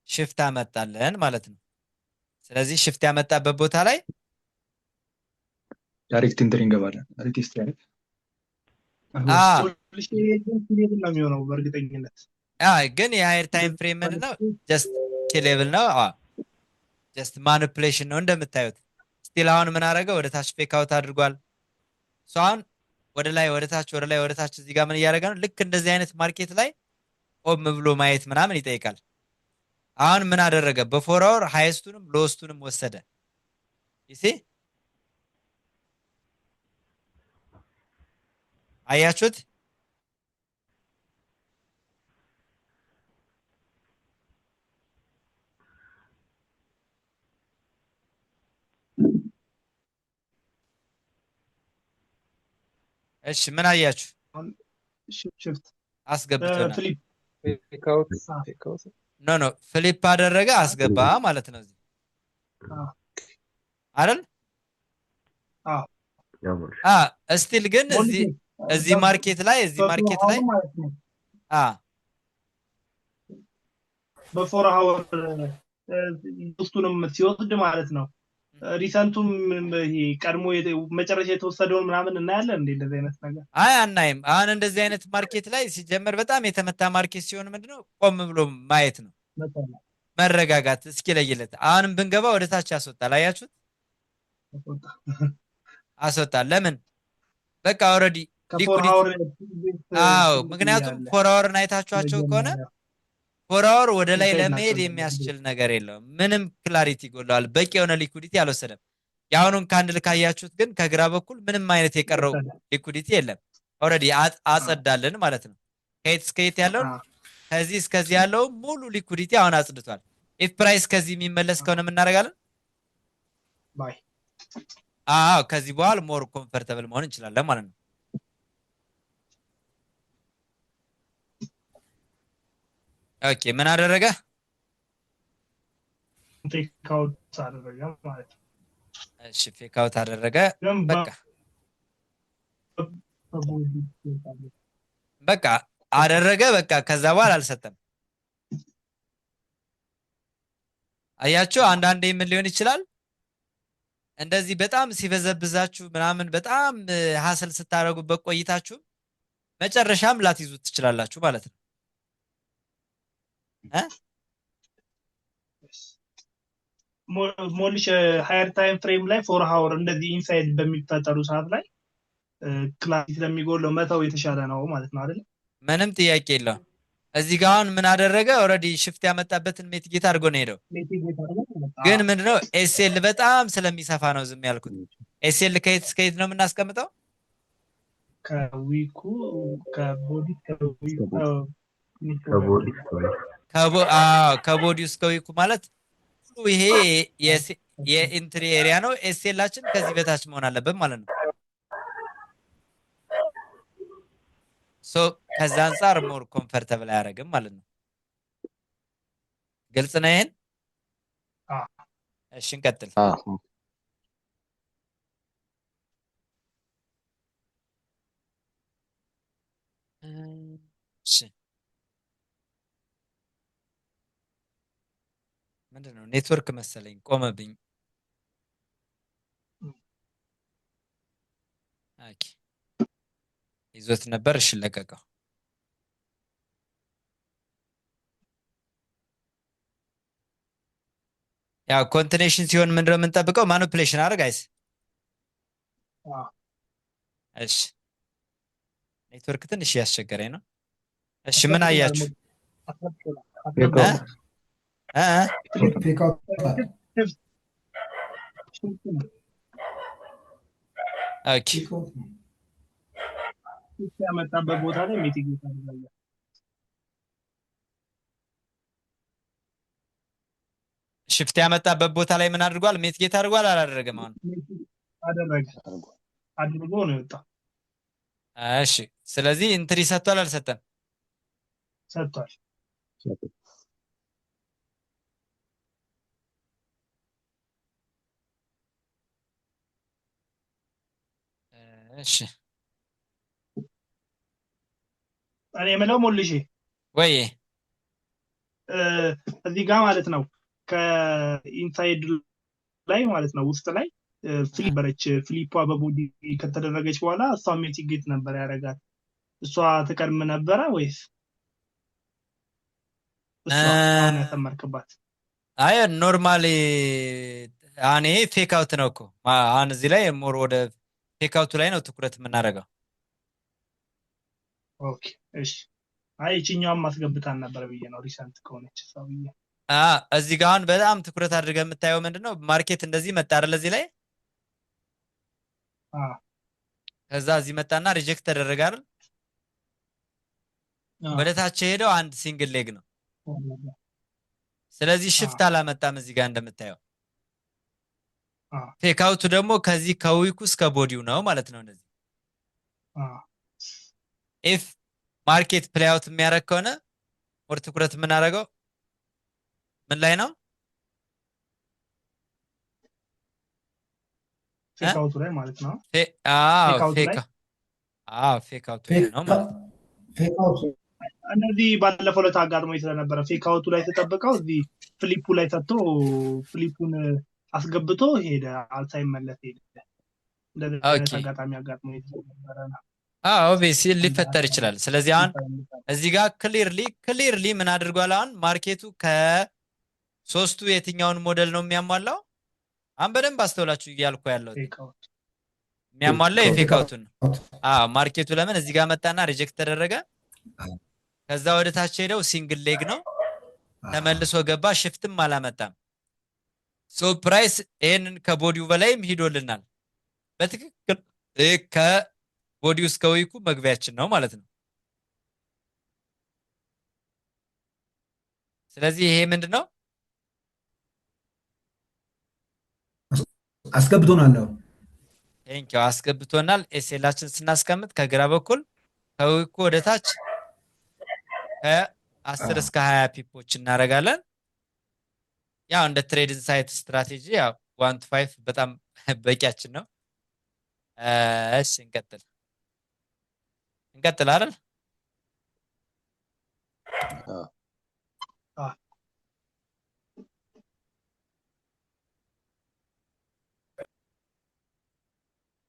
[SPEAKER 1] ሽፍት አመጣለን ማለት ነው። ስለዚህ ሽፍት ያመጣበት ቦታ ላይ
[SPEAKER 12] ዳይሬክት ኢንትሪ እንገባለን። ሪቴስት ያደርግ
[SPEAKER 3] ነው የሚሆነው በእርግጠኝነት።
[SPEAKER 1] ግን የሃየር ታይም ፍሬም ምንድን ነው? ጀስት ኪ ሌቭል ነው። ጀስት ማኒፕሌሽን ነው እንደምታዩት። ስቲል አሁን ምን አደረገ? ወደ ታች ፌክ አውት አድርጓል። አሁን ወደ ላይ ወደ ታች ወደ ላይ ወደ ታች እዚህ ጋር ምን እያደረገ ነው? ልክ እንደዚህ አይነት ማርኬት ላይ ቆም ብሎ ማየት ምናምን ይጠይቃል። አሁን ምን አደረገ? በፎር አወር ሃይስቱንም ሎስቱንም ወሰደ። ይሲ አያችሁት? እሺ ምን አያችሁ?
[SPEAKER 3] ሽፍት
[SPEAKER 1] አስገብቶናል።
[SPEAKER 3] ፍሊፕ
[SPEAKER 1] ኖ ፍሊፕ አደረገ አስገባ ማለት ነው። እዚህ አይደል? ስቲል ግን እዚህ ማርኬት ላይ
[SPEAKER 3] በፎር አወር ውስጡንም ሲወስድ ማለት ነው። ሪሰንቱም ቀድሞ መጨረሻ የተወሰደውን ምናምን እናያለን እንዴ? እንደዚህ አይነት ነገር
[SPEAKER 1] አናይም። አሁን እንደዚህ አይነት ማርኬት ላይ ሲጀመር በጣም የተመታ ማርኬት ሲሆን ምንድነው ቆም ብሎ ማየት ነው፣ መረጋጋት እስኪለይለት። አሁንም ብንገባ ወደ ታች ያስወጣል። አያችሁት? አስወጣል። ለምን? በቃ ኦልሬዲ ምክንያቱም ፎር አወርን አይታችኋቸው ከሆነ ፎር አወር ወደ ላይ ለመሄድ የሚያስችል ነገር የለውም። ምንም ክላሪቲ ጎለዋል። በቂ የሆነ ሊኩዲቲ አልወሰደም። የአሁኑን ካንድል ካያችሁት ግን ከግራ በኩል ምንም አይነት የቀረው ሊኩዲቲ የለም። ኦልሬዲ አጸዳልን ማለት ነው። ከየት እስከ የት ያለውን ከዚህ እስከዚህ ያለው ሙሉ ሊኩዲቲ አሁን አጽድቷል። ኢፍ ፕራይስ ከዚህ የሚመለስ ከሆነ ምን እናደርጋለን? ከዚህ በኋላ ሞር ኮምፈርተብል መሆን እንችላለን ማለት ነው። ኦኬ ምን አደረገ?
[SPEAKER 3] ፌክ አውት አደረገ ማለት ነው።
[SPEAKER 1] እሺ ፌክ አውት አደረገ። በቃ አደረገ። በቃ ከዛ በኋላ አልሰጠም። አያችሁ፣ አንዳንዴ ምን ሊሆን ይችላል? እንደዚህ በጣም ሲበዘብዛችሁ ምናምን በጣም ሀስል ስታደርጉበት ቆይታችሁ መጨረሻም ላትይዙት ትችላላችሁ ማለት ነው።
[SPEAKER 3] ሞልሽ ሃየር ታይም ፍሬም ላይ ፎር ሃወር እንደዚህ ኢንሳይድ በሚፈጠሩ ሰዓት ላይ ክላስ ስለሚጎለው መተው የተሻለ ነው ማለት ነው አይደል?
[SPEAKER 1] ምንም ጥያቄ የለውም። እዚህ ጋር አሁን ምን አደረገ? ኦልሬዲ ሽፍት ያመጣበትን ሜትጌት አድርጎ ነው ሄደው። ግን ምንድነው ኤስኤል በጣም ስለሚሰፋ ነው ዝም ያልኩት። ኤስኤል ከየት እስከ የት ነው የምናስቀምጠው?
[SPEAKER 3] ከዊኩ ከቦዲ
[SPEAKER 1] ከቦዲ እስከ ዊኩ ማለት ይሄ የኢንትሪ ኤሪያ ነው። ኤስኤላችን ከዚህ በታች መሆን አለበት ማለት ነው። ሶ ከዛ አንጻር ሞር ኮምፈርተብል አያደርግም ማለት ነው። ግልጽ ነው ይሄን? እሺ እንቀጥል። እሺ ምንድነው ኔትወርክ መሰለኝ ቆመብኝ። ኦኬ ይዞት ነበር። እሺ ለቀቀው። ያው ኮንቲኔሽን ሲሆን ምንድነው የምንጠብቀው? ማኒፑሌሽን አድርግ አይስ። እሺ ኔትወርክ ትንሽ ያስቸገረኝ ነው። እሺ ምን አያችሁ? ኦኬ
[SPEAKER 3] ያመጣበት ቦታ ላይ ሚቲጌት አድርጋለሁ።
[SPEAKER 1] ሽፍት ያመጣበት ቦታ ላይ ምን አድርጓል? ሚቲጌት አድርጓል አላደረገም? አሁን
[SPEAKER 3] አድርጎ ነው የወጣው።
[SPEAKER 1] እሺ ስለዚህ ኢንትሪ ሰጥቷል አልሰጠም?
[SPEAKER 3] ሰጥቷል።
[SPEAKER 1] እሺ
[SPEAKER 3] እኔ የምለው ሞልሼ
[SPEAKER 1] ወይ
[SPEAKER 3] እዚህ ጋር ማለት ነው ከኢንሳይድ ላይ ማለት ነው ውስጥ ላይ ፍሊፕ በረች ፍሊፓ በቦዲ ከተደረገች በኋላ እሷ ሚቲጌት ነበር ያደርጋል። እሷ ትቀድም ነበረ ወይስ እሷ አሁን ያተመርክባት?
[SPEAKER 1] አይ ኖርማሊ እኔ ፌክ አውት ነው እኮ አሁን እዚህ ላይ ሞር ወደ ፌክ አውቱ ላይ ነው ትኩረት የምናደርገው።
[SPEAKER 3] ኦኬ እሺ። አይ እቺኛዋን ማስገብታን ነበር ብዬ ነው ሪሰንት ከሆነች ሰው ብዬ።
[SPEAKER 1] እዚህ ጋር አሁን በጣም ትኩረት አድርገህ የምታየው ምንድነው? ማርኬት እንደዚህ መጣ አይደል? እዚህ ላይ ከዛ እዚህ መጣና ሪጀክት ተደረገ አይደል? ወደ ታች ሄደው አንድ ሲንግል ሌግ ነው። ስለዚህ ሽፍት አላመጣም እዚህ ጋር እንደምታየው። ፌክ አውቱ ደግሞ ከዚህ ከዊኩ እስከ ቦዲው ነው ማለት ነው። እንደዚህ ኢፍ ማርኬት ፕሌይ አውት የሚያደርግ ከሆነ ወር ትኩረት የምናደርገው ምን ላይ ነው?
[SPEAKER 3] ፌክ አውቱ ላይ ማለት ነው።
[SPEAKER 1] ፌክ አውቱ ነው ማለት ነው።
[SPEAKER 3] ፌክ አውቱ እነዚህ ባለፈው ዕለት አጋጥሞኝ ስለነበረ ፌክ አውቱ ላይ ተጠብቀው እዚህ ፍሊፑ ላይ ሰጥቶ ፍሊፑን አስገብቶ ሄደ፣ ሳይመለስ ሄደ። እንደዚህ አይነት አጋጣሚ አጋጥሞኝ ስለነበረ ነው።
[SPEAKER 1] ኦብቪየስሊ ሊፈጠር ይችላል። ስለዚህ አሁን እዚህ ጋር ክሊርሊ ምን አድርጓል? አሁን ማርኬቱ ከሶስቱ የትኛውን ሞዴል ነው የሚያሟላው? አሁን በደንብ አስተውላችሁ እያልኩ ያለው የሚያሟላው የፌክ አውቱን ነው። ማርኬቱ ለምን እዚህ ጋር መጣና ሪጀክት ተደረገ። ከዛ ወደ ታች ሄደው ሲንግል ሌግ ነው ተመልሶ ገባ፣ ሽፍትም አላመጣም። ሶ ፕራይስ ይሄንን ከቦዲው በላይም ሂዶልናል። በትክክል ከቦዲው እስከ ዊኩ መግቢያችን ነው ማለት ነው። ስለዚህ ይሄ ምንድነው?
[SPEAKER 22] አስገብቶናል።
[SPEAKER 1] ቴንኪው አስገብቶናል። ኤስኤላችን ስናስቀምጥ ከግራ በኩል ከዊኩ ወደ ታች ከ10 እስከ 20 ፒፖች እናደርጋለን። ያው እንደ ትሬድ ኢንሳይት ስትራቴጂ ያው 1 to 5 በጣም በቂያችን ነው። እሺ እንቀጥል አይደል?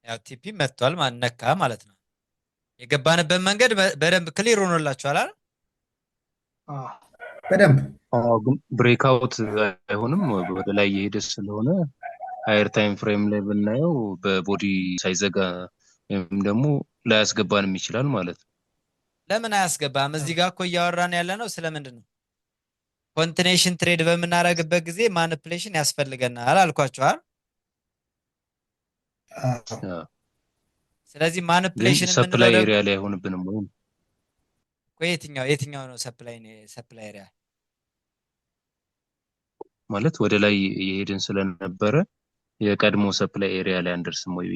[SPEAKER 1] ያው ቲፒ መጥቷል ነካ ማለት ነው። የገባንበት መንገድ በደንብ ክሊር ሆኖላችኋል አይደል?
[SPEAKER 22] በደንብ
[SPEAKER 4] ግን ብሬክአውት አይሆንም ወደ ላይ የሄደ ስለሆነ ሃየር ታይም ፍሬም ላይ ብናየው በቦዲ ሳይዘጋ ወይም ደግሞ ላያስገባንም ይችላል ማለት ነው።
[SPEAKER 1] ለምን አያስገባም? እዚህ ጋር እኮ እያወራን ያለ ነው ስለምንድን ነው? ኮንቲኔሽን ትሬድ በምናደርግበት ጊዜ ማኒፕሌሽን ያስፈልገናል አልኳችኋል። ስለዚህ ማኒፕሌሽን
[SPEAKER 4] ሰፕላይ ኤሪያ ላይ አይሆንብንም ወይ?
[SPEAKER 1] የትኛው ነው ሰፕላይ ኤሪያ
[SPEAKER 4] ማለት ወደ ላይ የሄድን ስለነበረ የቀድሞ ሰፕላይ ኤሪያ ላይ አንደርስም ወይ?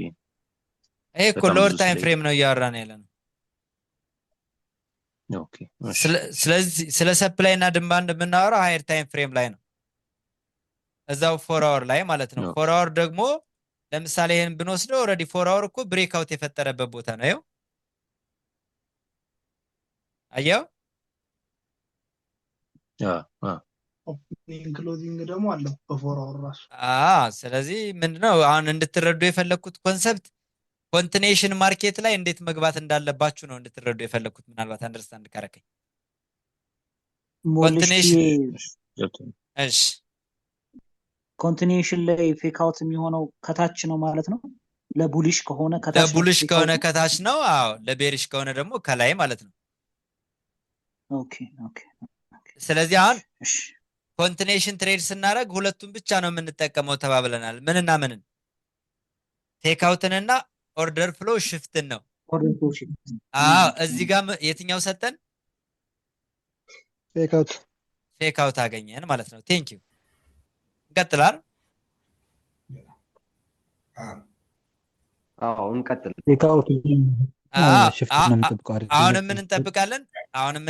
[SPEAKER 1] ይሄ እኮ ሎወር ታይም ፍሬም ነው እያወራን ያለ ነው።
[SPEAKER 4] ኦኬ
[SPEAKER 1] ስለዚህ ስለ ሰፕላይ እና ዲማንድ የምናወራው ሃየር ታይም ፍሬም ላይ ነው፣ እዛው 4 አወር ላይ ማለት ነው። 4 አወር ደግሞ ለምሳሌ ይሄን ብንወስደው ኦልሬዲ 4 አወር እኮ ብሬክ አውት የፈጠረበት ቦታ ነው። ይኸው አየው።
[SPEAKER 3] ኦፕኒንግ ክሎዚንግ ደግሞ አለው በ4 አወር ራሱ።
[SPEAKER 1] ስለዚህ ምንድነው አሁን እንድትረዱ የፈለኩት ኮንሰፕት ኮንቲኔሽን ማርኬት ላይ እንዴት መግባት እንዳለባችሁ ነው እንድትረዱ የፈለኩት። ምናልባት አንደርስታንድ ካረከኝ
[SPEAKER 11] ኮንቲኔሽን ላይ ፌክ አውት የሚሆነው ከታች ነው ማለት ነው። ለቡሊሽ ከሆነ ከታች ነው።
[SPEAKER 1] ለቡሊሽ ከሆነ ከታች ነው። ለቤሪሽ ከሆነ ደግሞ ከላይ ማለት ነው።
[SPEAKER 11] ኦኬ።
[SPEAKER 1] ስለዚህ አሁን ኮንቲኔሽን ትሬድ ስናደርግ ሁለቱም ብቻ ነው የምንጠቀመው ተባብለናል። ምንና ምንን? ቴክ አውትንና ኦርደር ፍሎ ሽፍትን ነው። እዚህ ጋር የትኛው ሰጠን? ፌክ አውት አገኘን ማለት ነው። ቴንክ ዩ። እንቀጥላል።
[SPEAKER 8] እንቀጥል።
[SPEAKER 1] አሁንም ምን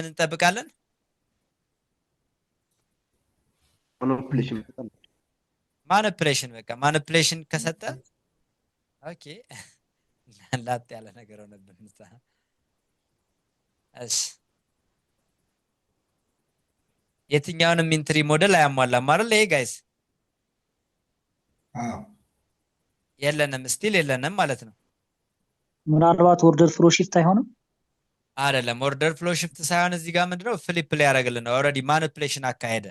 [SPEAKER 1] እንጠብቃለን? ማኒፕሌሽን በቃ ማኒፕሌሽን ከሰጠ ኦኬ ላጥ ያለ ነገር ሆነብን። እሺ የትኛውንም ኢንትሪ ሞዴል አያሟላም አይደል? ይሄ ጋይስ የለንም፣ ስቲል የለንም ማለት ነው።
[SPEAKER 11] ምናልባት ኦርደር ፍሎ ሽፍት አይሆንም?
[SPEAKER 1] አይደለም፣ ኦርደር ፍሎ ሽፍት ሳይሆን እዚህ ጋር ምንድነው ፍሊፕ ላይ ያደርግልን ነው። ኦልሬዲ ማኒፕሌሽን አካሄደ።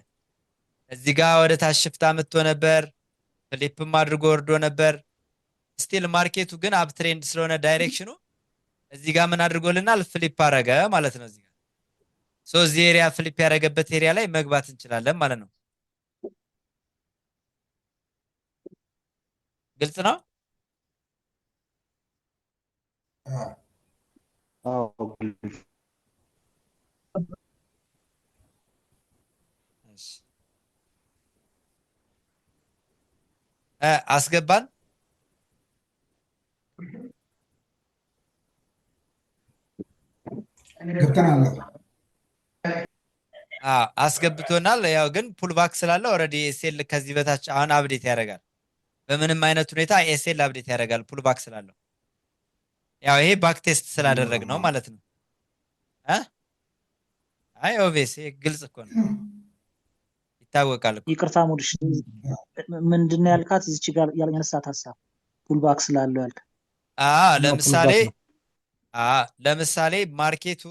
[SPEAKER 1] እዚህ ጋር ወደ ታች ሽፍት አምጥቶ ነበር፣ ፍሊፕም አድርጎ ወርዶ ነበር። ስቲል ማርኬቱ ግን አፕ ትሬንድ ስለሆነ ዳይሬክሽኑ እዚህ ጋር ምን አድርጎልናል? ፍሊፕ አረገ ማለት ነው። እዚህ ጋር እዚህ ኤሪያ ፍሊፕ ያደረገበት ኤሪያ ላይ መግባት እንችላለን ማለት ነው። ግልጽ ነው? አስገባን። አስገብቶናል። ያው ግን ፑልባክ ስላለ ኦልሬዲ ኤስኤል ከዚህ በታች አሁን አፕዴት ያደርጋል። በምንም አይነት ሁኔታ ኤስኤል አፕዴት ያደርጋል ፑልባክ ስላለው። ያው ይሄ ባክ ቴስት ስላደረግ ነው ማለት ነው። አይ ኦቪየስ ግልጽ እኮ ነው፣ ይታወቃል እኮ።
[SPEAKER 11] ይቅርታ ሞድሽ ምንድን ነው ያልካት? እዚች ጋር ያልነሳት ሀሳብ ፑልባክ ስላለው ያልክ።
[SPEAKER 1] ለምሳሌ ማርኬቱ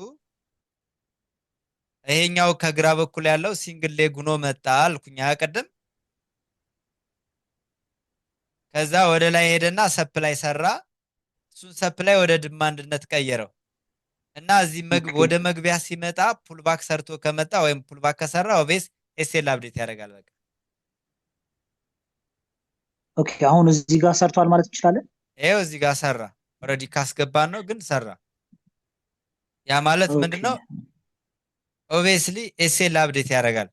[SPEAKER 1] ይሄኛው ከግራ በኩል ያለው ሲንግል ሌግ ሆኖ መጣ አልኩኝ ቀደም። ከዛ ወደ ላይ ሄደና ሰፕላይ ሰራ። እሱን ሰፕላይ ወደ ዲማንድነት ቀየረው እና እዚህ ወደ መግቢያ ሲመጣ ፑልባክ ሰርቶ ከመጣ ወይም ፑልባክ ከሰራ ኦቬስ ኤስኤል አፕዴት ያደርጋል። በቃ
[SPEAKER 11] ኦኬ። አሁን እዚህ ጋር ሰርቷል ማለት እንችላለን።
[SPEAKER 1] ይሄው እዚህ ጋር ሰራ። ኦልሬዲ ካስገባን ነው ግን ሰራ። ያ ማለት ምንድነው? ኦብቪየስሊ ኤስኤል አፕዴት ያደርጋል።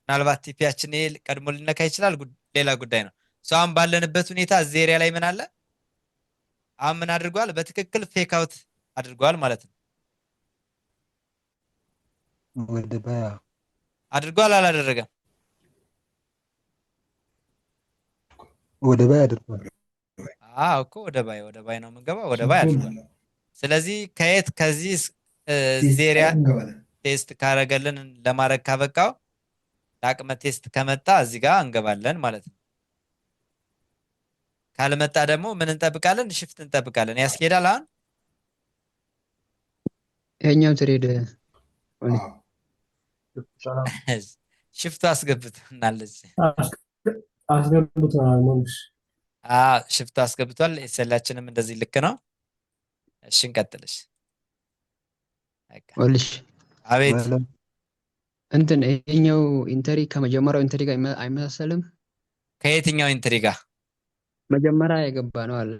[SPEAKER 1] ምናልባት ቲፒያችን ይሄ ቀድሞ ሊነካ ይችላል፣ ሌላ ጉዳይ ነው። አሁን ባለንበት ሁኔታ እዚህ ኤሪያ ላይ ምን አለ? አሁን ምን አድርጓል? በትክክል ፌክ አውት አድርጓል ማለት ነው።
[SPEAKER 6] ወደ ባያ
[SPEAKER 1] አድርጓል አላደረገም?
[SPEAKER 6] ወደ ባያ አድርጓል።
[SPEAKER 1] እኮ ወደ ባይ ነው የምንገባው። ወደ ባይ አድርጓል። ስለዚህ ከዚህ ኤሪያ ቴስት ካረገልን ለማድረግ ካበቃው ለአቅመ ቴስት ከመጣ እዚህ ጋር እንገባለን ማለት ነው። ካልመጣ ደግሞ ምን እንጠብቃለን? ሽፍት እንጠብቃለን። ያስኬዳል። አሁን
[SPEAKER 20] ይሄኛው ትሬድ
[SPEAKER 1] ሽፍቱ አስገብተናል።
[SPEAKER 5] አስገብተናል ሞልሽ።
[SPEAKER 1] ሽፍቱ አስገብቷል። ኤክሴላችንም እንደዚህ ልክ ነው። እሺ እንቀጥልሽ።
[SPEAKER 13] ሞልሽ
[SPEAKER 1] አቤት
[SPEAKER 13] እንትን ይሄኛው ኢንተሪ ከመጀመሪያው ኢንተሪ ጋር አይመሳሰልም?
[SPEAKER 1] ከየትኛው ኢንትሪ ጋር?
[SPEAKER 13] መጀመሪያ የገባ ነው አለ።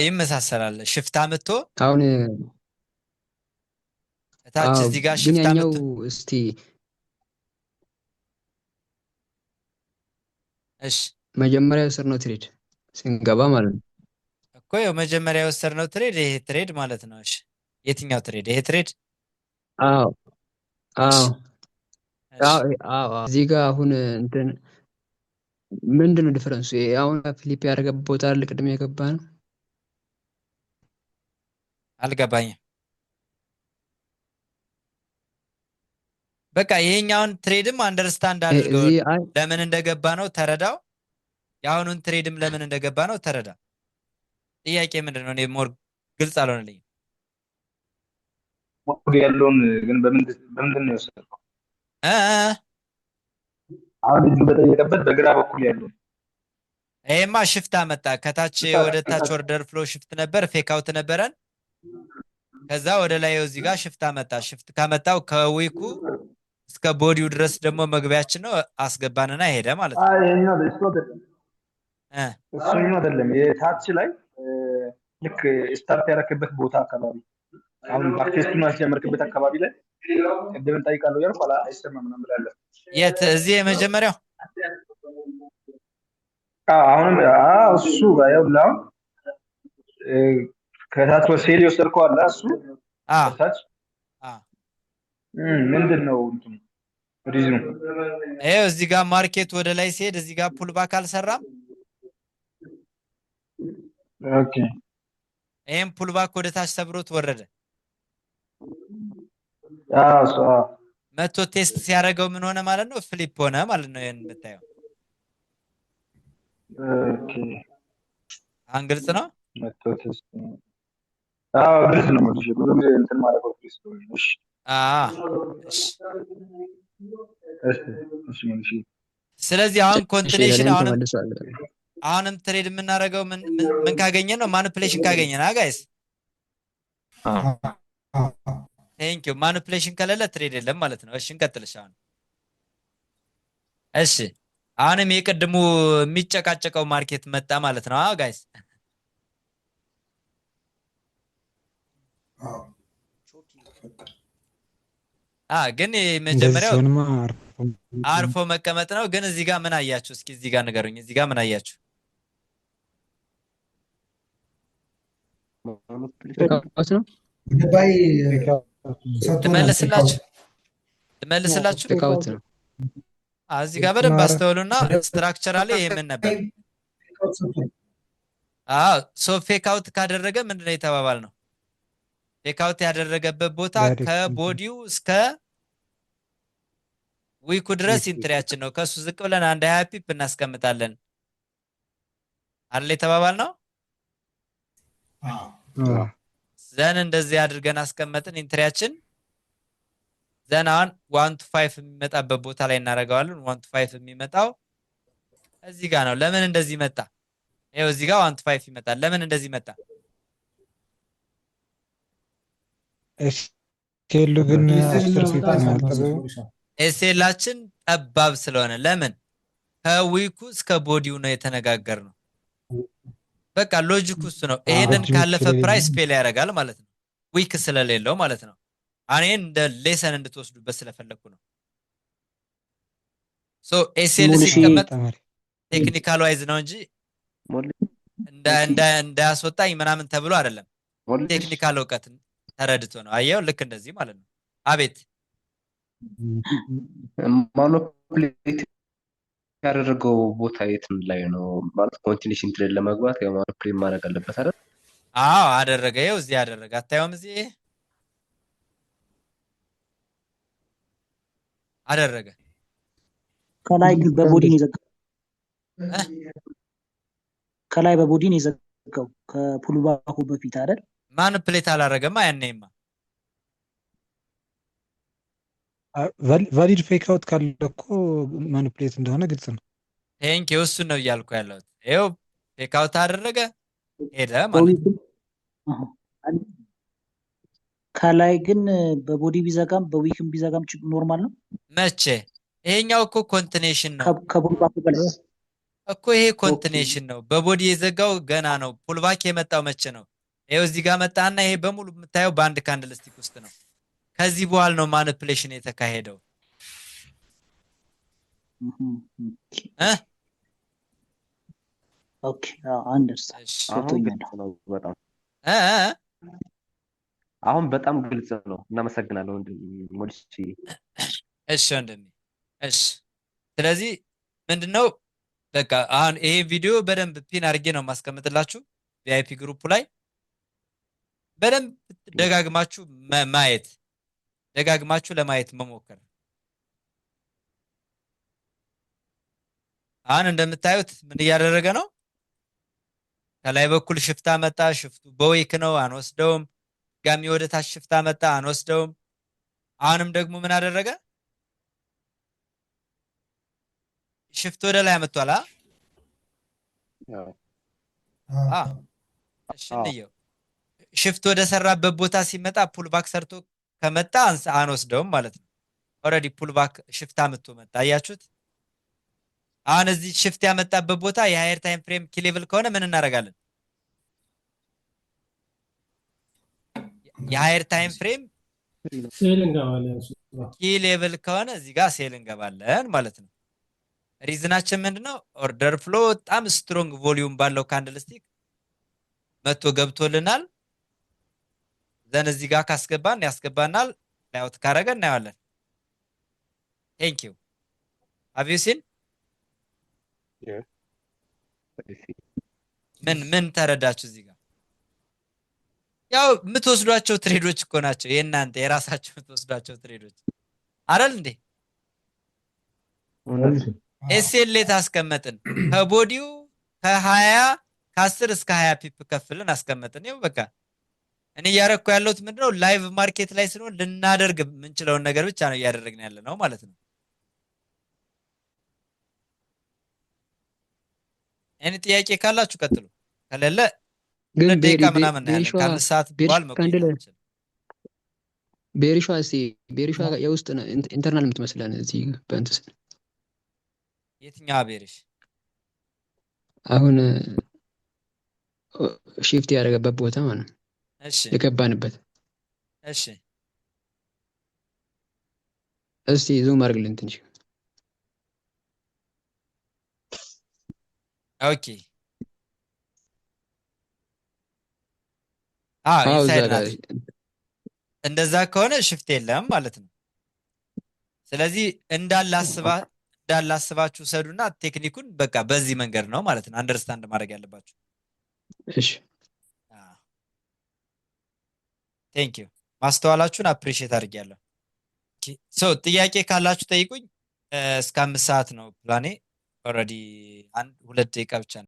[SPEAKER 1] ይመሳሰላል። ሽፍታ መጥቶ
[SPEAKER 13] አሁን
[SPEAKER 1] እታች እዚህ ጋር
[SPEAKER 13] ግን
[SPEAKER 1] ሽፍታ
[SPEAKER 13] ያኛው
[SPEAKER 1] መጥቶ
[SPEAKER 13] እስቲ
[SPEAKER 1] እሺ
[SPEAKER 13] መጀመሪያ ስር ነው ትሬድ ስንገባ ማለት ነው
[SPEAKER 1] እኮ ያው መጀመሪያ የወሰድነው ትሬድ ይሄ ትሬድ ማለት ነው። እሺ የትኛው ትሬድ? ይሄ ትሬድ?
[SPEAKER 13] አዎ
[SPEAKER 1] እሺ
[SPEAKER 13] አዎ እዚህ ጋር አሁን እንትን ምንድን ነው ዲፈረንሱ? አሁን ፍሊፕ ያደረገበት ቦታ አይደል ቅድም የገባ ነው?
[SPEAKER 1] አልገባኝም። በቃ ይሄኛውን ትሬድም አንደርስታንድ አድርገው ለምን እንደገባ ነው ተረዳው። የአሁኑን ትሬድም ለምን እንደገባ ነው ተረዳ። ጥያቄ ምንድን ነው? እኔ ሞር ግልጽ አልሆነልኝም።
[SPEAKER 16] ሞድ ያለውን ግን በምንድን ነው የወሰድከው? አሁን ልጁ በጠየቀበት በግራ በኩል ያለው
[SPEAKER 1] ይሄማ ሽፍት አመጣ። ከታች ወደ ታች ኦርደር ፍሎ ሽፍት ነበር፣ ፌክ አውት ነበረን። ከዛ ወደ ላይ እዚህ ጋር ሽፍት አመጣ። ሽፍት ካመጣው ከዊኩ እስከ ቦዲው ድረስ ደግሞ መግቢያችን ነው አስገባንና ሄደ ማለት ነው።
[SPEAKER 16] ይሄኛው እሱኛው አይደለም። የታች ላይ ልክ ስታርት ያደረክበት ቦታ አካባቢ አሁን ባክቴስቱን አስጀመርክበት አካባቢ ላይ ቅድም እንጠይቃለሁ ያልኩ አይሰማም ምናምን ብላለህ።
[SPEAKER 1] የት? እዚህ የመጀመሪያው
[SPEAKER 16] አሁንም እሱ ያውላ ከታች ወሰድ የወሰድከው አለ እሱ ከታች ምንድን ነው እንትኑ ሪዝኑ?
[SPEAKER 1] ይኸው እዚህ ጋር ማርኬት ወደ ላይ ሲሄድ እዚህ ጋር ፑል ባክ አልሰራም።
[SPEAKER 16] ኦኬ
[SPEAKER 1] ይሄን ፑል ባክ ወደ ታች ሰብሮት ወረደ። መቶ ቴስት ሲያደርገው ምን ሆነ ማለት ነው? ፍሊፕ ሆነ ማለት ነው። ይሄን ብታየው አሁን ግልጽ ነው።
[SPEAKER 16] መቶ ቴስት ግልጽ ነው። ማለት ብዙ ጊዜ እንትን ማድረግ ቴስት ነው። እሺ
[SPEAKER 1] ስለዚህ አሁን ኮንቲኔሽን አሁንም ትሬድ የምናደርገው ምን ካገኘን ነው? ማኒፕሌሽን ካገኘን ጋይስ። ቴንክ ዩ። ማኒፕሌሽን ከሌለ ትሬድ የለም ማለት ነው። እሺ እንቀጥልሽ። አሁን እሺ አሁንም የቅድሙ የሚጨቃጨቀው ማርኬት መጣ ማለት ነው ጋይስ። ግን መጀመሪያው አርፎ መቀመጥ ነው። ግን እዚህ ጋር ምን አያችሁ? እስኪ እዚህ ጋር ንገሩኝ። እዚህ ጋር ምን አያችሁ? ልመልስላችሁ እዚህ ጋር በደንብ አስተውሉና ስትራክቸራሊ ይሄ ምን ነበር? ሶ ፌክ አውት ካደረገ ምንድነው የተባባል ነው? ፌክ አውት ያደረገበት ቦታ ከቦዲው እስከ ዊኩ ድረስ ኢንትሪያችን ነው። ከሱ ዝቅ ብለን አንድ 20 ፒፕ እናስቀምጣለን አይደል የተባባል ነው? ዘን እንደዚህ አድርገን አስቀመጥን ኢንትሪያችን። ዘን አሁን 1 to 5 የሚመጣበት ቦታ ላይ እናደርገዋለን። 1 to 5 የሚመጣው እዚህ ጋር ነው። ለምን እንደዚህ መጣ? ይኸው እዚህ ጋር 1 to 5 ይመጣል። ለምን እንደዚህ መጣ?
[SPEAKER 6] ኤስኤሉ ግን 10 ፊት ነው።
[SPEAKER 1] ኤስኤላችን ጠባብ ስለሆነ ለምን ከዊኩ እስከ ቦዲው ነው የተነጋገርነው። በቃ ሎጂኩ እሱ ነው። ይሄንን ካለፈ ፕራይስ ፌል ያደርጋል ማለት ነው፣ ዊክ ስለሌለው ማለት ነው። እኔ እንደ ሌሰን እንድትወስዱበት ስለፈለኩ ነው። ሶ ኤስኤል ሲቀመጥ ቴክኒካል ዋይዝ ነው እንጂ እንዳያስወጣኝ ምናምን ተብሎ አይደለም። ቴክኒካል እውቀት ተረድቶ ነው። አየው፣ ልክ እንደዚህ ማለት ነው። አቤት
[SPEAKER 4] ማኖፕሌት ያደረገው ቦታ የት ላይ ነው ማለት? ኮንቲኒሽን ትሬድ ለመግባት ያው ማኖፕሌት ማድረግ አለበት አይደል?
[SPEAKER 1] አደረገ። ይኸው እዚህ አደረገ። አታየውም? እዚህ አደረገ።
[SPEAKER 11] ከላይ ግን በቦዲ ነው የዘጋው። ከላይ በቦዲ ነው የዘጋው ከፑል ባኩ በፊት አይደል?
[SPEAKER 1] ማኒፕሌት አላረገማ ያኔማ።
[SPEAKER 6] ቫሊድ ፌክ አውት ካለ እኮ ማኒፕሌት እንደሆነ ግልጽ ነው።
[SPEAKER 1] ቴንክ ዩ እሱን ነው እያልኩ ያለሁት። ይኸው ፌክ አውት አደረገ ሄደ ማለት ነው።
[SPEAKER 11] ከላይ ግን በቦዲ ቢዘጋም በዊክም ቢዘጋም ኖርማል ነው።
[SPEAKER 1] መቼ ይሄኛው እኮ ኮንቲኔሽን ነው
[SPEAKER 11] ከፑልባክ በላይ
[SPEAKER 1] እኮ ይሄ ኮንቲኔሽን ነው። በቦዲ የዘጋው ገና ነው። ፑልባክ የመጣው መቼ ነው? ይኸው እዚህ ጋር መጣና ይሄ በሙሉ የምታየው በአንድ ካንድል ስቲክ ውስጥ ነው። ከዚህ በኋላ ነው ማኒፕሌሽን የተካሄደው።
[SPEAKER 11] ኦኬ አንደርስታንድ
[SPEAKER 8] በጣም አሁን በጣም ግልጽ ነው። እናመሰግናለሁ ወንድም ሞልሲ።
[SPEAKER 1] እሺ ወንድሜ እሺ። ስለዚህ ምንድነው በቃ አሁን ይሄ ቪዲዮ በደንብ ፒን አድርጌ ነው ማስቀምጥላችሁ ቪአይፒ ግሩፕ ላይ በደንብ ደጋግማችሁ ማየት ደጋግማችሁ ለማየት መሞከር። አሁን እንደምታዩት ምን እያደረገ ነው? ከላይ በኩል ሽፍታ መጣ። ሽፍቱ በዌክ ነው አንወስደውም። ጋሚ ወደ ታች ሽፍታ መጣ አንወስደውም። አሁንም ደግሞ ምን አደረገ? ሽፍት ወደ ላይ አመጣላ። እሺ እንየው። ሽፍት ወደ ሰራበት ቦታ ሲመጣ ፑልባክ ሰርቶ ከመጣ አንወስደውም ማለት ነው። ኦሬዲ ፑልባክ ሽፍታ መጥቶ መጣ። አያችሁት? አሁን እዚህ ሽፍት ያመጣበት ቦታ የሃየር ታይም ፍሬም ኪ ሌቭል ከሆነ ምን እናደርጋለን? የሃየር ታይም ፍሬም
[SPEAKER 5] ሴል እንገባለን።
[SPEAKER 1] ኪ ሌቭል ከሆነ እዚህ ጋር ሴል እንገባለን ማለት ነው። ሪዝናችን ምንድነው? ኦርደር ፍሎ በጣም ስትሮንግ ቮሊዩም ባለው ካንድል ስቲክ መጥቶ ገብቶልናል። ዘን እዚህ ጋር ካስገባን ያስገባናል። ላይአውት ካረገ እናየዋለን። ቴንክ ዩ ሃቭ ዩ ሲን ምን ተረዳችሁ? እዚህ ጋር ያው የምትወስዷቸው ትሬዶች እኮ ናቸው የእናንተ የራሳቸው የምትወስዷቸው ትሬዶች አይደል እንዴ? ኤስኤልኤት አስቀመጥን ከቦዲው ከ20 ከ10 እስከ 20 ፒፕ ከፍልን አስቀመጥን። ይኸው በቃ እኔ እያደረኩ ያለሁት ምንድነው ላይቭ ማርኬት ላይ ስለሆነ ልናደርግ የምንችለውን ነገር ብቻ ነው እያደረግን ያለ ነው ማለት ነው። እኔ ጥያቄ ካላችሁ ቀጥሉ፣ ከሌለ
[SPEAKER 13] ግን
[SPEAKER 1] ደቂቃ ምናምን ያለን ከአንድ ሰዓት በኋላ መቆየት
[SPEAKER 13] ቤሪሿ እስቲ ቤሪሿ የውስጥ ኢንተርናል የምትመስለን እዚህ በእንትስ
[SPEAKER 1] የትኛዋ ቤሪሽ?
[SPEAKER 13] አሁን ሺፍት ያደረገበት ቦታ ማለት ነው።
[SPEAKER 1] እሺ
[SPEAKER 13] የገባንበት።
[SPEAKER 1] እሺ
[SPEAKER 13] እስቲ ዙም አድርግልን ትንሽ።
[SPEAKER 1] ኦኬ ኢንሳይድ ናት። እንደዛ ከሆነ ሽፍት የለም ማለት ነው። ስለዚህ እንዳላስባችሁ ሰዱና ቴክኒኩን በቃ በዚህ መንገድ ነው ማለት ነው አንደርስታንድ ማድረግ ያለባችሁ።
[SPEAKER 13] እሺ
[SPEAKER 1] ቴንክ ዩ ማስተዋላችሁን አፕሪሺየት አድርጌያለሁ። ሶ ጥያቄ ካላችሁ ጠይቁኝ። እስከ 5 ሰዓት ነው ፕላኔ። ኦልሬዲ 1-2 ደቂቃ ብቻ ነው።